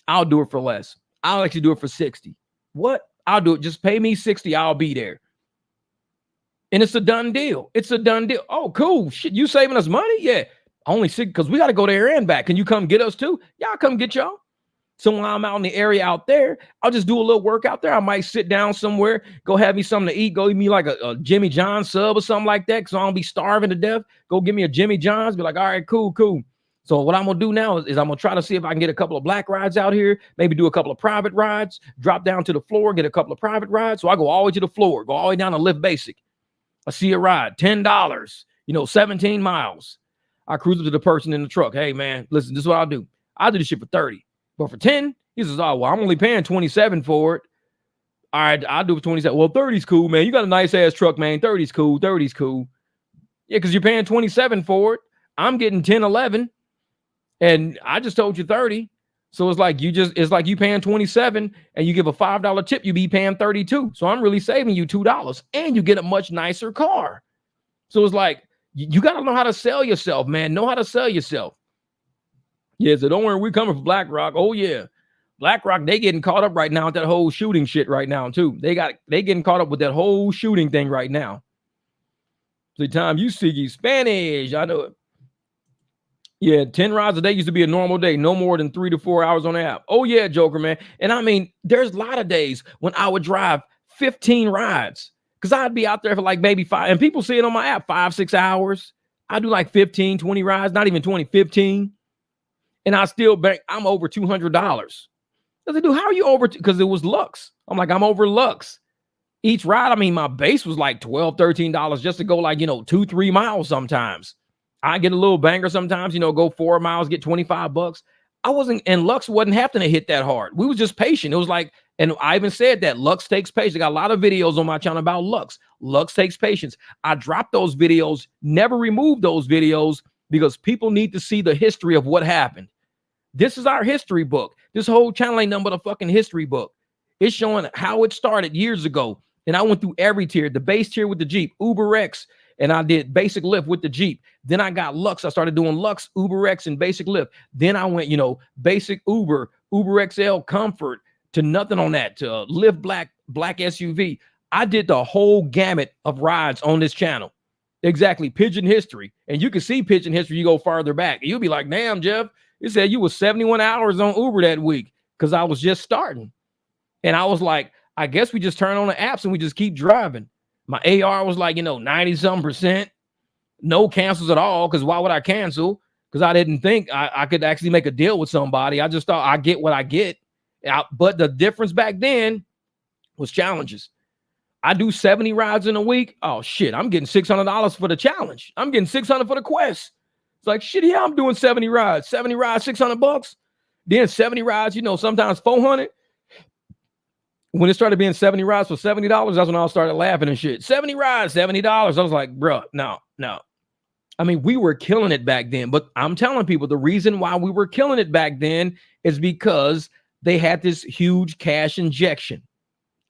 I'll do it for less. I'll actually do it for $60. What? I'll do it. Just pay me $60. I'll be there. And it's a done deal. It's a done deal. Oh, cool. Shit, you saving us money? Yeah. Only $60 because we got to go there and back. Can you come get us too? Y'all come get y'all. So when I'm out in the area out there, I'll just do a little work out there. I might sit down somewhere, go have me something to eat, go eat me like a Jimmy John's sub or something like that because I don't be starving to death. Go give me a Jimmy John's. Be like, all right, cool. So what I'm going to do now is I'm going to try to see if I can get a couple of black rides out here, maybe do a couple of private rides, drop down to the floor, get a couple of private rides. So I go all the way to the floor, go all the way down to Lyft Basic. I see a ride, $10, 17 miles. I cruise up to the person in the truck. Hey, man, listen, this is what I'll do. I'll do this shit for 30. But for 10, he says, oh, well, I'm only paying 27 for it. All right, I'll do it for 27. Well, 30's cool, man. You got a nice-ass truck, man. 30's cool. Yeah, because you're paying 27 for it. I'm getting 10, 11. And I just told you 30. So it's like you paying 27 and you give a $5 tip, you be paying 32. So I'm really saving you $2 and you get a much nicer car. So it's like, you got to know how to sell yourself, man. Know how to sell yourself. Yeah, so don't worry, we're coming for BlackRock. Oh yeah. BlackRock, they getting caught up right now with that whole shooting shit right now, too. They getting caught up with that whole shooting thing right now. The time you speak Spanish, I know it. Yeah, 10 rides a day used to be a normal day, no more than 3 to 4 hours on the app. Oh, yeah, Joker, man. And I mean, there's a lot of days when I would drive 15 rides because I'd be out there for like maybe 5, and people see it on my app, 5, 6 hours. I do like 15, 20 rides, not even 20, 15. And I still bank, I'm over $200. I said, dude, how are you over? Because it was Lux. I'm like, I'm over Lux. Each ride, I mean, my base was like $12, $13 just to go like, 2, 3 miles sometimes. I get a little banger sometimes, go 4 miles, get $25. And Lux wasn't having to hit that hard. We was just patient. It was like, and I even said that Lux takes patience. I got a lot of videos on my channel about Lux. Lux takes patience. I dropped those videos, never removed those videos because people need to see the history of what happened. This is our history book. This whole channel ain't nothing but a fucking history book. It's showing how it started years ago. And I went through every tier, the base tier with the Jeep, Uber X, and I did basic Lyft with the Jeep. Then I got Lux. I started doing Lux, Uber X, and basic Lyft. Then I went, basic Uber, Uber XL Comfort, to nothing on that, to Lyft Black SUV. I did the whole gamut of rides on this channel. Exactly, pigeon history. And you can see pigeon history, you go farther back. And you'll be like, damn, Jeff, it said you was 71 hours on Uber that week because I was just starting. And I was like, I guess we just turn on the apps and we just keep driving. My AR was like, 90-some%. No cancels at all, because why would I cancel? Because I didn't think I could actually make a deal with somebody. I just thought I get what I get. But the difference back then was challenges. I do 70 rides in a week. Oh, shit, I'm getting $600 for the challenge. I'm getting $600 for the quest. It's like, shit, yeah, I'm doing 70 rides. 70 rides, $600. Then 70 rides, sometimes 400. When it started being 70 rides for $70, that's when I started laughing and shit. 70 rides, $70. I was like, bro, no. I mean, we were killing it back then. But I'm telling people the reason why we were killing it back then is because they had this huge cash injection.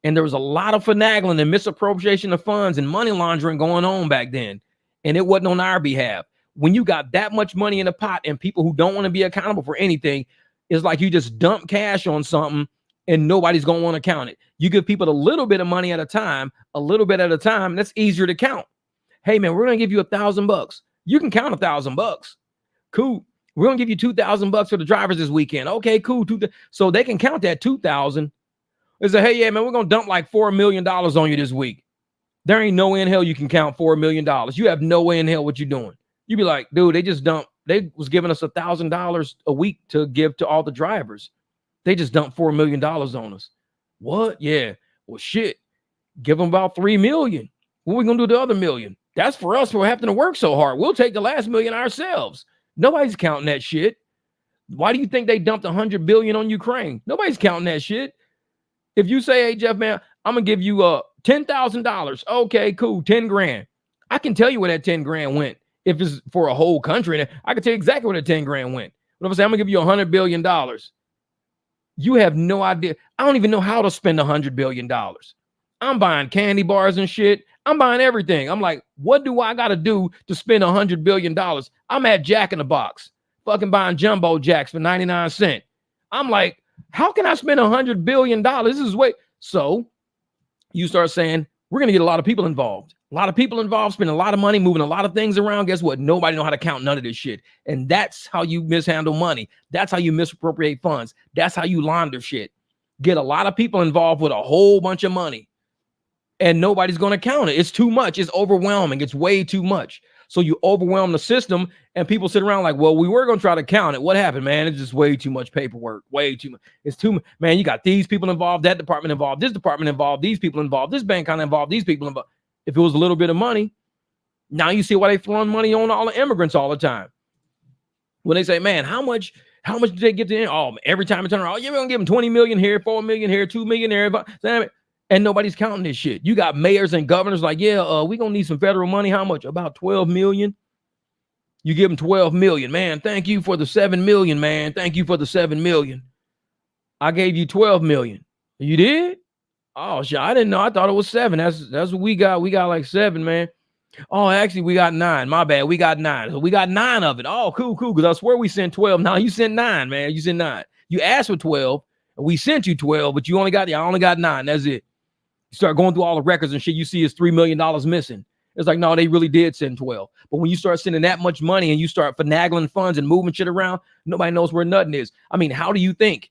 And there was a lot of finagling and misappropriation of funds and money laundering going on back then. And it wasn't on our behalf. When you got that much money in a pot and people who don't want to be accountable for anything, it's like you just dump cash on something and nobody's going to want to count it. You give people a little bit of money at a time, that's easier to count. Hey, man, we're going to give you $1,000. You can count $1,000. Cool. We're going to give you $2,000 for the drivers this weekend. Okay, cool. So they can count that 2,000. They say, hey, yeah, man, we're going to dump like $4 million on you this week. There ain't no way in hell you can count $4 million. You have no way in hell what you're doing. You be like, dude, they was giving us $1,000 a week to give to all the drivers. They just dumped $4 million on us. What? Yeah. Well, shit. Give them about $3 million. What are we going to do with the other $1 million? That's for us for having to work so hard. We'll take the last $1 million ourselves. Nobody's counting that shit. Why do you think they dumped $100 billion on Ukraine? Nobody's counting that shit. If you say, hey, Jeff, man, I'm going to give you $10,000. Okay, cool. 10 grand. I can tell you where that 10 grand went. If it's for a whole country, I can tell you exactly where the 10 grand went. But if I say, I'm going to give you $100 billion, you have no idea. I don't even know how to spend $100 billion. I'm buying candy bars and shit. I'm buying everything. I'm like, what do I got to do to spend $100 billion? I'm at Jack in the Box, fucking buying jumbo jacks for 99 cents. I'm like, how can I spend $100 billion? This is way. So you start saying, we're going to get a lot of people involved. A lot of people involved, spending a lot of money, moving a lot of things around. Guess what? Nobody know how to count none of this shit. And that's how you mishandle money. That's how you misappropriate funds. That's how you launder shit. Get a lot of people involved with a whole bunch of money. And nobody's going to count it. It's too much. It's overwhelming. It's way too much. So you overwhelm the system and people sit around like, well, we were going to try to count it. What happened, man? It's just way too much paperwork. Way too much. It's too much. Man, you got these people involved, that department involved, this department involved, these people involved, this bank kind of involved, these people involved. If it was a little bit of money, now you see why they throwing money on all the immigrants all the time. When they say, man, how much did they get to? Oh, every time I turn around, oh, you're going to give them 20 million here, 4 million here, 2 million here. And nobody's counting this shit. You got mayors and governors like, yeah, we're going to need some federal money. How much? About 12 million. You give them 12 million. Man, thank you for the 7 million, man. Thank you for the 7 million. I gave you 12 million. You did? Oh, shit. I didn't know. I thought it was 7. That's what we got. We got like 7, man. Oh, actually, we got 9. My bad. We got 9. So we got 9 of it. Oh, cool. Because I swear we sent 12. Now you sent 9, man. You sent 9. You asked for 12, and we sent you 12, but I only got 9. That's it. You start going through all the records and shit, you see it's $3 million missing. It's like, no, they really did send 12. But when you start sending that much money and you start finagling funds and moving shit around, nobody knows where nothing is. I mean, how do you think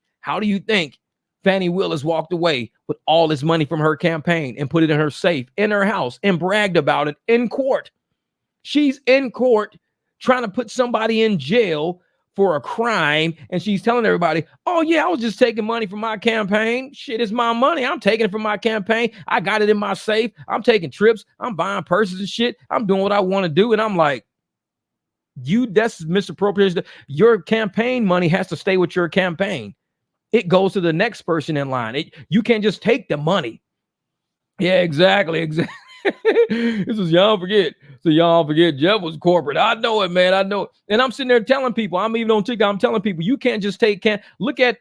Fannie Willis walked away with all this money from her campaign and put it in her safe in her house and bragged about it in court? She's in court trying to put somebody in jail for a crime, and she's telling everybody, oh yeah, I was just taking money from my campaign. Shit, it's my money. I'm taking it from my campaign. I got it in my safe. I'm taking trips. I'm buying purses and shit. I'm doing what I want to do. And I'm like, that's misappropriation. Your campaign money has to stay with your campaign. It goes to the next person in line. You can't just take the money. Yeah, exactly. This is y'all forget. So y'all forget Jeff was corporate. I know it, man. I know it. And I'm sitting there telling people, I'm even on TikTok, I'm telling people, you can't just take look at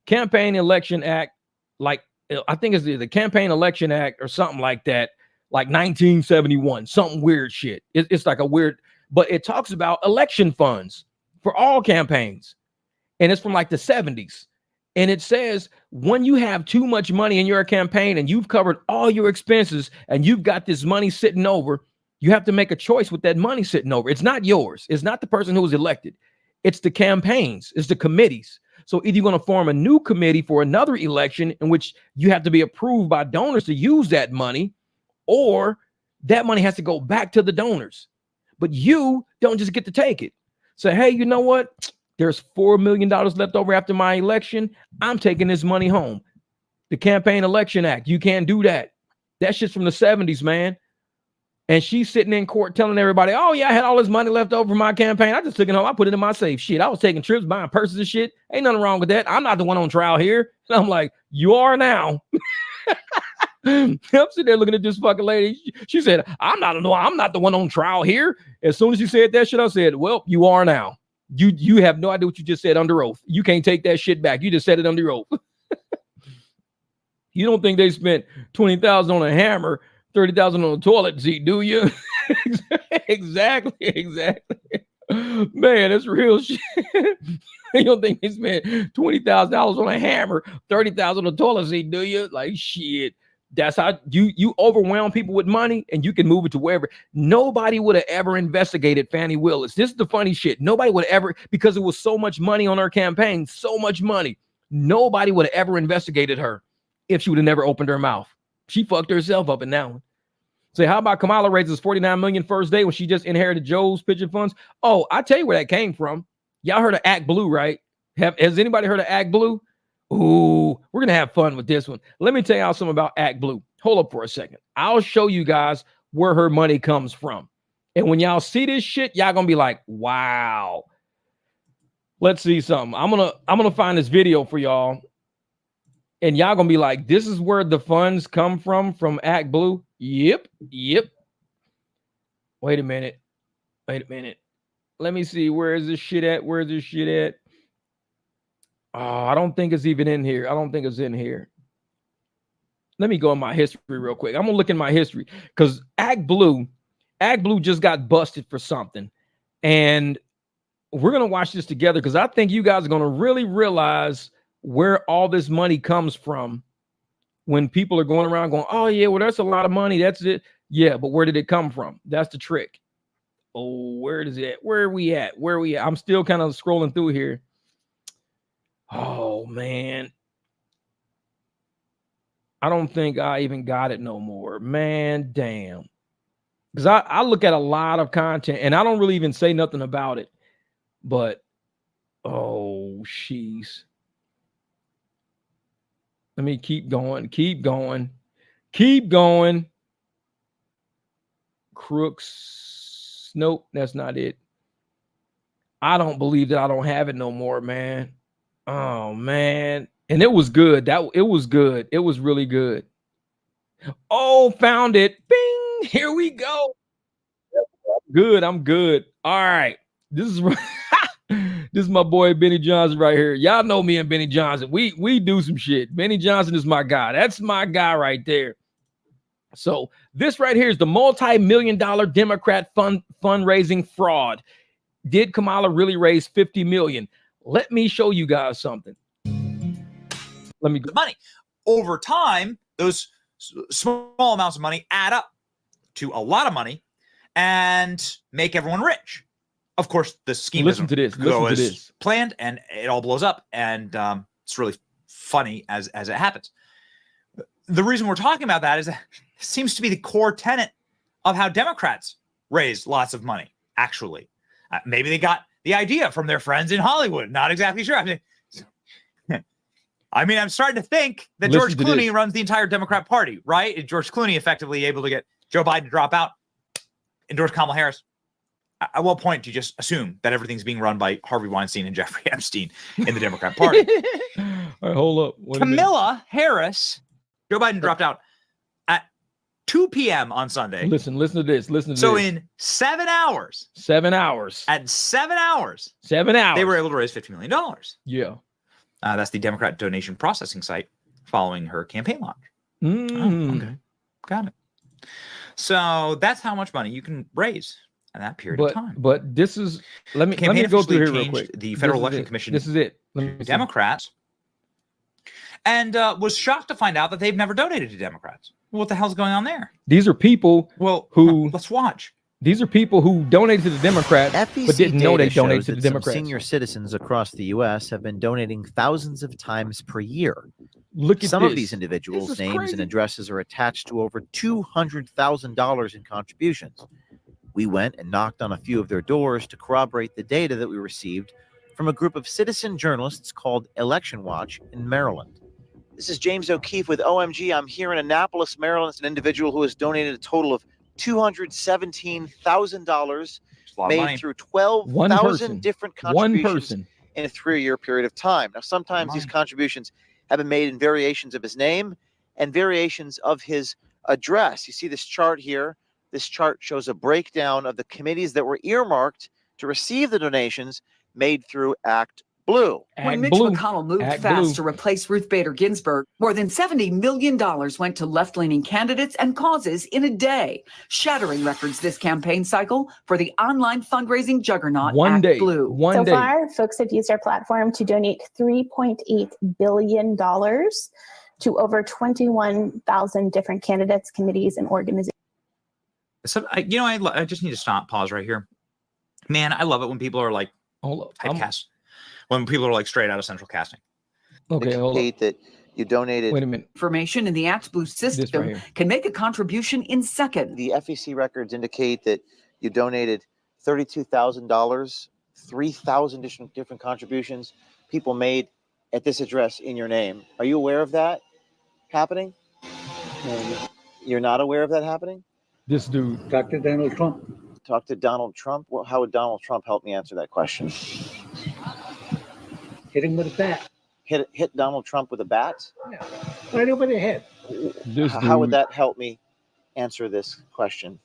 Campaign Election Act, like I think it's the Campaign Election Act or something like that, like 1971, something weird shit. It's like a weird, but it talks about election funds for all campaigns. And it's from like the 70s. And it says when you have too much money in your campaign and you've covered all your expenses and you've got this money sitting over, you have to make a choice with that money sitting over. It's not yours. It's not the person who was elected. It's the campaigns. It's the committees. So either you're going to form a new committee for another election in which you have to be approved by donors to use that money, or that money has to go back to the donors. But you don't just get to take it. Say, hey, you know what? There's $4 million left over after my election. I'm taking this money home. The Campaign Election Act. You can't do that. That shit's from the 70s, man. And she's sitting in court telling everybody, oh, yeah, I had all this money left over from my campaign. I just took it home. I put it in my safe. Shit, I was taking trips, buying purses and shit. Ain't nothing wrong with that. I'm not the one on trial here. And I'm like, you are now. I'm sitting there looking at this fucking lady. She said, I'm not the one on trial here. As soon as she said that shit, I said, well, you are now. You have no idea what you just said under oath. You can't take that shit back. You just said it under oath. You don't think they spent $20,000 on a hammer, $30,000 on a toilet seat, do you? Exactly. Man, that's real shit. You don't think they spent $20,000 on a hammer, $30,000 on a toilet seat, do you? Like, shit. That's how you overwhelm people with money and you can move it to wherever. Nobody would have ever investigated Fannie Willis. This is the funny shit. Nobody would ever, because it was so much money on her campaign, so much money. Nobody would have ever investigated her if she would have never opened her mouth. She fucked herself up in that one. Say, how about Kamala raises $49 million first day when she just inherited Joe's pension funds? Oh, I tell you where that came from. Y'all heard of Act Blue, right? Has anybody heard of Act Blue? Ooh, we're going to have fun with this one. Let me tell y'all something about Act Blue. Hold up for a second. I'll show you guys where her money comes from. And when y'all see this shit, y'all going to be like, wow. Let's see something. I'm going to find this video for y'all. And y'all going to be like, this is where the funds come from Act Blue? Yep. Wait a minute. Let me see. Where is this shit at? Oh, I don't think it's even in here. Let me go in my history real quick. I'm going to look in my history because Act Blue just got busted for something. And we're going to watch this together because I think you guys are going to really realize where all this money comes from when people are going around going, oh, yeah, well, that's a lot of money. That's it. Yeah, but where did it come from? That's the trick. Oh, where is it? Where are we at? I'm still kind of scrolling through here. Oh, man. I don't think I even got it no more. Man, damn. Because I look at a lot of content and I don't really even say nothing about it. But, oh, jeez. Let me keep going. Crooks. Nope, that's not it. I don't believe that I don't have it no more, man. Oh, man. And it was good. It was good. It was really good. Oh, found it. Bing. Here we go. I'm good. All right. This is my boy Benny Johnson right here. Y'all know me and Benny Johnson. We do some shit. Benny Johnson is my guy. That's my guy right there. So this right here is the multi-million-dollar Democrat fundraising fraud. Did Kamala really raise $50 million? Let me show you guys something. Let me go. Money over time, those small amounts of money add up to a lot of money and make everyone rich. Of course, the scheme Listen to this. Planned, and it all blows up, and it's really funny as it happens. The reason we're talking about that is that it seems to be the core tenet of how Democrats raise lots of money. Actually, maybe they got the idea from their friends in Hollywood. Not exactly sure. I mean, I'm starting to think that George Clooney runs the entire Democrat Party, right? And George Clooney effectively able to get Joe Biden to drop out, endorse Kamala Harris. At what point do you just assume that everything's being run by Harvey Weinstein and Jeffrey Epstein in the Democrat Party? All right, hold up. Kamala Harris, Joe Biden dropped out at 2 p.m. on Sunday. Listen to this. So in 7 hours. At 7 hours. 7 hours. They were able to raise $50 million. Yeah. That's the Democrat donation processing site following her campaign launch. Mm. Oh, okay. Got it. So that's how much money you can raise in that period of time. But this is, let me go through here real quick. The Federal Election Commission. This is it. Democrats. And was shocked to find out that they've never donated to Democrats. What the hell's going on there? These are people who let's watch. These are people who donated to the Democrats, but didn't know they donated to the Democrats. Senior citizens across the U.S. have been donating thousands of times per year. Look at some of these individuals' names and addresses are attached to over $200,000 in contributions. We went and knocked on a few of their doors to corroborate the data that we received from a group of citizen journalists called Election Watch in Maryland. This is James O'Keefe with OMG. I'm here in Annapolis, Maryland. It's an individual who has donated a total of $217,000 made through 12,000 different contributions in a 3-year period of time. Now, sometimes these contributions have been made in variations of his name and variations of his address. You see this chart here. This chart shows a breakdown of the committees that were earmarked to receive the donations made through Act Blue. When Mitch McConnell moved fast to replace Ruth Bader Ginsburg, more than $70 million went to left-leaning candidates and causes in a day, shattering records this campaign cycle for the online fundraising juggernaut Act Blue. So far, folks have used our platform to donate $3.8 billion to over 21,000 different candidates, committees, and organizations. So, I just need to pause right here. Man, I love it when people are like, typecast. When people are like straight out of central casting. Okay, indicate that you donated. Wait a minute. Information in the Act Blue system can make a contribution in seconds. The FEC records indicate that you donated $32,000, 3,000 different contributions people made at this address in your name. Are you aware of that happening? You're not aware of that happening? This dude. Talk to Donald Trump. Talk to Donald Trump? Well, how would Donald Trump help me answer that question? Hit him with a bat. Hit Donald Trump with a bat? No. Right over the head. How would that help me answer this question?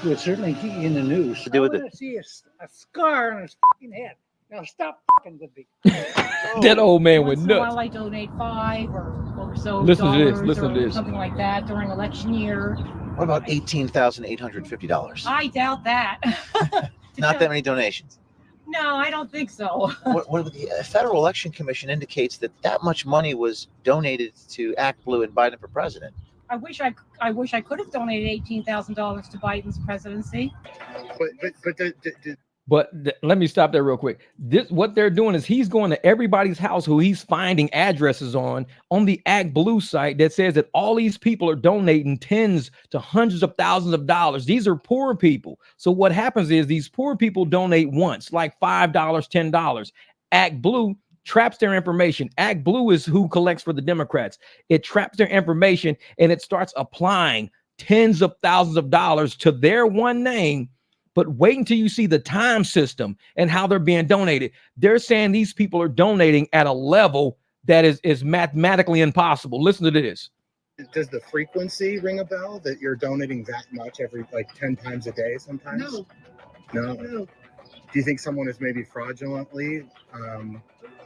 It would certainly get you in the news. To do with I want to see a scar on his fucking head. Now stop fucking with me. That old man was Once in a nuts. while I donate $5 or so Listen to this. dollars Listen to or this. something like that during election year. What about $18,850? I doubt that. Not that many donations. No, I don't think so. What the Federal Election Commission indicates that much money was donated to Act Blue and Biden for president. I wish I could have donated $18,000 to Biden's presidency. But let me stop there real quick. What they're doing is he's going to everybody's house who he's finding addresses on the Act Blue site that says that all these people are donating tens to hundreds of thousands of dollars. These are poor people. So what happens is these poor people donate once, like $5, $10. Act Blue traps their information. Act Blue is who collects for the Democrats. It traps their information and it starts applying tens of thousands of dollars to their one name. But wait until you see the time system and how they're being donated. They're saying these people are donating at a level that is mathematically impossible. Listen to this. Does the frequency ring a bell that you're donating that much every 10 times a day sometimes? No. Do you think someone is maybe fraudulently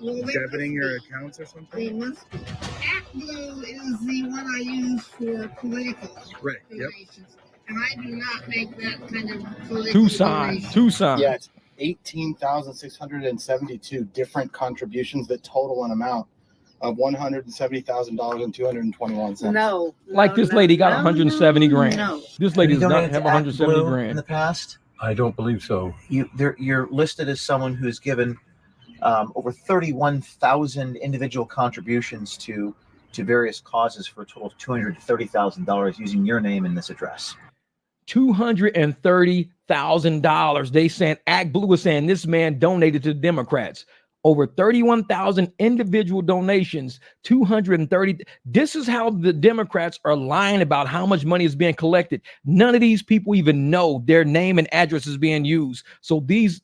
debiting your accounts or something? ActBlue is the one I use for political donations. And I do not make that kind of political donation. Tucson. Yeah, it's 18,672 different contributions that total an amount of $170,000 and 221 cents. No. Like this lady got 170 grand. No. This lady does not donated have to 170 ActBlue grand. in the past? I don't believe so. You're listed as someone who's given over 31,000 individual contributions to various causes for a total of $230,000 using your name in this address. $230,000. They saying ActBlue was saying this man donated to the Democrats. Over 31,000 individual donations, 230. This is how the Democrats are lying about how much money is being collected. None of these people even know their name and address is being used. So these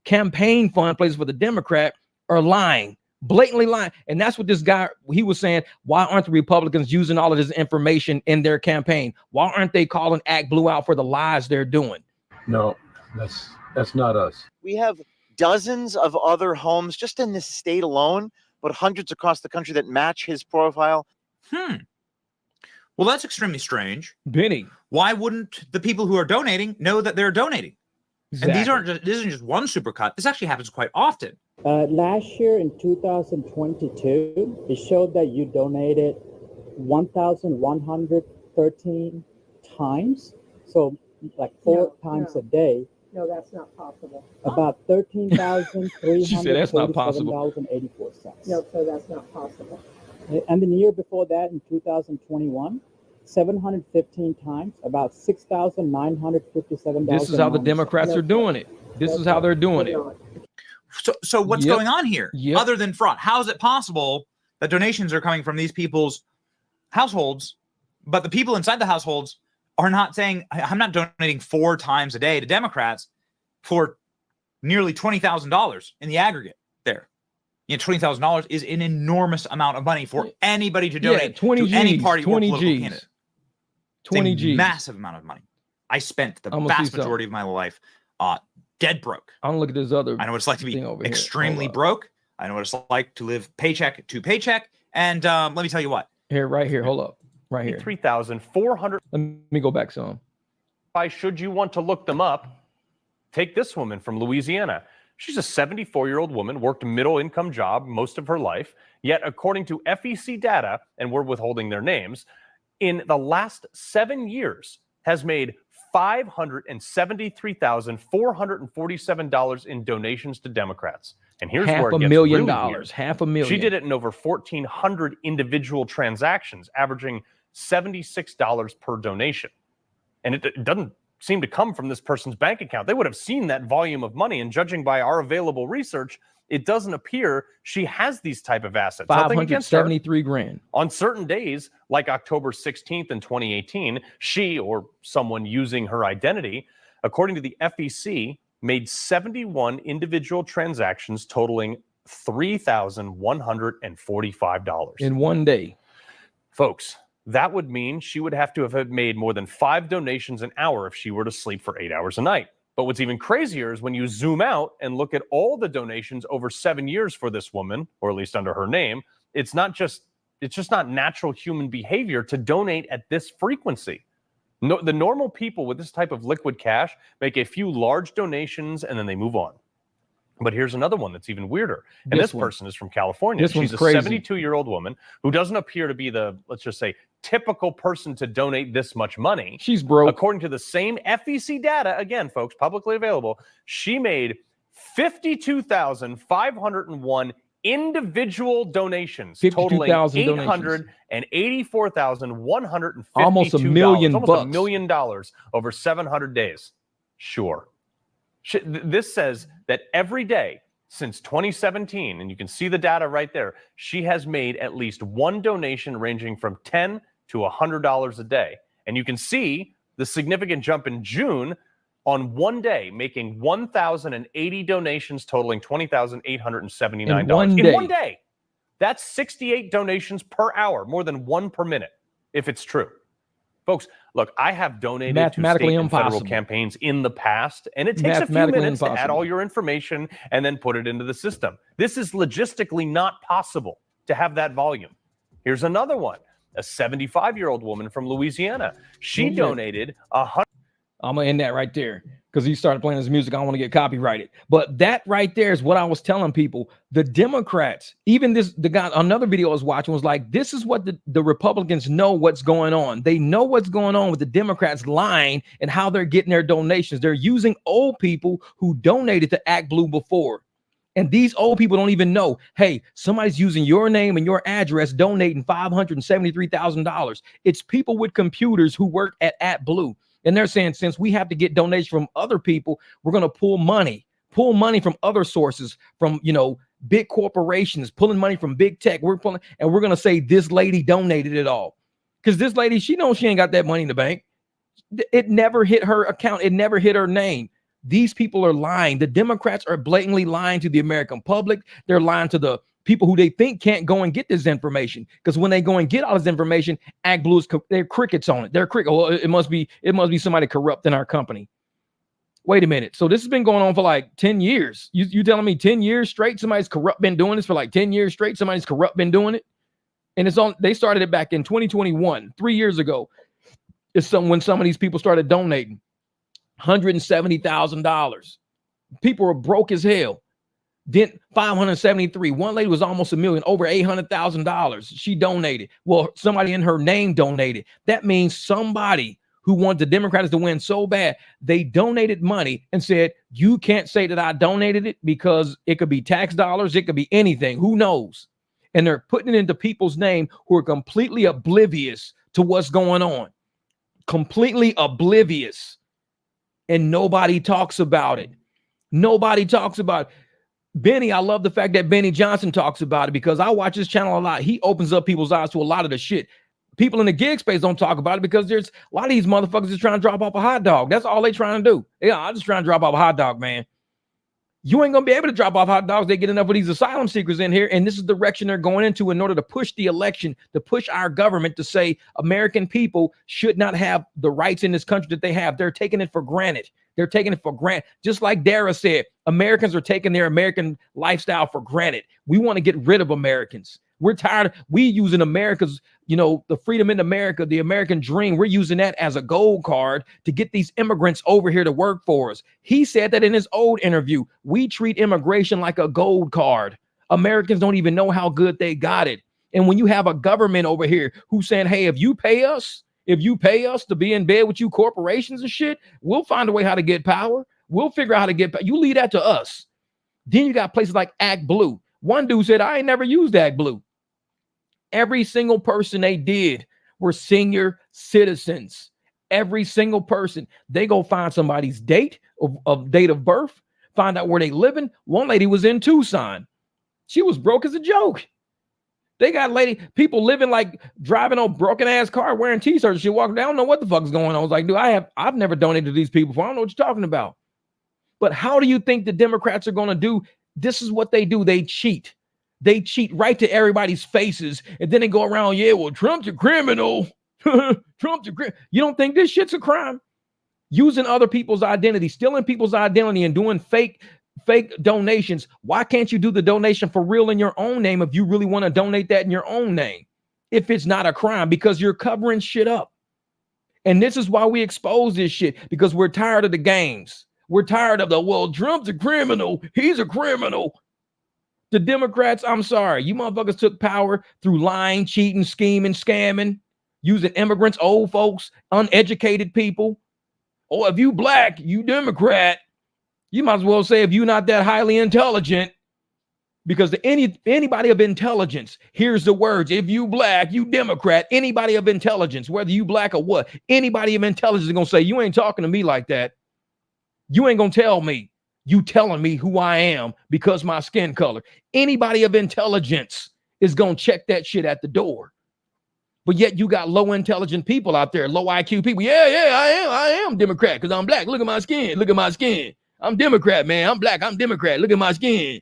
campaign fund places for the Democrat are lying, blatantly lying. And that's what this guy, he was saying, why aren't the Republicans using all of this information in their campaign? Why aren't they calling ActBlue out for the lies they're doing? No, that's not us. We have dozens of other homes just in this state alone, but hundreds across the country that match his profile. Well, that's extremely strange. Benny, why wouldn't the people who are donating know that they're donating? Exactly. And this isn't just one supercut. This actually happens quite often. Last year in 2022, it showed that you donated 1,113 times. So like four times a day. No, that's not possible. About $13,347.84. No, so that's not possible. And the year before that, in 2021, 715 times, about $6,957. This is how the Democrats are doing it. This is how they're doing it. So what's going on here? Other than fraud, how is it possible that donations are coming from these people's households, but the people inside the households are not saying, I'm not donating 4 times a day to Democrats for nearly $20,000 in the aggregate there. You know, $20,000 is an enormous amount of money for anybody to donate to any party or political candidate. 20 G's. Massive amount of money. I spent the vast majority of my life dead broke. I'm gonna look at this other. I know what it's like to be extremely broke. I know what it's like to live paycheck to paycheck. And let me tell you what. Here, right here. Hold up. Right here. 3,400. Let me go back some. Why should you want to look them up? Take this woman from Louisiana. She's a 74-year-old woman, worked a middle-income job most of her life. Yet, according to FEC data, and we're withholding their names, in the last 7 years has made $573,447 in donations to Democrats. And here's where it gets really weird. $500,000. She did it in over 1,400 individual transactions, averaging $76 per donation. And it doesn't seem to come from this person's bank account. They would have seen that volume of money, and judging by our available research, it doesn't appear she has these type of assets. 573 grand. On certain days, like October 16th in 2018, she or someone using her identity, according to the FEC, made 71 individual transactions totaling $3,145. In one day. Folks, that would mean she would have to have made more than 5 donations an hour if she were to sleep for 8 hours a night. But what's even crazier is when you zoom out and look at all the donations over 7 years for this woman, or at least under her name, it's just not natural human behavior to donate at this frequency. No, the normal people with this type of liquid cash make a few large donations and then they move on. But here's another one that's even weirder. And this person is from California. She's a 72-year-old woman who doesn't appear to be the, let's just say, typical person to donate this much money. She's broke. According to the same FEC data, again, folks, publicly available, she made 52,501 individual donations, totaling $884,152. Almost $1 million. Almost $1 million over 700 days. Sure. This says that every day since 2017, and you can see the data right there, she has made at least one donation ranging from $10 to $100 a day. And you can see the significant jump in June on one day, making 1,080 donations totaling $20,879. In one day. That's 68 donations per hour, more than one per minute, if it's true. Folks, look, I have donated to Mathematically state and federal impossible. campaigns in the past, and it takes a few minutes to add impossible. all your information and then put it into the system. This is logistically not possible to have that volume. Here's another one. A 75-year-old woman from Louisiana. She donated $100. I'm gonna end that right there because he started playing his music. I don't want to get copyrighted. But that right there is what I was telling people. The Democrats, even the guy, another video I was watching was like, this is what the Republicans know what's going on. They know what's going on with the Democrats lying and how they're getting their donations. They're using old people who donated to Act Blue before. And these old people don't even know, hey, somebody's using your name and your address donating $573,000. It's people with computers who work at ActBlue. And they're saying, since we have to get donations from other people, we're going to pull money from other sources, from, big corporations, pulling money from big tech. We're going to say this lady donated it all. Because this lady, she knows she ain't got that money in the bank. It never hit her account. It never hit her name. These people are lying. The Democrats are blatantly lying to the American public. They're lying to the people who they think can't go and get this information. Because when they go and get all this information, ActBlue is they're crickets on it. They're cricket. Well, it must be somebody corrupt in our company. Wait a minute. So this has been going on for like 10 years. You telling me 10 years straight? Somebody's corrupt been doing this for like 10 years straight. Somebody's corrupt been doing it. And they started it back in 2021, 3 years ago. When some of these people started donating $170,000. People were broke as hell. Then 573. One lady was almost $1 million, over $800,000. She donated. Well, somebody in her name donated. That means somebody who wanted the Democrats to win so bad, they donated money and said, you can't say that I donated it because it could be tax dollars. It could be anything. Who knows? And they're putting it into people's name who are completely oblivious to what's going on. Completely oblivious. And nobody talks about it. Nobody talks about it. Benny, I love the fact that Benny Johnson talks about it because I watch his channel a lot. He opens up people's eyes to a lot of the shit. People in the gig space don't talk about it because there's a lot of these motherfuckers just trying to drop off a hot dog. That's all they trying to do. Yeah, I'm just trying to drop off a hot dog, man. You ain't going to be able to drop off hot dogs. They get enough of these asylum seekers in here, and this is the direction they're going into in order to push the election, to push our government to say American people should not have the rights in this country that they have. They're taking it for granted. They're taking it for granted. Just like Dara said, Americans are taking their American lifestyle for granted. We want to get rid of Americans. We're tired. We using America's, the freedom in America, the American dream. We're using that as a gold card to get these immigrants over here to work for us. He said that in his old interview. We treat immigration like a gold card. Americans don't even know how good they got it. And when you have a government over here who's saying, hey, if you pay us to be in bed with you corporations and shit, we'll find a way how to get power. We'll figure out how to get power. You leave that to us. Then you got places like ActBlue. One dude said, I ain't never used ActBlue. Every single person they did were senior citizens. Every single person. They go find somebody's date of date of birth, find out where they living. One lady was in Tucson. She was broke as a joke. They got people living like driving on broken ass car, wearing t-shirts. She walked down, don't know what the fuck is going on. I was like, dude, I've never donated to these people before. I don't know what you're talking about. But how do you think the Democrats are going to do? This is what they do. They cheat. They cheat right to everybody's faces. And then they go around, yeah, well, Trump's a criminal. Trump's a criminal. You don't think this shit's a crime? Using other people's identity, stealing people's identity and doing fake donations. Why can't you do the donation for real in your own name if you really want to donate that in your own name? If it's not a crime, because you're covering shit up. And this is why we expose this shit, because we're tired of the games. We're tired of well, Trump's a criminal. He's a criminal. The Democrats, I'm sorry, you motherfuckers took power through lying, cheating, scheming, scamming, using immigrants, old folks, uneducated people. Oh, if you black, you Democrat. You might as well say if you're not that highly intelligent, because anybody of intelligence hears the words, if you black, you Democrat. Anybody of intelligence, whether you black or what, anybody of intelligence is going to say, you ain't talking to me like that. You ain't going to tell me. You telling me who I am because my skin color. Anybody of intelligence is going to check that shit at the door. But yet you got low intelligent people out there, low IQ people. Yeah, I am Democrat because I'm black. Look at my skin. Look at my skin. I'm Democrat, man. I'm black. I'm Democrat. Look at my skin.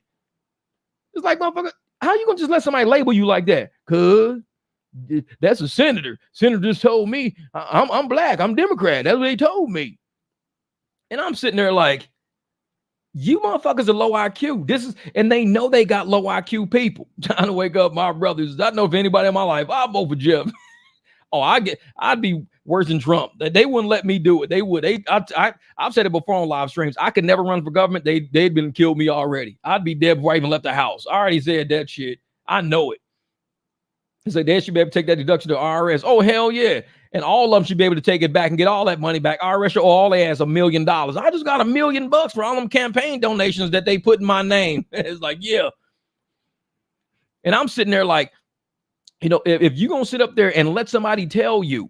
It's like, motherfucker, how you going to just let somebody label you like that? Cuz That's a senator. Senator just told me I'm black. I'm Democrat. That's what they told me. And I'm sitting there like, you motherfuckers are low IQ. And they know they got low IQ people trying to wake up my brothers. I don't know if anybody in my life, I'll vote for Jeff. I'd be worse than Trump. They wouldn't let me do it. They would. I've said it before on live streams. I could never run for government. They'd been killed me already. I'd be dead before I even left the house. I already said that shit. I know it. It's like they should be able to take that deduction to IRS. Oh, hell yeah. And all of them should be able to take it back and get all that money back. IRS should owe all they has $1 million. I just got $1 million for all them campaign donations that they put in my name. It's like, yeah. And I'm sitting there like, if you're going to sit up there and let somebody tell you,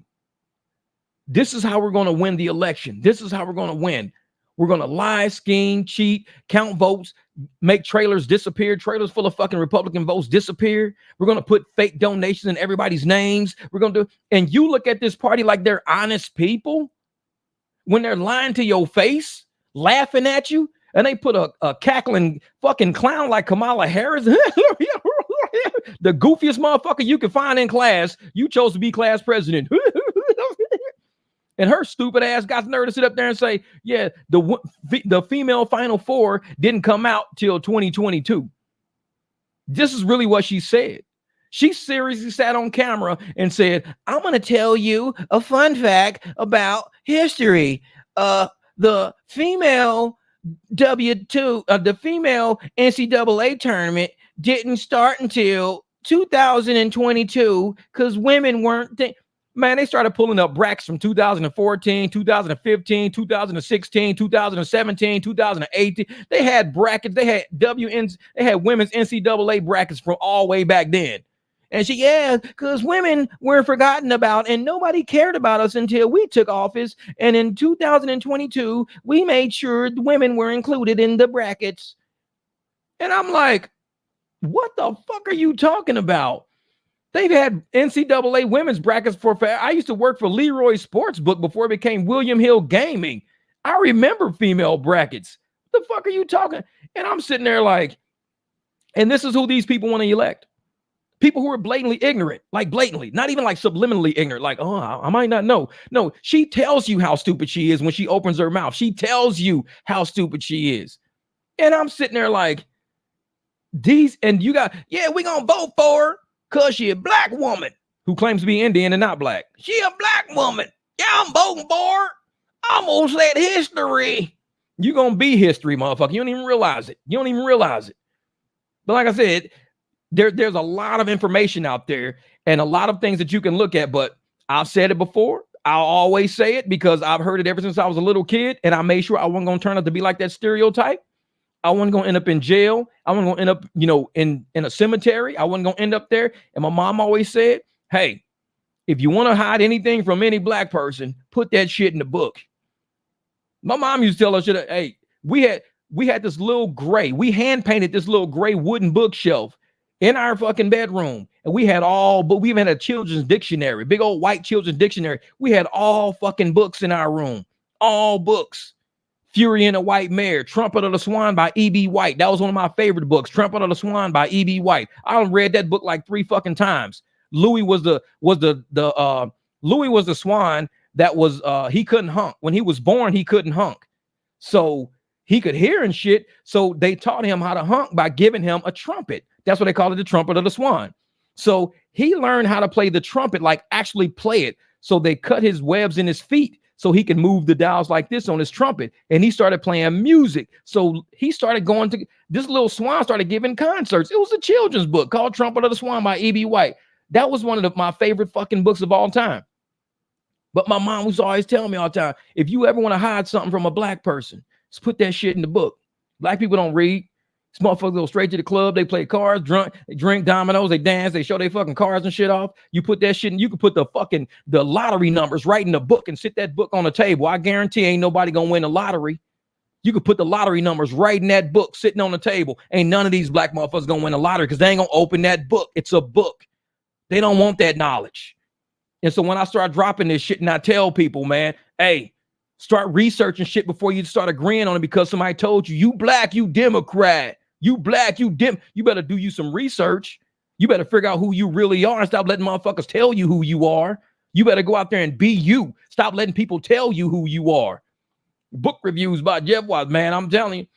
this is how we're going to win the election. This is how we're going to win. We're going to lie, scheme, cheat, count votes, make trailers disappear. Trailers full of fucking Republican votes disappear. We're going to put fake donations in everybody's names. We're going to do, and you look at this party like they're honest people when they're lying to your face, laughing at you, and they put a cackling fucking clown like Kamala Harris. The goofiest motherfucker you can find in class. You chose to be class president. And her stupid ass got the nerve to sit up there and say, yeah, the female Final Four didn't come out till 2022. This is really what she said. She seriously sat on camera and said, I'm going to tell you a fun fact about history. The female the female NCAA tournament didn't start until 2022 because women weren't Man, they started pulling up brackets from 2014, 2015, 2016, 2017, 2018. They had brackets. They had they had women's NCAA brackets from all the way back then. And because women were forgotten about and nobody cared about us until we took office. And in 2022, we made sure the women were included in the brackets. And I'm like, what the fuck are you talking about? They've had NCAA women's brackets for I used to work for Leroy Sportsbook before it became William Hill Gaming. I remember female brackets. What the fuck are you talking? And I'm sitting there like, and this is who these people want to elect. People who are blatantly ignorant, like blatantly, not even like subliminally ignorant, like, oh, I might not know. No, she tells you how stupid she is when she opens her mouth. She tells you how stupid she is. And I'm sitting there like, we're going to vote for her. Because she a black woman who claims to be Indian and not black. She a black woman. Yeah, I'm voting for her. I'm going to set history. You're going to be history, motherfucker. You don't even realize it. But like I said, there's a lot of information out there and a lot of things that you can look at. But I've said it before. I'll always say it because I've heard it ever since I was a little kid. And I made sure I wasn't going to turn out to be like that stereotype. I wasn't going to end up in jail. I wasn't going to end up, in a cemetery. I wasn't going to end up there. And my mom always said, hey, if you want to hide anything from any black person, put that shit in the book. My mom used to tell us, hey, we had this little gray, we hand painted this little gray wooden bookshelf in our fucking bedroom. And we even had a children's dictionary, big old white children's dictionary. We had all fucking books in our room, all books. Fury and a White Mare, Trumpet of the Swan by E.B. White. That was one of my favorite books. Trumpet of the Swan by E.B. White. I read that book like 3 fucking times. Louis was the swan that was he couldn't honk. When he was born, he couldn't honk. So he could hear and shit. So they taught him how to honk by giving him a trumpet. That's what they call it, the Trumpet of the Swan. So he learned how to play the trumpet, like actually play it. So they cut his webs in his feet so he can move the dials like this on his trumpet. And he started playing music. So he started going to, this little swan started giving concerts. It was a children's book called Trumpet of the Swan by E.B. White. That was one of my favorite fucking books of all time. But my mom was always telling me all the time, if you ever want to hide something from a black person, just put that shit in the book. Black people don't read. These motherfuckers go straight to the club. They play cards, they drink dominoes, they dance, they show their fucking cards and shit off. You put that shit in, you can put the lottery numbers right in the book and sit that book on the table. I guarantee ain't nobody gonna win the lottery. You could put the lottery numbers right in that book sitting on the table. Ain't none of these black motherfuckers gonna win the lottery because they ain't gonna open that book. It's a book. They don't want that knowledge. And so when I start dropping this shit and I tell people, man, hey, start researching shit before you start agreeing on it because somebody told you, you black, you Democrat. You black, you better do you some research. You better figure out who you really are and stop letting motherfuckers tell you who you are. You better go out there and be you. Stop letting people tell you who you are. Book reviews by Jeff Watts, man, I'm telling you.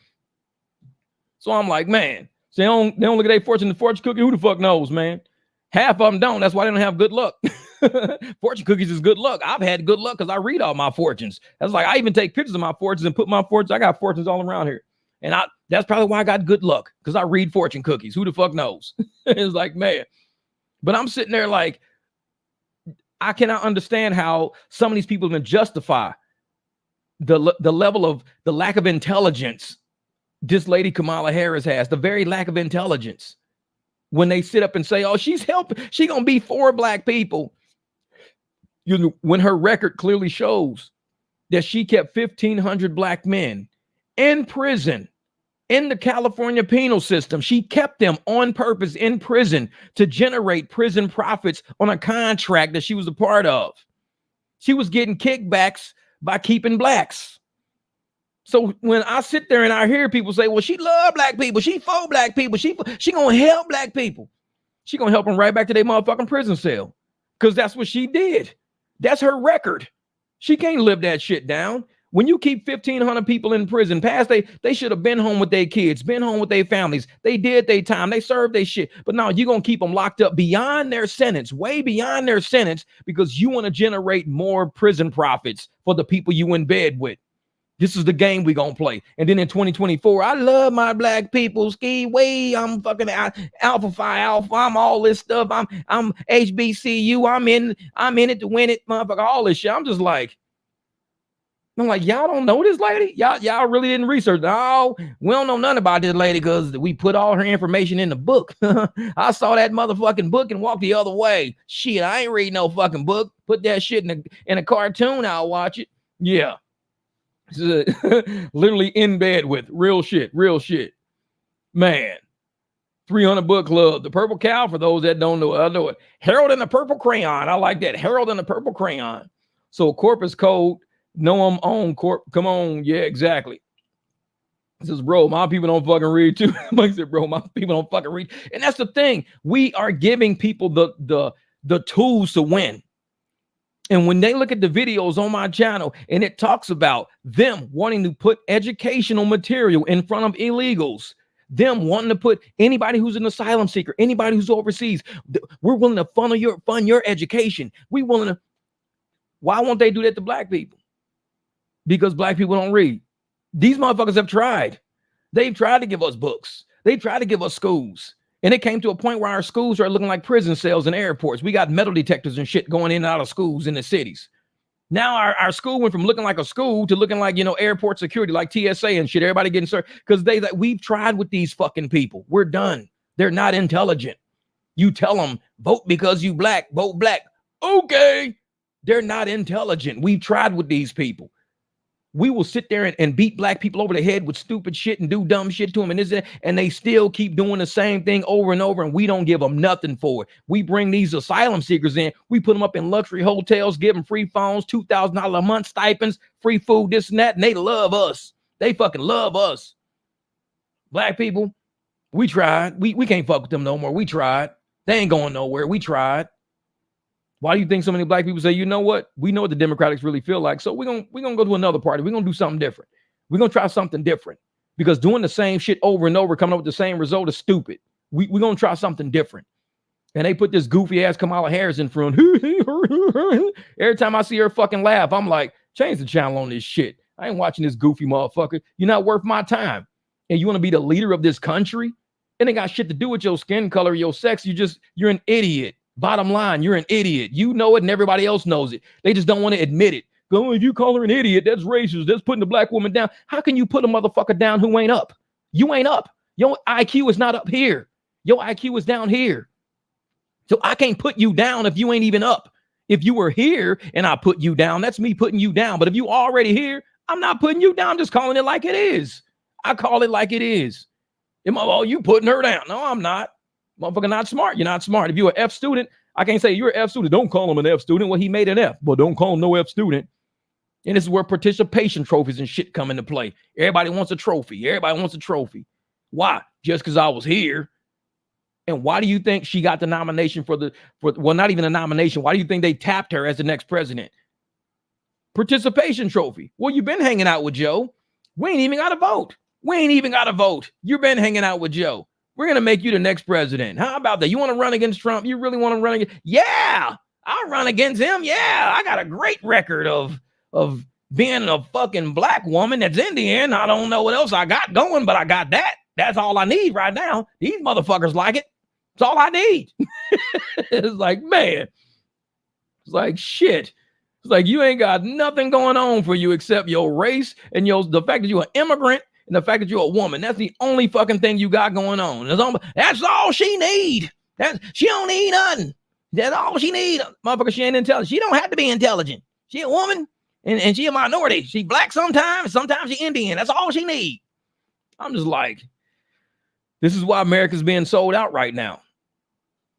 So I'm like, man, so they don't look at their fortune cookie. Who the fuck knows, man? Half of them don't. That's why they don't have good luck. Fortune cookies is good luck. I've had good luck because I read all my fortunes. That's like, I even take pictures of my fortunes and put my fortunes. I got fortunes all around here. And that's probably why I got good luck, because I read fortune cookies. Who the fuck knows? It's like, man. But I'm sitting there like, I cannot understand how some of these people can justify the level of the lack of intelligence this lady Kamala Harris has, the very lack of intelligence. When they sit up and say, oh, she's helping, she gonna be for black people. You know, when her record clearly shows that she kept 1,500 black men in prison in the California penal system. She kept them on purpose in prison to generate prison profits on a contract that she was a part of. She was getting kickbacks by keeping blacks. So when I sit there and I hear people say, well, she love black people, she for black people, she gonna help black people. She gonna help them right back to their motherfucking prison cell, because that's what she did. That's her record. She can't live that shit down. When you keep 1,500 people in prison, past they should have been home with their kids, been home with their families. They did their time, they served their shit. But now you're gonna keep them locked up beyond their sentence, way beyond their sentence, because you want to generate more prison profits for the people you in bed with. This is the game we gonna play. And then in 2024, I love my black people. Ski way, I'm fucking Alpha Phi Alpha. I'm all this stuff. I'm HBCU. I'm in it to win it, motherfucker. All this shit. I'm like, y'all don't know this lady? Y'all really didn't research. No, we don't know nothing about this lady because we put all her information in the book. I saw that motherfucking book and walked the other way. Shit, I ain't reading no fucking book. Put that shit in a cartoon. I'll watch it. Yeah. Literally in bed with real shit, man. 300 book club, the purple cow. For those that don't know, I know it. Harold and the purple crayon. I like that. Harold and the purple crayon. So corpus code. No, I'm on corp. Come on, yeah, exactly. It says, bro, my people don't fucking read too. Mike said, bro, my people don't fucking read. And that's the thing. We are giving people the tools to win. And when they look at the videos on my channel and it talks about them wanting to put educational material in front of illegals, them wanting to put anybody who's an asylum seeker, anybody who's overseas, we're willing to fund your education. We willing to. Why won't they do that to black people? Because black people don't read. These motherfuckers have tried. They've tried to give us books. They tried to give us schools. And it came to a point where our schools are looking like prison cells and airports. We got metal detectors and shit going in and out of schools in the cities. Now our school went from looking like a school to looking like, airport security, like TSA and shit. Everybody getting served because we've tried with these fucking people. We're done. They're not intelligent. You tell them, vote because you black, vote black. Okay. They're not intelligent. We've tried with these people. We will sit there and beat black people over the head with stupid shit and do dumb shit to them and they still keep doing the same thing over and over, and we don't give them nothing for it. We bring these asylum seekers in, we put them up in luxury hotels, give them free phones, $2,000 a month stipends, free food, this and that, and they love us. They fucking love us. Black people, we tried. We can't fuck with them no more. We tried. They ain't going nowhere. We tried. Why do you think so many black people say, you know what? We know what the Democrats really feel like. So we're gonna go to another party. We're gonna do something different. We're gonna try something different. Because doing the same shit over and over, coming up with the same result is stupid. We're gonna try something different. And they put this goofy ass Kamala Harris in front. Every time I see her fucking laugh, I'm like, change the channel on this shit. I ain't watching this goofy motherfucker. You're not worth my time. And you want to be the leader of this country? It ain't got shit to do with your skin color, your sex. You're an idiot. Bottom line, you're an idiot. You know it and everybody else knows it. They just don't want to admit it. Go, if you call her an idiot, that's racist. That's putting the black woman down. How can you put a motherfucker down who ain't up? You ain't up. Your IQ is not up here. Your IQ is down here. So I can't put you down if you ain't even up. If you were here and I put you down, that's me putting you down. But if you already here, I'm not putting you down. I'm just calling it like it is. I call it like it is. Oh, you putting her down. No, I'm not. Motherfucker, not smart. You're not smart. If you're an F student, I can't say you're an F student. Don't call him an F student. Well, he made an F, but don't call him no F student. And this is where participation trophies and shit come into play. Everybody wants a trophy. Everybody wants a trophy. Why? Just because I was here. And why do you think she got the nomination for not even a nomination? Why do you think they tapped her as the next president? Participation trophy. Well, you've been hanging out with Joe. We ain't even got to vote. You've been hanging out with Joe. We're going to make you the next president. How about that? You want to run against Trump? You really want to run against? Yeah, I'll run against him. Yeah, I got a great record of being a fucking black woman that's Indian. I don't know what else I got going, but I got that. That's all I need right now. These motherfuckers like it. It's all I need. It's like, man, it's like shit. It's like you ain't got nothing going on for you except your race and the fact that you're an immigrant and the fact that you're a woman. That's the only fucking thing you got going on. That's all she need. She don't need nothing. That's all she need. Motherfucker, she ain't intelligent. She don't have to be intelligent. She a woman and she a minority. She black sometimes she Indian. That's all she need. I'm just like, this is why America's being sold out right now.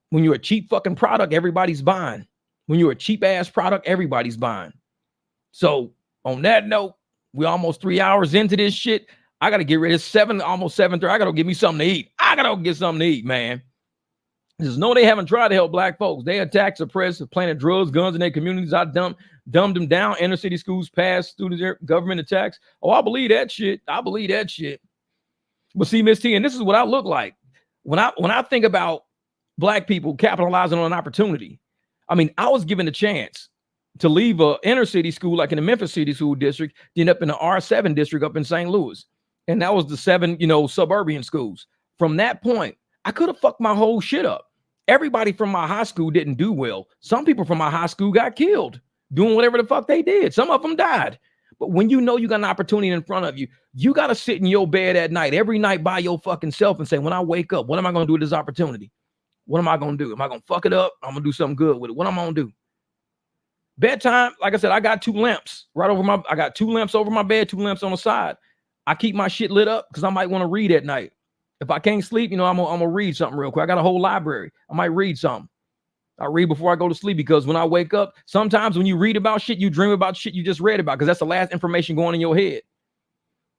When you're a cheap fucking product, everybody's buying. When you're a cheap ass product, everybody's buying. So on that note, we're almost 3 hours into this shit. I got to get rid of almost 7:30. I got to give me something to eat. I got to get something to eat, man. Just know they haven't tried to help black folks. They attack, suppress, planted drugs, guns in their communities. I dumbed them down. Inner city schools passed student government attacks. Oh, I believe that shit. But see, Miss T, and this is what I look like. When I think about black people capitalizing on an opportunity, I mean, I was given a chance to leave a inner city school like in the Memphis City School District, then up in the R7 district up in St. Louis. And that was the 7, suburban schools. From that point, I could have fucked my whole shit up. Everybody from my high school didn't do well. Some people from my high school got killed doing whatever the fuck they did. Some of them died. But when you know you got an opportunity in front of you, you got to sit in your bed at night, every night by your fucking self and say, when I wake up, what am I going to do with this opportunity? What am I going to do? Am I going to fuck it up? I'm going to do something good with it. What am I going to do? Bedtime, like I said, I got 2 lamps I got 2 lamps over my bed, 2 lamps on the side. I keep my shit lit up because I might want to read at night. If I can't sleep, I'm going to read something real quick. I got a whole library. I might read something. I read before I go to sleep because when I wake up, sometimes when you read about shit, you dream about shit you just read about because that's the last information going in your head.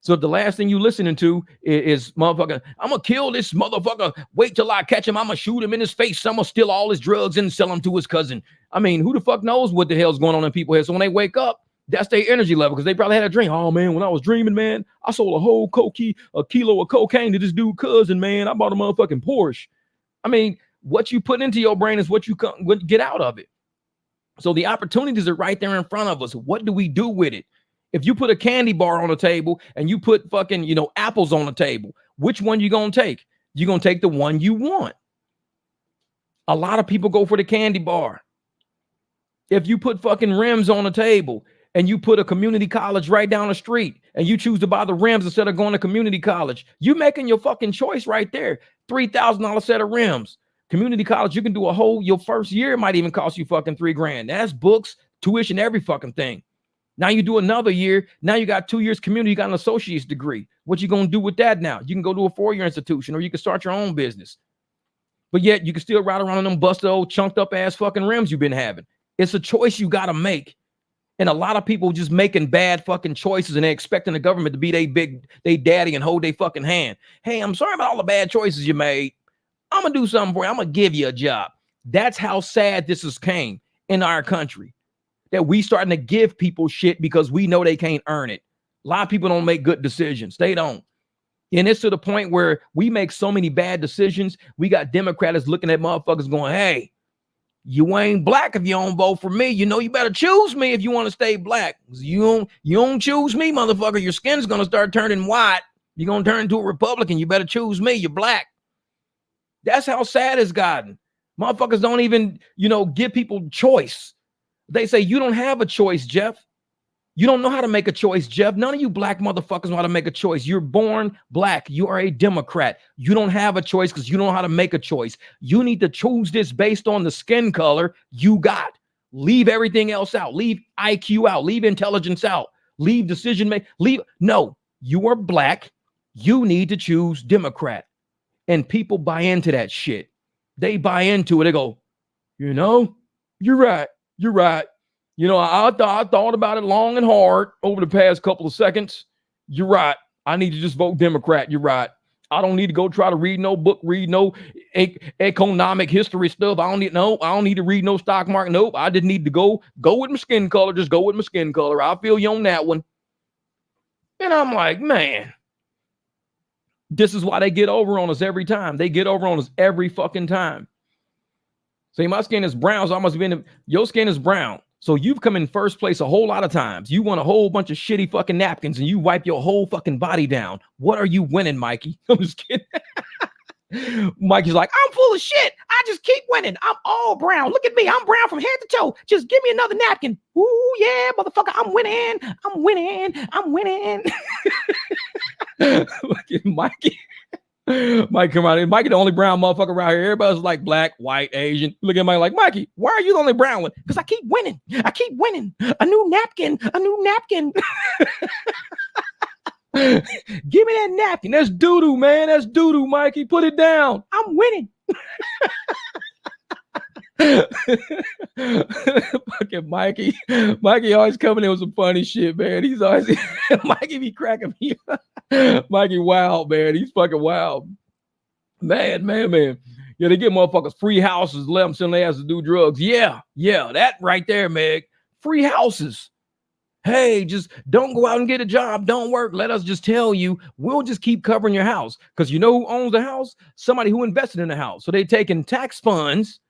So if the last thing you listening to is motherfucker, I'm going to kill this motherfucker. Wait till I catch him. I'm going to shoot him in his face. I'm going to steal all his drugs and sell them to his cousin. I mean, who the fuck knows what the hell's going on in people's heads? So when they wake up, that's their energy level because they probably had a dream. Oh, man, when I was dreaming, man, I sold a kilo of cocaine to this dude cousin, man. I bought a motherfucking Porsche. I mean, what you put into your brain is what you get out of it. So the opportunities are right there in front of us. What do we do with it? If you put a candy bar on the table and you put fucking, apples on the table, which one you going to take? You're going to take the one you want. A lot of people go for the candy bar. If you put fucking rims on the table and you put a community college right down the street and you choose to buy the rims instead of going to community college, you making your fucking choice right there. $3,000 set of rims. Community college, you can do your first year might even cost you fucking $3,000. That's books, tuition, every fucking thing. Now you do another year. Now you got 2 years community, you got an associate's degree. What you going to do with that now? You can go to a 4-year institution or you can start your own business. But yet you can still ride around on them busted old chunked up ass fucking rims you've been having. It's a choice you got to make. And a lot of people just making bad fucking choices and they're expecting the government to be they daddy and hold their fucking hand. Hey, I'm sorry about all the bad choices you made. I'm going to do something for you. I'm going to give you a job. That's how sad this has came in our country. That we starting to give people shit because we know they can't earn it. A lot of people don't make good decisions. They don't. And it's to the point where we make so many bad decisions. We got Democrats looking at motherfuckers going, hey, you ain't black if you don't vote for me. You better choose me if you want to stay black. You don't choose me, motherfucker. Your skin's going to start turning white. You're going to turn into a Republican. You better choose me. You're black. That's how sad it's gotten. Motherfuckers don't even, give people choice. They say, you don't have a choice, Jeff. You don't know how to make a choice, Jeff. None of you black motherfuckers know how to make a choice. You're born black. You are a Democrat. You don't have a choice because you don't know how to make a choice. You need to choose this based on the skin color you got. Leave everything else out. Leave IQ out. Leave intelligence out. Leave decision make. No, you are black. You need to choose Democrat. And people buy into that shit. They buy into it. They go, you're right. You're right. I thought about it long and hard over the past couple of seconds. You're right. I need to just vote Democrat. You're right. I don't need to go try to read no book, read no economic history stuff. I don't need to read no stock market. Nope. I just need to go with my skin color. Just go with my skin color. I feel you on that one. And I'm like, man, this is why they get over on us every time. They get over on us every fucking time. See, my skin is brown, so I must have been, your skin is brown. So you've come in first place a whole lot of times. You want a whole bunch of shitty fucking napkins and you wipe your whole fucking body down. What are you winning, Mikey? I'm just kidding. Mikey's like, I'm full of shit. I just keep winning. I'm all brown. Look at me. I'm brown from head to toe. Just give me another napkin. Ooh, yeah, motherfucker. I'm winning. I'm winning. I'm winning. Look at Mikey. Mike come out. Mikey the only brown motherfucker around here. Everybody's like black, white, Asian. Look at Mike like, Mikey, why are you the only brown one? Because I keep winning. I keep winning. A new napkin. A new napkin. Give me that napkin. That's doo-doo, man. That's doo-doo, Mikey. Put it down. I'm winning. Fucking Mikey. Mikey always coming in with some funny shit, man. He's always Mikey be cracking me. Mikey wild, man. He's fucking wild. Man. Yeah, they get motherfuckers free houses, let them send their ass to do drugs. Yeah, that right there, Meg. Free houses. Hey, just don't go out and get a job. Don't work. Let us just tell you, we'll just keep covering your house. Because you know who owns the house? Somebody who invested in the house. So they taking tax funds,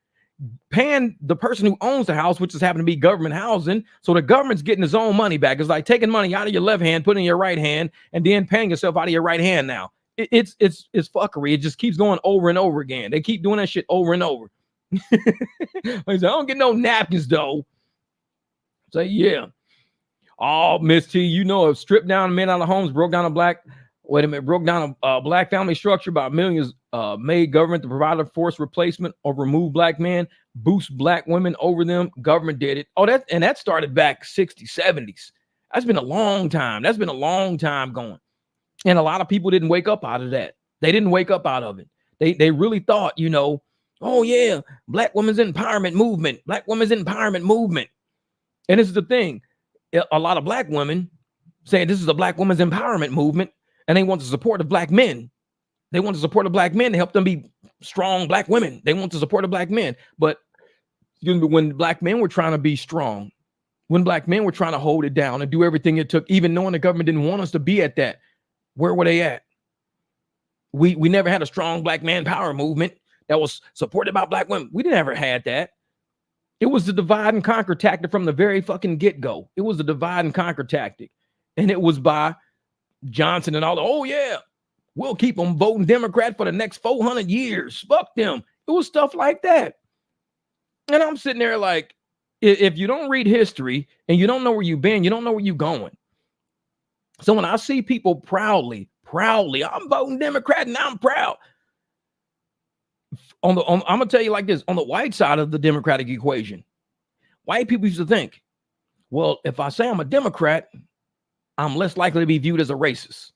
paying the person who owns the house, which just happened to be government housing. So the government's getting its own money back. It's like taking money out of your left hand, putting it in your right hand, and then paying yourself out of your right hand now. It's fuckery. It just keeps going over and over again. They keep doing that shit over and over. Like, I don't get no napkins, though. Say, yeah. Oh, Miss T, you know, if stripped down men out of homes, broke down a black family structure by millions, made government the provider forced replacement or remove black men, boost black women over them. Government did it. Oh, that started back 60s, 70s. That's been a long time. That's been a long time going. And a lot of people didn't wake up out of that. They didn't wake up out of it. They really thought, you know, oh yeah, black women's empowerment movement, black women's empowerment movement. And this is the thing. A lot of black women say this is a black women's empowerment movement, and they want to support the black men. They want to support the black men to help them be strong black women. They want to support the black men. But when black men were trying to be strong, when black men were trying to hold it down and do everything it took, even knowing the government didn't want us to be at that, where were they at? We never had a strong black man power movement that was supported by black women. We never had that. It was the divide and conquer tactic from the very fucking get-go. It was the divide and conquer tactic. And it was by Johnson and all the, oh yeah, we'll keep them voting Democrat for the next 400 years. Fuck them. It was stuff like that. And I'm sitting there like, if you don't read history and you don't know where you've been, you don't know where you're going. So when I see people proudly, I'm voting Democrat and I'm proud. I'm gonna tell you like this, on the white side of the Democratic equation, white people used to think, well, if I say I'm a Democrat, I'm less likely to be viewed as a racist.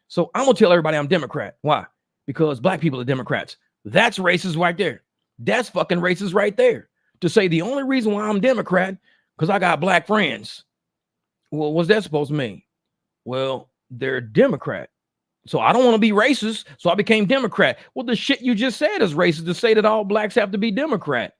So I'm gonna tell everybody I'm Democrat. Why? Because black people are Democrats. That's racist right there. That's fucking racist right there. To say the only reason why I'm Democrat, because I got black friends. Well, what's that supposed to mean? Well, they're Democrat. So I don't want to be racist, so I became Democrat. Well, the shit you just said is racist to say that all blacks have to be Democrat.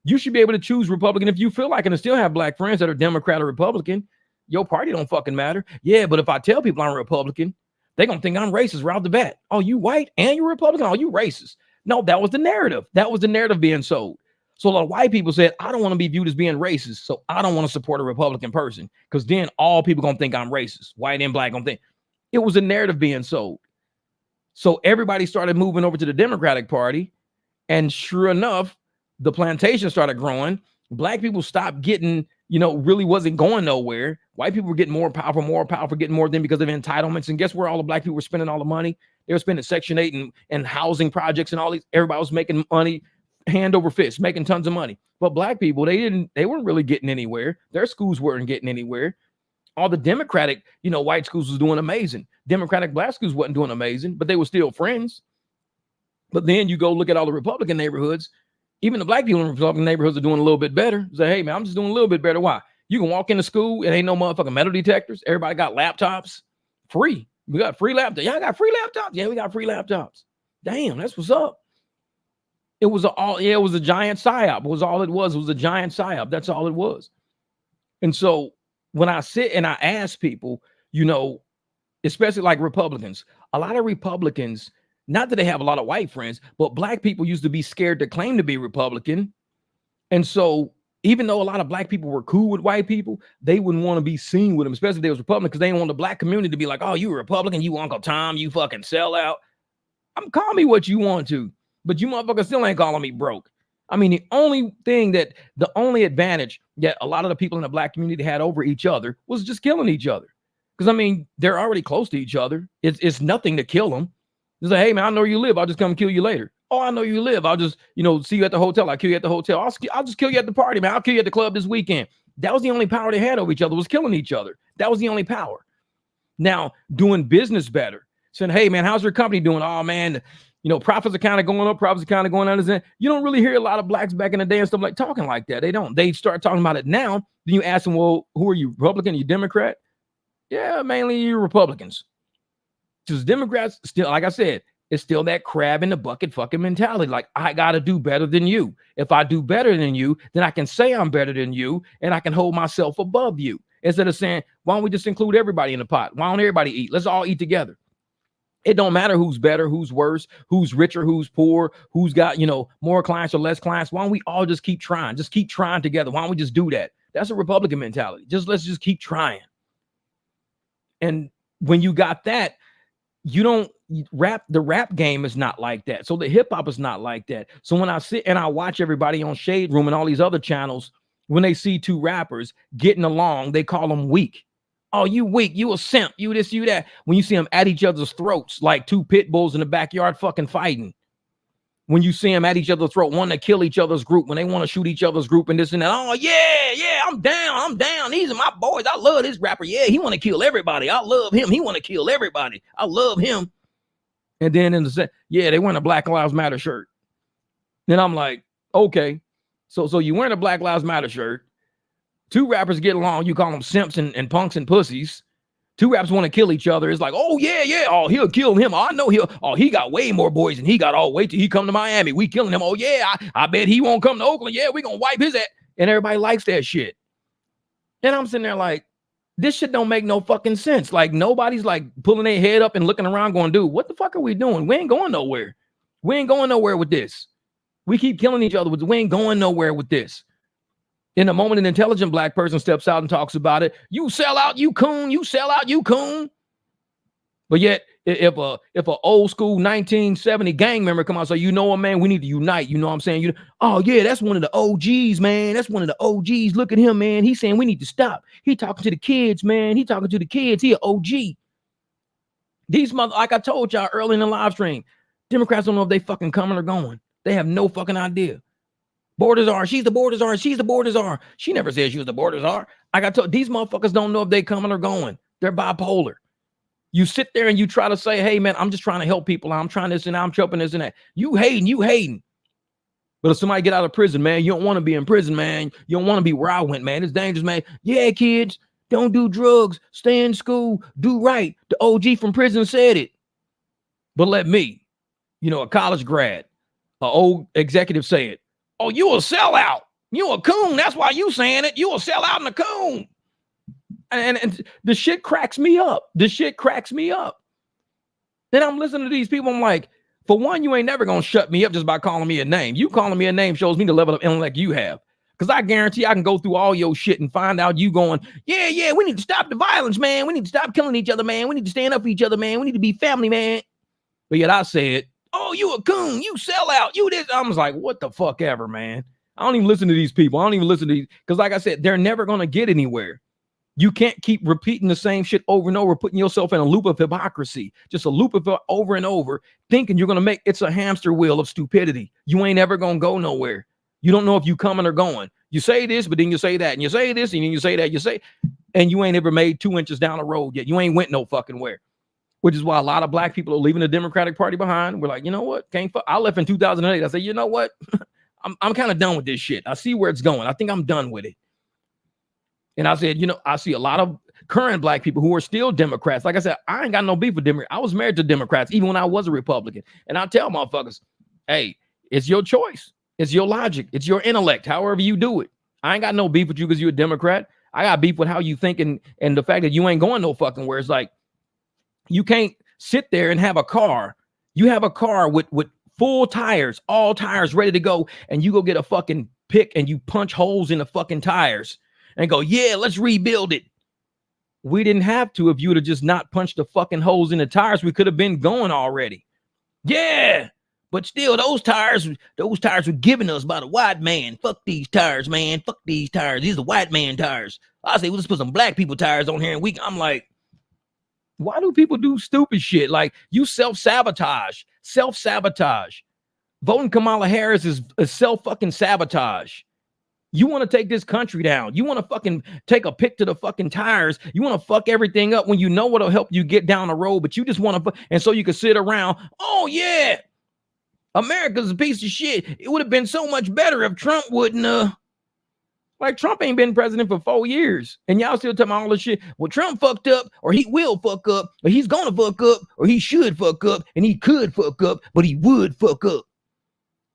You should be able to choose Republican if you feel like it and still have black friends that are Democrat or Republican. Your party don't fucking matter. Yeah, but if I tell people I'm Republican, they're going to think I'm racist right off the bat. Oh, you white and you're Republican? Oh, you racist. No, that was the narrative. That was the narrative being sold. So a lot of white people said, I don't want to be viewed as being racist, so I don't want to support a Republican person because then all people going to think I'm racist. White and black going to think. It was a narrative being sold. So everybody started moving over to the Democratic Party. And sure enough, the plantation started growing. Black people stopped getting, really wasn't going nowhere. White people were getting more powerful, getting more than because of entitlements. And guess where all the black people were spending all the money? They were spending Section 8 and housing projects and all these. Everybody was making money hand over fist, making tons of money. But black people, they weren't really getting anywhere. Their schools weren't getting anywhere. All the Democratic, white schools was doing amazing. Democratic black schools wasn't doing amazing, but they were still friends. But then you go look at all the Republican neighborhoods. Even the black people in the Republican neighborhoods are doing a little bit better. Say, hey, man, I'm just doing a little bit better. Why? You can walk into school. It ain't no motherfucking metal detectors. Everybody got laptops free. We got free laptops. Y'all got free laptops? Yeah, we got free laptops. Damn, that's what's up. It was it was a giant psyop. Was all it was. It was a giant psyop. That's all it was. And so when I sit and I ask people, you know, especially like Republicans, a lot of Republicans, not that they have a lot of white friends, but black people used to be scared to claim to be Republican. And so even though a lot of black people were cool with white people, they wouldn't want to be seen with them, especially if they was Republican, because they didn't want the black community to be like, oh, you a Republican, you Uncle Tom, you fucking sellout. Call me what you want to, but you motherfuckers still ain't calling me broke. I mean, the only advantage that a lot of the people in the black community had over each other was just killing each other. Because, I mean, they're already close to each other. It's nothing to kill them. It's like, hey, man, I know where you live. I'll just come kill you later. Oh, I know you live. I'll just, see you at the hotel. I'll kill you at the hotel. I'll just kill you at the party, man. I'll kill you at the club this weekend. That was the only power they had over each other, was killing each other. That was the only power. Now, doing business better. Saying, hey, man, how's your company doing? Oh, man, profits are kind of going up. Profits are kind of going down. You don't really hear a lot of blacks back in the day and stuff like talking like that. They don't. They start talking about it now. Then you ask them, well, who are you, Republican? Are you Democrat? Yeah, mainly you Republicans. Because Democrats still, like I said, it's still that crab in the bucket fucking mentality. Like, I got to do better than you. If I do better than you, then I can say I'm better than you and I can hold myself above you. Instead of saying, why don't we just include everybody in the pot? Why don't everybody eat? Let's all eat together. It don't matter who's better, who's worse, who's richer, who's poor, who's got, more clients or less clients. Why don't we all just keep trying? Just keep trying together. Why don't we just do that? That's a Republican mentality. Let's just keep trying. And when you got that, the rap game is not like that. So the hip hop is not like that. So when I sit and I watch everybody on Shade Room and all these other channels, when they see two rappers getting along, they call them weak. Oh, you weak, you a simp, you this, you that. When you see them at each other's throats like two pit bulls in the backyard fucking fighting. When you see them at each other's throat, wanting to kill each other's group, when they want to shoot each other's group and this and that. Oh, yeah, I'm down. These are my boys. I love this rapper. Yeah, he want to kill everybody. I love him. He want to kill everybody. I love him. And then they wearing a Black Lives Matter shirt. Then I'm like, okay, so you wearing a Black Lives Matter shirt. Two rappers get along, you call them simps and punks and pussies. Two rappers want to kill each other. It's like, oh, yeah. Oh, he'll kill him. Oh, I know he got way more boys than he got. Oh, wait till he come to Miami. We killing him. Oh, yeah, I bet he won't come to Oakland. Yeah, we going to wipe his ass. And everybody likes that shit. And I'm sitting there like, this shit don't make no fucking sense. Like, nobody's like pulling their head up and looking around going, dude, what the fuck are we doing? We ain't going nowhere. We ain't going nowhere with this. We keep killing each other. We ain't going nowhere with this. In the moment, an intelligent black person steps out and talks about it. You sell out, you coon. You sell out, you coon. But yet, if a old school 1970 gang member come out and say, you know what, man, we need to unite. You know what I'm saying? Oh, yeah, that's one of the OGs, man. That's one of the OGs. Look at him, man. He's saying we need to stop. He talking to the kids, man. He talking to the kids. He an OG. These like I told y'all early in the live stream, Democrats don't know if they fucking coming or going. They have no fucking idea. Borders are. She's the borders are. She's the borders are. She never said she was the borders are. I got told these motherfuckers don't know if they coming or going. They're bipolar. You sit there and you try to say, hey, man, I'm just trying to help people. I'm trying this and I'm chopping this and that. You hating. But if somebody get out of prison, man, you don't want to be in prison, man. You don't want to be where I went, man. It's dangerous, man. Yeah, kids, don't do drugs. Stay in school. Do right. The OG from prison said it. But let me, a college grad, an old executive say it. Oh, you a sellout. You a coon. That's why you saying it. You a sellout and a coon. And the shit cracks me up. Then I'm listening to these people. I'm like, for one, you ain't never going to shut me up just by calling me a name. You calling me a name shows me the level of intellect you have. Because I guarantee I can go through all your shit and find out you going, yeah, we need to stop the violence, man. We need to stop killing each other, man. We need to stand up for each other, man. We need to be family, man. But yet I said, oh, you a coon, you sell out, you this. I was like, what the fuck ever, man. I don't even listen to these people. I don't even listen to these. Because like I said, they're never going to get anywhere. You can't keep repeating the same shit over and over, putting yourself in a loop of hypocrisy. Just a loop of over and over, thinking you're going to make, it's a hamster wheel of stupidity. You ain't ever going to go nowhere. You don't know if you coming or going. You say this, but then you say that. And you say this, and then you say that. And you ain't ever made 2 inches down the road yet. You ain't went no fucking where. Which is why a lot of black people are leaving the Democratic Party behind. We're like, you know what? I left in 2008. I said, you know what? I'm kind of done with this shit. I see where it's going. I think I'm done with it. And I said, I see a lot of current black people who are still Democrats. Like I said, I ain't got no beef with Democrats. I was married to Democrats even when I was a Republican. And I tell motherfuckers, hey, it's your choice. It's your logic. It's your intellect, however you do it. I ain't got no beef with you because you're a Democrat. I got beef with how you think and the fact that you ain't going no fucking where. It's like, you can't sit there and have a car. You have a car with full tires, all tires ready to go, and you go get a fucking pick and you punch holes in the fucking tires and go, yeah, let's rebuild it. We didn't have to. If you would have just not punched the fucking holes in the tires, we could have been going already. Yeah. But still, those tires were given us by the white man. Fuck these tires, man. Fuck these tires. These are the white man tires. I say, we'll just put some black people tires on here, and I'm like, why do people do stupid shit? Like, you self-sabotage. Voting Kamala Harris is self-fucking sabotage. You want to take this country down. You want to fucking take a pick to the fucking tires. You want to fuck everything up when you know what'll help you get down the road, but you just want to, and so you can sit around, oh yeah, America's a piece of shit. It would have been so much better if Trump wouldn't, like, Trump ain't been president for 4 years, and y'all still talking all this shit. Well, Trump fucked up, or he will fuck up, or he's gonna fuck up, or he should fuck up, and he could fuck up, but he would fuck up.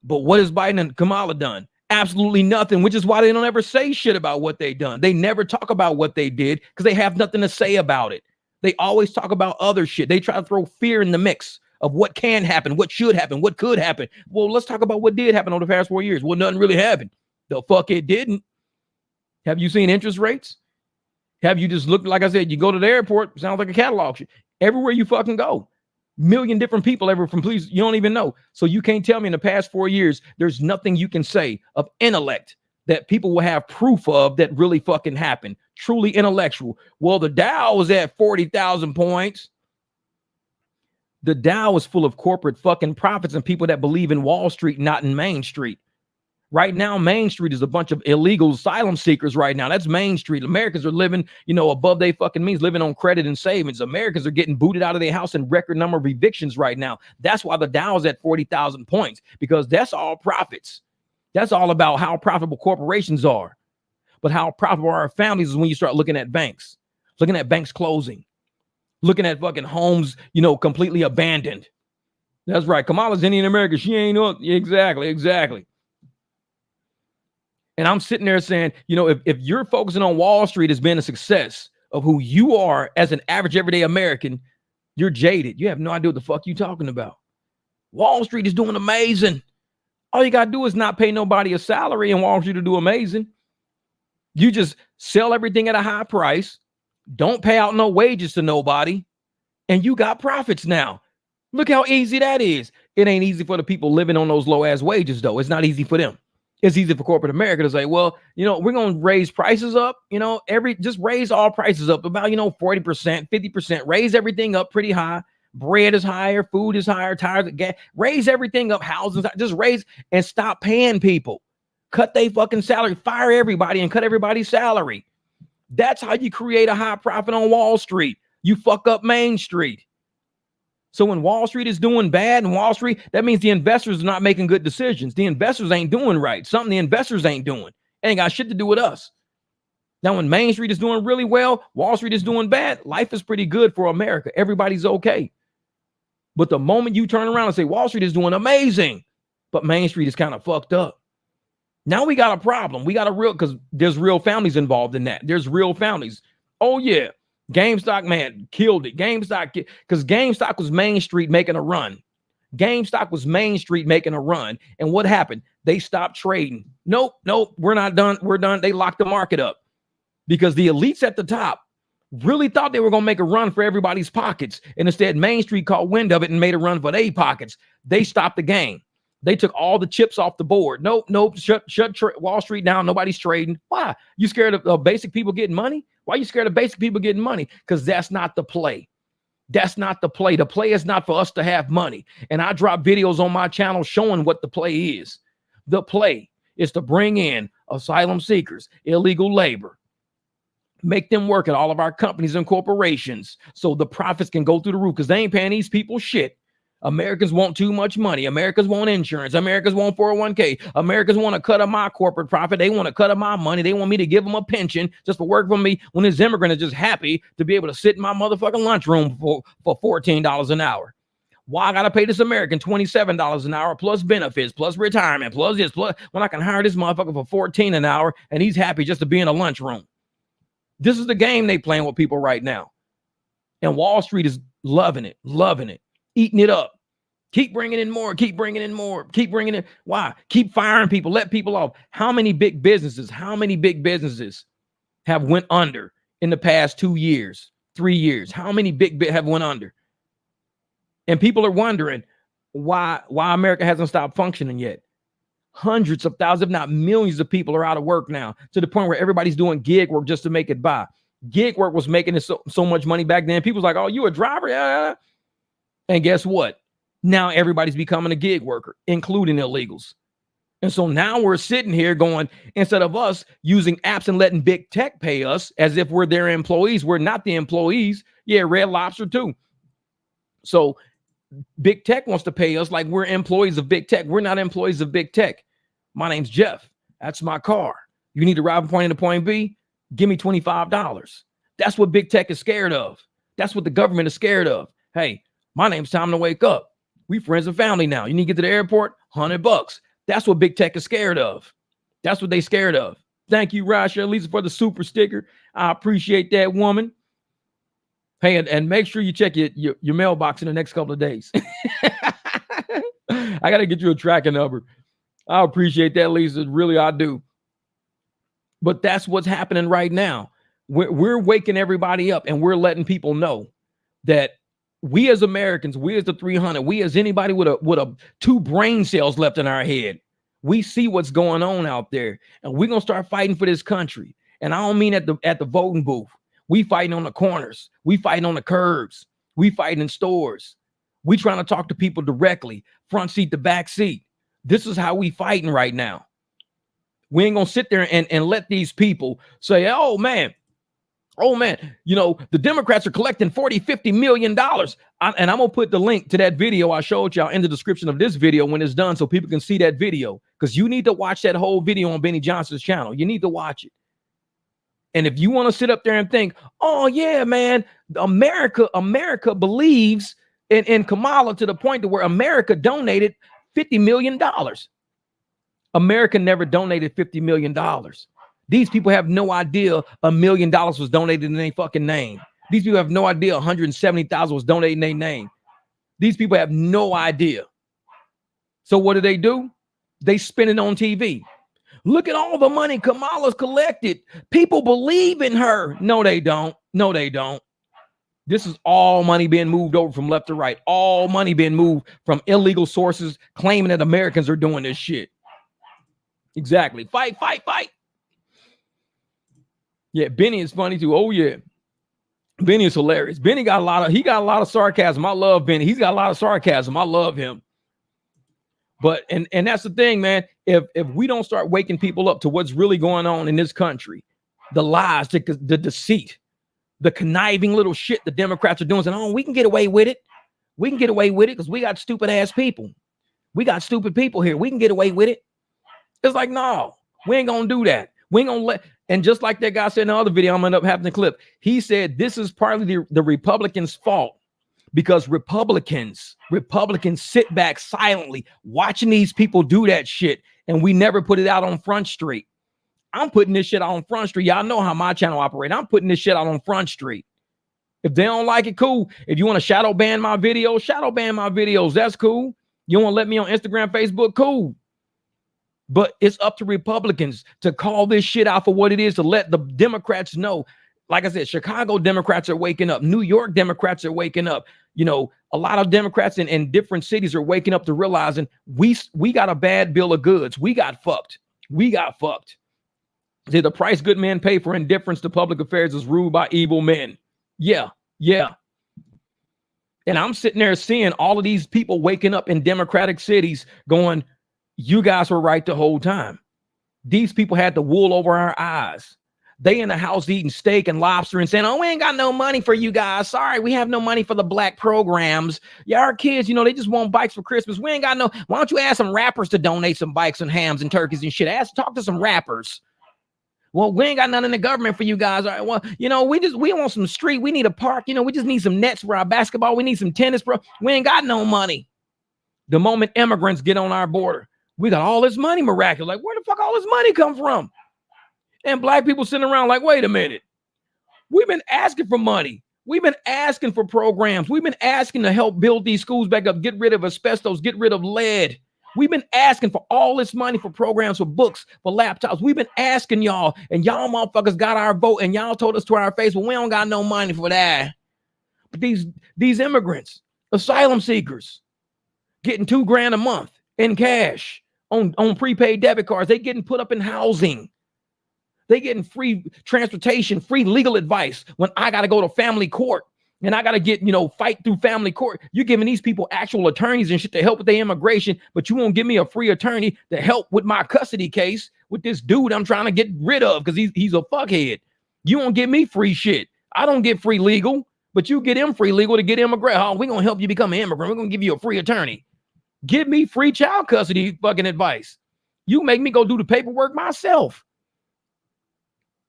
But what has Biden and Kamala done? Absolutely nothing, which is why they don't ever say shit about what they done. They never talk about what they did because they have nothing to say about it. They always talk about other shit. They try to throw fear in the mix of what can happen, what should happen, what could happen. Well, let's talk about what did happen over the past 4 years. Well, nothing really happened. The fuck it didn't. Have you seen interest rates? Have you just looked, like I said, you go to the airport, sounds like a catalog shit. Everywhere you fucking go, million different people ever from police, you don't even know. So you can't tell me in the past 4 years, there's nothing you can say of intellect that people will have proof of that really fucking happened. Truly intellectual. Well, the Dow was at 40,000 points. The Dow is full of corporate fucking profits and people that believe in Wall Street, not in Main Street. Right now, Main Street is a bunch of illegal asylum seekers right now. That's Main Street. Americans are living, above their fucking means, living on credit and savings. Americans are getting booted out of their house in record number of evictions right now. That's why the Dow is at 40,000 points, because that's all profits. That's all about how profitable corporations are. But how profitable are our families is when you start looking at banks closing, looking at fucking homes, completely abandoned. That's right. Kamala's Indian American. She ain't up. Exactly. And I'm sitting there saying, if you're focusing on Wall Street as being a success of who you are as an average everyday American, you're jaded. You have no idea what the fuck you're talking about. Wall Street is doing amazing. All you got to do is not pay nobody a salary and Wall Street to do amazing. You just sell everything at a high price. Don't pay out no wages to nobody. And you got profits now. Look how easy that is. It ain't easy for the people living on those low ass wages, though. It's not easy for them. It's easy for corporate America to say, well, we're going to raise prices up, just raise all prices up about, 40%, 50%, raise everything up pretty high. Bread is higher, food is higher, tires, gas, raise everything up, houses, just raise and stop paying people. Cut their fucking salary, fire everybody and cut everybody's salary. That's how you create a high profit on Wall Street. You fuck up Main Street. So when Wall Street is doing bad and Wall Street, that means the investors are not making good decisions. The investors ain't doing right. Something the investors ain't doing. It ain't got shit to do with us. Now, when Main Street is doing really well, Wall Street is doing bad, life is pretty good for America. Everybody's okay. But the moment you turn around and say Wall Street is doing amazing, but Main Street is kind of fucked up. Now we got a problem. We got because there's real families involved in that. There's real families. Oh, yeah. GameStop, man, killed it. Because GameStop was Main Street making a run. And what happened? They stopped trading. Nope, we're not done. We're done. They locked the market up because the elites at the top really thought they were going to make a run for everybody's pockets. And instead, Main Street caught wind of it and made a run for their pockets. They stopped the game. They took all the chips off the board. Nope. Shut Wall Street down. Nobody's trading. Why? You scared of basic people getting money? Why are you scared of basic people getting money? Because that's not the play. That's not the play. The play is not for us to have money. And I drop videos on my channel showing what the play is. The play is to bring in asylum seekers, illegal labor, make them work at all of our companies and corporations so the profits can go through the roof because they ain't paying these people shit. Americans want too much money. Americans want insurance. Americans want 401k. Americans want a cut of my corporate profit. They want a cut of my money. They want me to give them a pension just for work for me, when this immigrant is just happy to be able to sit in my motherfucking lunchroom for $14 an hour. Why I gotta pay this American $27 an hour plus benefits, plus retirement, plus this, plus when I can hire this motherfucker for $14 an hour and he's happy just to be in a lunchroom? This is the game they playing with people right now. And Wall Street is loving it, eating it up. Keep bringing in more, keep bringing in more, keep bringing in. Why? Keep firing people, let people off. How many big businesses have went under in the past 2 years, 3 years? How many big have went under? And people are wondering why America hasn't stopped functioning yet. Hundreds of thousands, if not millions of people are out of work now, to the point where everybody's doing gig work just to make it by. Gig work was making it so much money back then. People's like, oh, you a driver? Yeah. And guess what? Now everybody's becoming a gig worker, including illegals. And so now we're sitting here going, instead of us using apps and letting big tech pay us as if we're their employees, we're not the employees. Yeah, Red Lobster too. So big tech wants to pay us like we're employees of big tech. We're not employees of big tech. My name's Jeff. That's my car. You need to ride from point A to point B? Give me $25. That's what big tech is scared of. That's what the government is scared of. Hey, my name's Time to Wake Up. We friends and family now. You need to get to the airport? $100. That's what big tech is scared of. That's what they scared of. Thank you, Rasha Lisa, for the super sticker. I appreciate that, woman. Hey, and make sure you check your mailbox in the next couple of days. I got to get you a tracking number. I appreciate that, Lisa. Really, I do. But that's what's happening right now. We're waking everybody up, and we're letting people know that we as Americans, we as the 300, we as anybody with a 2 brain cells left in our head, we see what's going on out there, and we're gonna start fighting for this country. And I don't mean at the voting booth. We fighting on the corners. We fighting on the curbs. We fighting in stores. We trying to talk to people directly, front seat to back seat. This is how we fighting right now. We ain't gonna sit there and let these people say, oh man, you know, the Democrats are collecting $40-50 million. And I'm gonna put the link to that video I showed y'all in the description of this video when it's done, so people can see that video, because you need to watch that whole video on Benny Johnson's channel. You need to watch it. And if you want to sit up there and think, oh yeah, man, America believes in Kamala to the point to where America donated $50 million. America never donated $50 million. These people have no idea $1 million was donated in their fucking name. These people have no idea 170,000 was donated in their name. These people have no idea. So what do? They spend it on TV. Look at all the money Kamala's collected. People believe in her. No, they don't. No, they don't. This is all money being moved over from left to right. All money being moved from illegal sources claiming that Americans are doing this shit. Exactly. Fight, fight, fight. Yeah, Benny is funny too. Oh yeah. Benny is hilarious. Benny got a lot of sarcasm. I love Benny. He's got a lot of sarcasm. I love him. But and that's the thing, man. If we don't start waking people up to what's really going on in this country, the lies, the deceit, the conniving little shit the Democrats are doing, saying, oh, we can get away with it. We can get away with it because we got stupid ass people. We got stupid people here. We can get away with it. It's like, no, we ain't gonna do that. We ain't gonna let. And just like that guy said in the other video, I'm gonna end up having the clip. He said this is partly the Republicans' fault, because Republicans sit back silently watching these people do that shit, and we never put it out on Front Street. I'm putting this shit out on Front Street. Y'all know how my channel operates. I'm putting this shit out on Front Street. If they don't like it, cool. If you want to shadow ban my videos, that's cool. You want to let me on Instagram, Facebook, cool. But it's up to Republicans to call this shit out for what it is, to let the Democrats know. Like I said, Chicago Democrats are waking up. New York Democrats are waking up. You know, a lot of Democrats in different cities are waking up to realizing we got a bad bill of goods. We got fucked. See, the price good men pay for indifference to public affairs is ruled by evil men. Yeah. And I'm sitting there seeing all of these people waking up in Democratic cities going, you guys were right the whole time. These people had the wool over our eyes. They in the house eating steak and lobster and saying, oh, we ain't got no money for you guys. Sorry, we have no money for the black programs. Yeah, our kids, they just want bikes for Christmas. We ain't got no. Why don't you ask some rappers to donate some bikes and hams and turkeys and shit? Talk to some rappers. Well, we ain't got nothing in the government for you guys. All right, well, we want some street. We need a park. We just need some nets for our basketball. We need some tennis, bro. We ain't got no money. The moment immigrants get on our border, we got all this money miraculous. Like, where the fuck all this money come from? And black people sitting around like, wait a minute. We've been asking for money. We've been asking for programs. We've been asking to help build these schools back up, get rid of asbestos, get rid of lead. We've been asking for all this money for programs, for books, for laptops. We've been asking y'all, and y'all motherfuckers got our vote, and y'all told us to our face, well, we don't got no money for that. But these immigrants, asylum seekers, getting $2,000 a month in cash on prepaid debit cards, they getting put up in housing. They getting free transportation, free legal advice when I got to go to family court and I got to get, fight through family court. You're giving these people actual attorneys and shit to help with their immigration, but you won't give me a free attorney to help with my custody case with this dude I'm trying to get rid of because he's a fuckhead. You won't give me free shit. I don't get free legal, but you get him free legal to get immigrant. Oh, we're going to help you become an immigrant. We're going to give you a free attorney. Give me free child custody fucking advice. You make me go do the paperwork myself.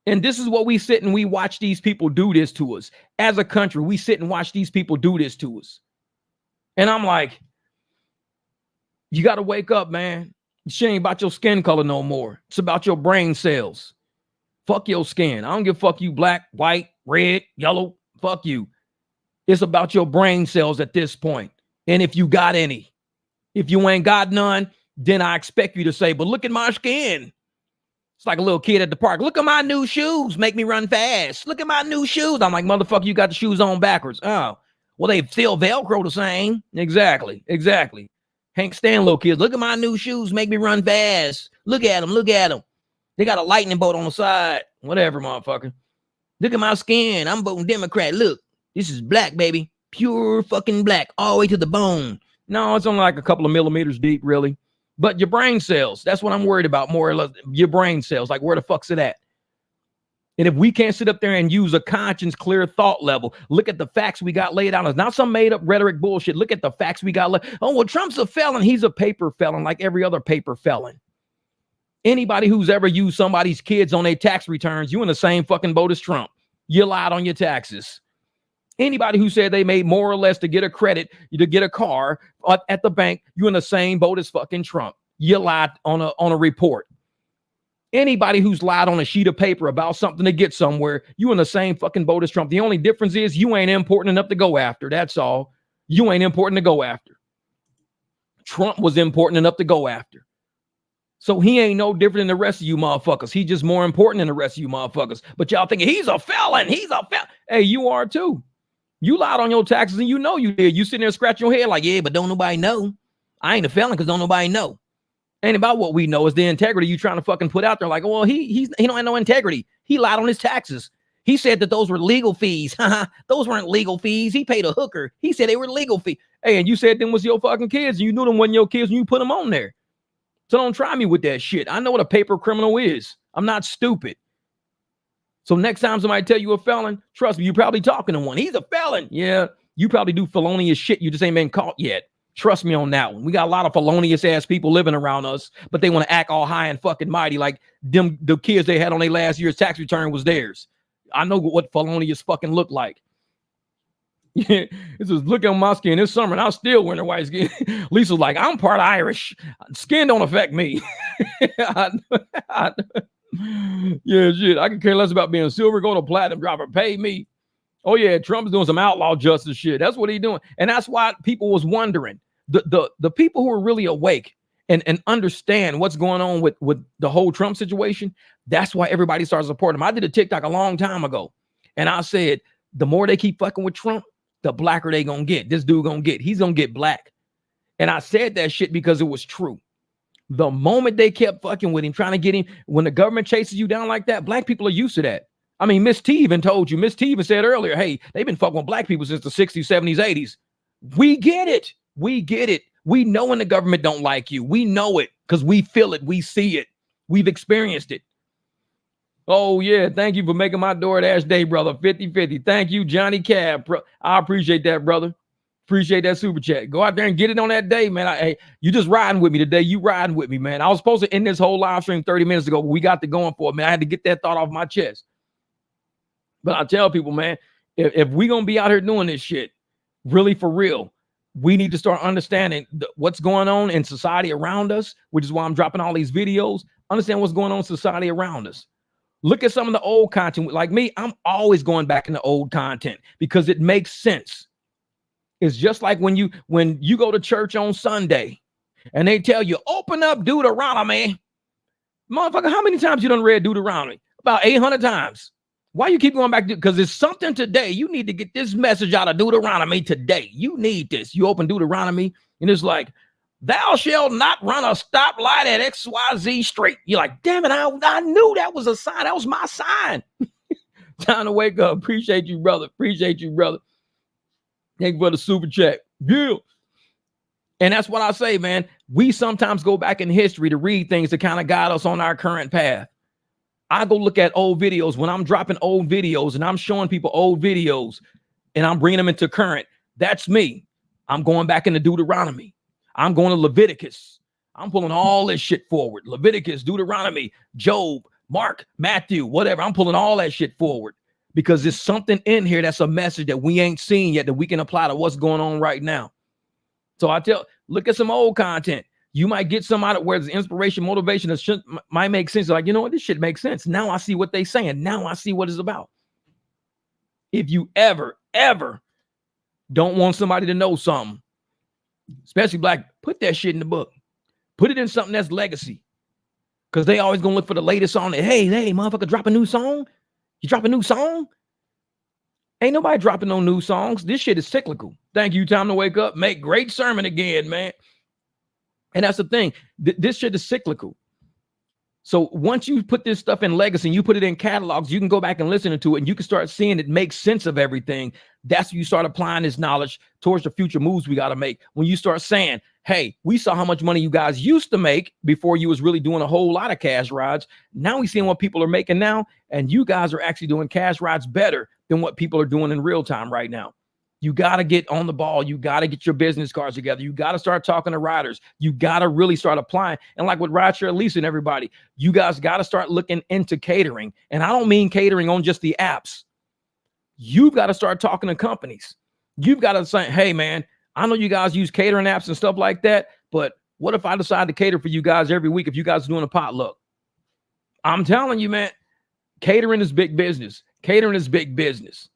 And this is what we sit and we watch these people do this to us. As a country, we sit and watch these people do this to us. And I'm like, you got to wake up, man. Shit ain't about your skin color no more. It's about your brain cells. Fuck your skin. I don't give a fuck you black, white, red, yellow. Fuck you. It's about your brain cells at this point. And if you got any. If you ain't got none, then I expect you to say, but look at my skin. It's like a little kid at the park. Look at my new shoes. Make me run fast. Look at my new shoes. I'm like, motherfucker, you got the shoes on backwards. Oh, well, they still Velcro the same. Exactly. Hank Stan little kids. Look at my new shoes. Make me run fast. Look at them. They got a lightning bolt on the side. Whatever, motherfucker. Look at my skin. I'm voting Democrat. Look, this is black, baby. Pure fucking black. All the way to the bone. No, it's only like a couple of millimeters deep, really. But your brain cells, that's what I'm worried about more or less. Your brain cells, like where the fuck's it at? And if we can't sit up there and use a conscience, clear thought level, look at the facts we got laid out. It's not some made up rhetoric bullshit. Look at the facts we got. Oh, well, Trump's a felon. He's a paper felon like every other paper felon. Anybody who's ever used somebody's kids on their tax returns, you in the same fucking boat as Trump. You lied on your taxes. Anybody who said they made more or less to get a credit, to get a car at the bank, you in the same boat as fucking Trump. You lied on a report. Anybody who's lied on a sheet of paper about something to get somewhere, you in the same fucking boat as Trump. The only difference is you ain't important enough to go after. That's all. You ain't important to go after. Trump was important enough to go after. So he ain't no different than the rest of you motherfuckers. He's just more important than the rest of you motherfuckers. But y'all thinking he's a felon. Hey, you are too. You lied on your taxes and you know you did. You sitting there scratching your head like, yeah, but don't nobody know. I ain't a felon because don't nobody know. Ain't about what we know. Is the integrity you trying to fucking put out there. Like, well, he don't have no integrity. He lied on his taxes. He said that those were legal fees. Those weren't legal fees. He paid a hooker. He said they were legal fees. Hey, and you said them was your fucking kids. And you knew them wasn't your kids and you put them on there. So don't try me with that shit. I know what a paper criminal is. I'm not stupid. So next time somebody tell you a felon, trust me, you're probably talking to one. He's a felon. Yeah, you probably do felonious shit. You just ain't been caught yet. Trust me on that one. We got a lot of felonious ass people living around us, but they want to act all high and fucking mighty like the kids they had on their last year's tax return was theirs. I know what felonious fucking look like. Yeah, this is look at my skin this summer and I'm still wearing white skin. Lisa's like, I'm part Irish. Skin don't affect me. Yeah, shit. I can care less about being silver, gold, or platinum dropper. Pay me. Oh yeah, Trump's doing some outlaw justice shit. That's what he's doing. And that's why people was wondering. The people who are really awake and understand what's going on with the whole Trump situation, that's why everybody started supporting him. I did a TikTok a long time ago. And I said, the more they keep fucking with Trump, the blacker they gonna get. This dude gonna get. He's gonna get black. And I said that shit because it was true. The moment they kept fucking with him, trying to get him, when the government chases you down like that, black people are used to that. I mean, Miss T even told you, Miss T even said earlier, hey, they've been fucking with black people since the 60s, 70s, 80s. We get it. We get it. We know when the government don't like you. We know it because we feel it. We see it. We've experienced it. Oh, yeah. Thank you for making my DoorDash day, brother. 50-50. Thank you, Johnny Cab. Bro. I appreciate that, brother. Appreciate that super chat. Go out there and get it on that day, man. Hey, you just riding with me today. You riding with me, man. I was supposed to end this whole live stream 30 minutes ago, but we got to going for it, man. I had to get that thought off my chest. But I tell people, man, if we're going to be out here doing this shit, really for real, we need to start understanding what's going on in society around us, which is why I'm dropping all these videos. Understand what's going on in society around us. Look at some of the old content. Like me, I'm always going back into old content because it makes sense. It's just like when you go to church on Sunday and they tell you, open up Deuteronomy. Motherfucker, how many times you done read Deuteronomy? About 800 times. Why you keep going back to? Because it's something today. You need to get this message out of Deuteronomy today. You need this. You open Deuteronomy and it's like, thou shalt not run a stoplight at XYZ Street. You're like, damn it, I knew that was a sign. That was my sign. Time to wake up. Appreciate you, brother. Appreciate you, brother. Thank you for the super chat. Yeah. And that's what I say, man. We sometimes go back in history to read things to kind of guide us on our current path. I go look at old videos when I'm dropping old videos and I'm showing people old videos and I'm bringing them into current. That's me. I'm going back into Deuteronomy. I'm going to Leviticus. I'm pulling all this shit forward. Leviticus, Deuteronomy, Job, Mark, Matthew, whatever. I'm pulling all that shit forward because there's something in here that's a message that we ain't seen yet that we can apply to what's going on right now. So look at some old content. You might get some out of where there's inspiration, motivation that might make sense. Like, you know what? This shit makes sense. Now I see what they're saying. Now I see what it's about. If you ever don't want somebody to know something, especially black, put that shit in the book. Put it in something that's legacy. Because they always going to look for the latest song. Hey, motherfucker, drop a new song? You drop a new song? Ain't nobody dropping no new songs. This shit is cyclical. Thank you. Time to wake up. Make great sermon again, man. And that's the thing. This shit is cyclical. So once you put this stuff in legacy and you put it in catalogs, you can go back and listen to it and you can start seeing it makes sense of everything. That's when you start applying this knowledge towards the future moves we got to make. When you start saying, hey, we saw how much money you guys used to make before you was really doing a whole lot of cash rides. Now we seeing what people are making now. And you guys are actually doing cash rides better than what people are doing in real time right now. You got to get on the ball. You got to get your business cards together. You got to start talking to riders. You got to really start applying. And like with Rideshare Lisa and everybody, you guys got to start looking into catering. And I don't mean catering on just the apps. You've got to start talking to companies. You've got to say, hey, man, I know you guys use catering apps and stuff like that, but what if I decide to cater for you guys every week if you guys are doing a potluck? I'm telling you, man, catering is big business. Catering is big business.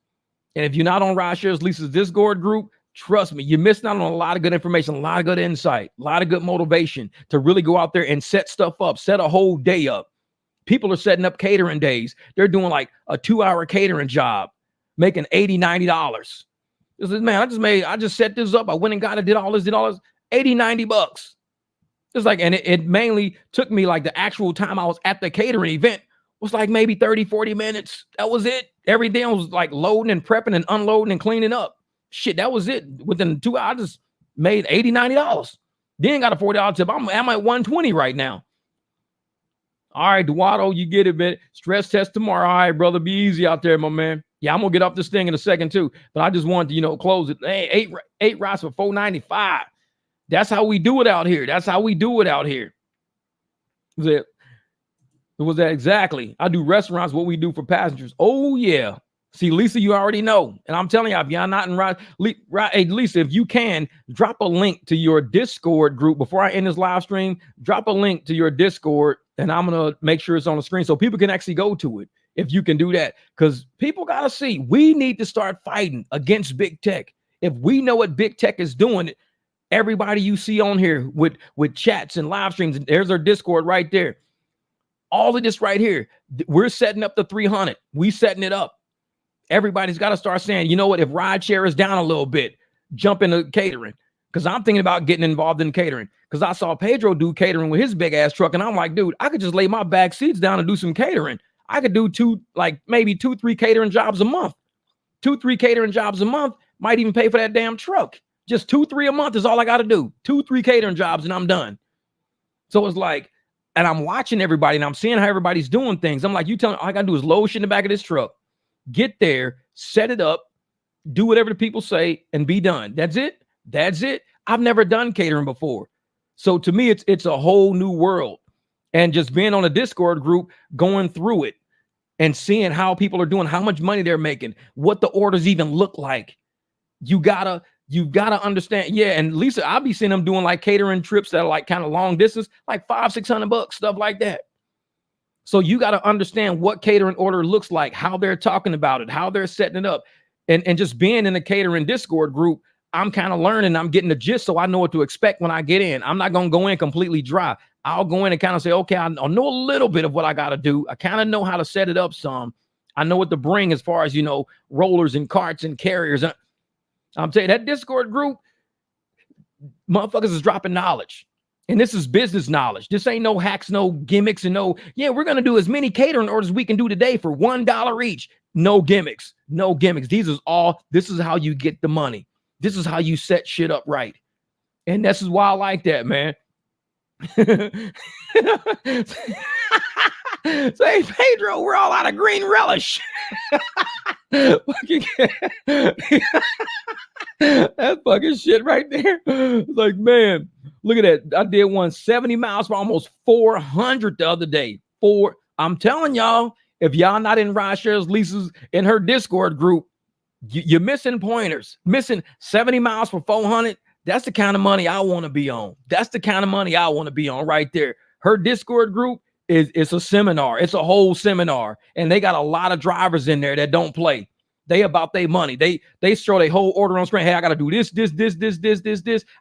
And if you're not on Rideshare Lisa's Discord group, trust me, you're missing out on a lot of good information, a lot of good insight, a lot of good motivation to really go out there and set stuff up, set a whole day up. People are setting up catering days. They're doing like a 2-hour catering job, making $80, $90. This is, man, I just set this up. I went and got it, did all this, $80, $90. It's like, and it mainly took me like the actual time I was at the catering event was like maybe 30, 40 minutes. That was it. Every day I was like loading and prepping and unloading and cleaning up. Shit, that was it. Within 2 hours, I just made $80, $90. Then got a $40 tip. I'm at 120 right now. All right, Duato, you get it, man. Stress test tomorrow. All right, brother, be easy out there, my man. Yeah, I'm gonna get off this thing in a second too. But I just wanted to, close it. Hey, eight rides for $4.95. That's how we do it out here. That's how we do it out here. Was that exactly? I do restaurants, what we do for passengers. Oh, yeah. See, Lisa, you already know. And I'm telling you, if y'all not in hey, Lisa, if you can, drop a link to your Discord group before I end this live stream. Drop a link to your Discord, and I'm going to make sure it's on the screen so people can actually go to it if you can do that. Because people got to see, we need to start fighting against big tech. If we know what big tech is doing, everybody you see on here with chats and live streams, there's our Discord right there. All of this right here, we're setting up the 300. We setting it up. Everybody's got to start saying, you know what, if rideshare is down a little bit, jump into catering. Because I'm thinking about getting involved in catering. Because I saw Pedro do catering with his big ass truck. And I'm like, dude, I could just lay my back seats down and do some catering. I could do maybe 2-3 catering jobs a month. 2-3 catering jobs a month might even pay for that damn truck. Just 2-3 a month is all I got to do. 2-3 catering jobs and I'm done. So it's like, And I'm watching everybody and I'm seeing how everybody's doing things. I'm like, you tell me all I gotta do is load shit in the back of this truck, get there, set it up, do whatever the people say, and be done. That's it. That's it. I've never done catering before. So to me, it's a whole new world. And just being on a Discord group, going through it and seeing how people are doing, how much money they're making, what the orders even look like. You gotta understand. Yeah, and Lisa, I'll be seeing them doing like catering trips that are like kind of long distance, like $500-600, stuff like that. So you got to understand what catering order looks like, how they're talking about it, how they're setting it up. And just being in the catering Discord group, I'm kind of learning, I'm getting the gist, so I know what to expect when I get in. I'm not going to go in completely dry. I'll go in and kind of say, okay, I know a little bit of what I got to do. I kind of know how to set it up some. I know what to bring as far as, rollers and carts and carriers. I'm telling you, that Discord group, motherfuckers is dropping knowledge. And this is business knowledge. This ain't no hacks, no gimmicks, and we're going to do as many catering orders as we can do today for $1 each. No gimmicks, no gimmicks. This is how you get the money. This is how you set shit up right. And this is why I like that, man. Say, Pedro, we're all out of green relish. That fucking shit right there. Like, man, look at that. I did 170 miles for almost 400 the other day. I'm telling y'all, if y'all not in Roshare's, Lisa's, in her Discord group, you're missing pointers. Missing 70 miles for 400. That's the kind of money I want to be on. That's the kind of money I want to be on right there. Her Discord group it's a seminar. It's a whole seminar. And they got a lot of drivers in there that don't play. They about their money. They throw their whole order on screen. Hey, I got to do this.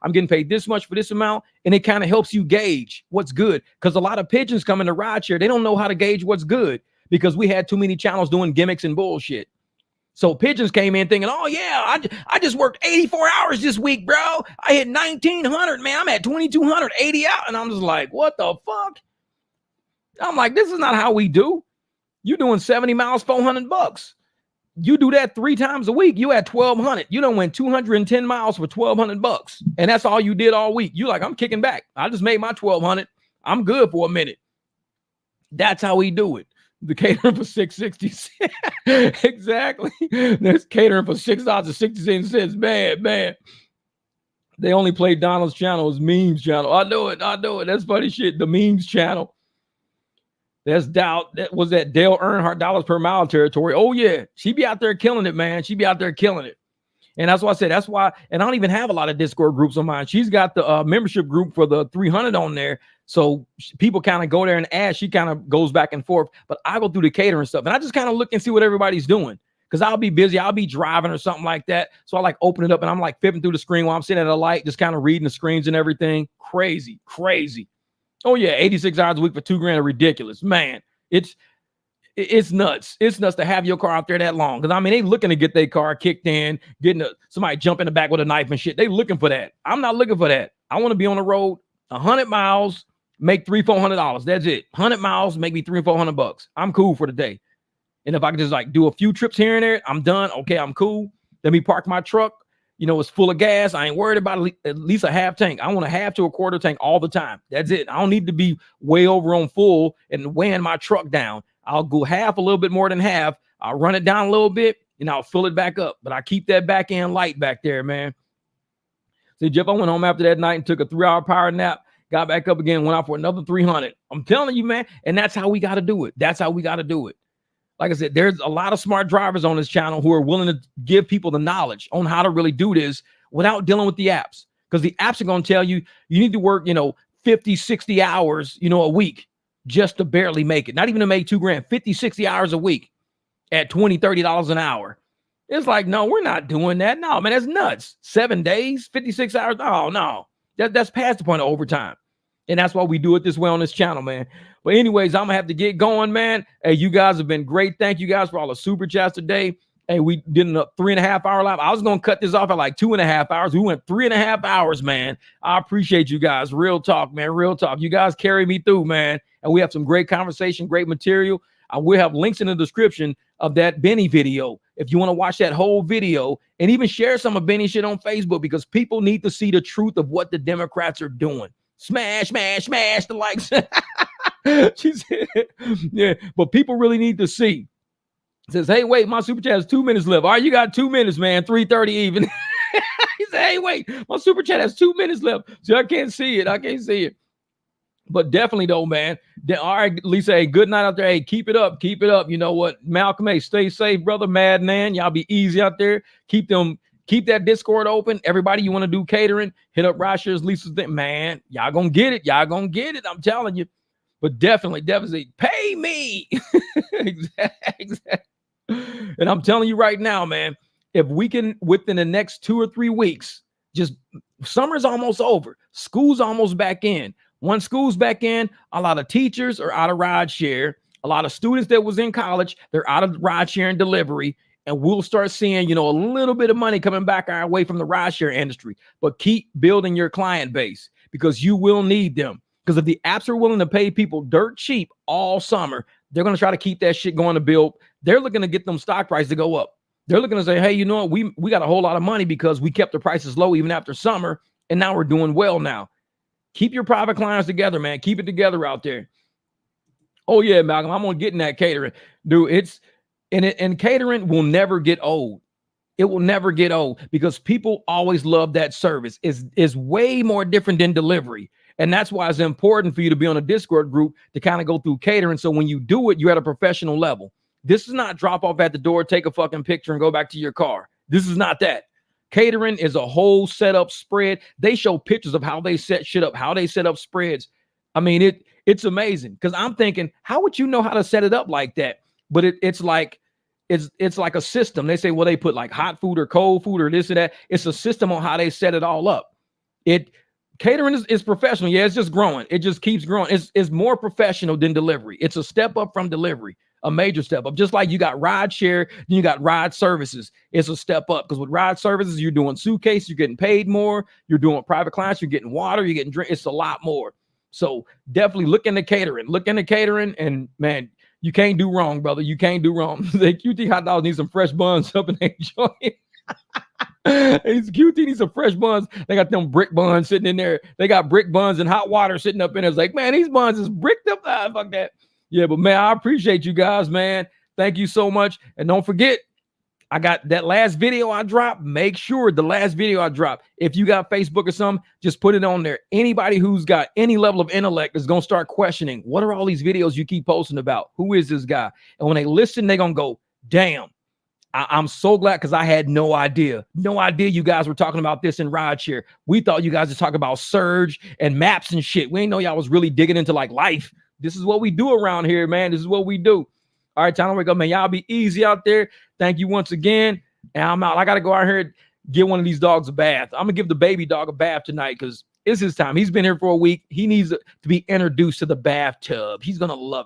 I'm getting paid this much for this amount. And it kind of helps you gauge what's good. Because a lot of pigeons come into rideshare. They don't know how to gauge what's good because we had too many channels doing gimmicks and bullshit. So pigeons came in thinking, oh, yeah, I just worked 84 hours this week, bro. I hit 1,900, man. I'm at 2,280 out. And I'm just like, what the fuck? I'm like, this is not how we do. You're doing 70 miles, $400. You do that 3 times a week. You at 1,200. You done went 210 miles for $1,200. And that's all you did all week. You like, I'm kicking back. I just made my 1,200. I'm good for a minute. That's how we do it. The catering for $6.60. Exactly. There's catering for $6.67. Man. They only play Donald's channel as memes channel. I know it. That's funny shit. The memes channel. That's doubt. That was that Dale Earnhardt dollars per mile territory. Oh yeah, she be out there killing it, man. She be out there killing it, and that's why I said that's why. And I don't even have a lot of Discord groups on mine. She's got the membership group for the 300 on there, so people kind of go there and ask. She kind of goes back and forth, but I go through the catering stuff, and I just kind of look and see what everybody's doing because I'll be busy. I'll be driving or something like that, so I like open it up and I'm like flipping through the screen while I'm sitting at a light, just kind of reading the screens and everything. Crazy. Oh yeah, 86 hours a week for $2,000 are ridiculous, man. It's nuts. It's nuts to have your car out there that long. Because I mean, they looking to get their car kicked in, somebody jump in the back with a knife and shit. They looking for that. I'm not looking for that. I want to be on the road 100 miles, make $300-400. That's it. 100 miles, make me $300-400. I'm cool for the day. And if I can just like do a few trips here and there, I'm done. Okay, I'm cool. Let me park my truck. It's full of gas. I ain't worried about at least a half tank. I want a half to a quarter tank all the time. That's it. I don't need to be way over on full and weighing my truck down. I'll go half, a little bit more than half. I'll run it down a little bit and I'll fill it back up. But I keep that back end light back there, man. See, Jeff, I went home after that night and took a 3-hour power nap, got back up again, went out for another 300. I'm telling you, man. And that's how we got to do it. Like I said, there's a lot of smart drivers on this channel who are willing to give people the knowledge on how to really do this without dealing with the apps. Because the apps are going to tell you, you need to work, 50, 60 hours, a week just to barely make it. Not even to make $2,000, 50, 60 hours a week at $20, $30 an hour. It's like, no, we're not doing that. No, man, that's nuts. 7 days, 56 hours. Oh, no, that's past the point of overtime. And that's why we do it this way on this channel, man. But anyways, I'm going to have to get going, man. Hey, you guys have been great. Thank you guys for all the super chats today. Hey, we did a 3.5 hour live. I was going to cut this off at like 2.5 hours. We went 3.5 hours, man. I appreciate you guys. Real talk, man. Real talk. You guys carry me through, man. And we have some great conversation, great material. I will have links in the description of that Benny video if you want to watch that whole video and even share some of Benny's shit on Facebook because people need to see the truth of what the Democrats are doing. Smash the likes. She said, yeah, but people really need to see. Says, hey, wait, my super chat has 2 minutes left. All right, you got 2 minutes, man. 3:30 even. He said, hey, wait, my super chat has 2 minutes left. So I can't see it. I can't see it. But definitely though, man. All right, Lisa, hey, good night out there. Hey, keep it up. Keep it up. You know what? Malcolm, hey, stay safe, brother. Madman. Y'all be easy out there. Keep that Discord open. Everybody, you want to do catering, hit up Rasher's, Lisa's thing. Man, y'all gonna get it. Y'all gonna get it. I'm telling you. But definitely pay me. Exactly. And I'm telling you right now, man, if we can, within the next 2 or 3 weeks, just summer's almost over. School's almost back in. Once school's back in, a lot of teachers are out of rideshare. A lot of students that was in college, they're out of rideshare and delivery. And we'll start seeing, a little bit of money coming back our way from the rideshare industry. But keep building your client base because you will need them. Because if the apps are willing to pay people dirt cheap all summer, they're going to try to keep that shit going to build. They're looking to get them stock prices to go up. They're looking to say, hey, you know what? We got a whole lot of money because we kept the prices low even after summer. And now we're doing well now. Keep your private clients together, man. Keep it together out there. Oh, yeah, Malcolm, I'm going to get in that catering. Dude, and catering will never get old. It will never get old because people always love that service. It's way more different than delivery. And that's why it's important for you to be on a Discord group to kind of go through catering. So when you do it, you're at a professional level. This is not drop off at the door, take a fucking picture and go back to your car. This is not that. Catering is a whole setup spread. They show pictures of how they set shit up, how they set up spreads. I mean, it's amazing because I'm thinking, how would you know how to set it up like that? But it's like a system. They say, well, they put like hot food or cold food or this or that. It's a system on how they set it all up. Catering is professional. Yeah, it's just growing. It just keeps growing. It's more professional than delivery. It's a step up from delivery, a major step up. Just like you got ride share, then you got ride services. It's a step up because with ride services, you're doing suitcase, you're getting paid more. You're doing private clients, you're getting water, you're getting drink. It's a lot more. So definitely look into catering. And man, you can't do wrong, brother. You can't do wrong. The QT hot dogs need some fresh buns up in that joint. It's QT needs some fresh buns. They got them brick buns sitting in there. They got brick buns and hot water sitting up in there. It's like, man, these buns is bricked up. Fuck that. Yeah, but man, I appreciate you guys, man. Thank you so much. And don't forget, I got that last video I dropped. Make sure the last video I dropped, if you got Facebook or something, just put it on there. Anybody who's got any level of intellect is going to start questioning, what are all these videos you keep posting about? Who is this guy? And when they listen, they're going to go, damn. I'm so glad because I had no idea you guys were talking about this in rideshare. We thought you guys were talking about Surge and maps and shit. We didn't know y'all was really digging into like life. This is what we do around here, man. This is what we do. All right, time to wake up, man. Y'all be easy out there. Thank you once again. And I'm out. I got to go out here and give one of these dogs a bath. I'm going to give the baby dog a bath tonight because it's his time. He's been here for a week. He needs to be introduced to the bathtub. He's going to love it.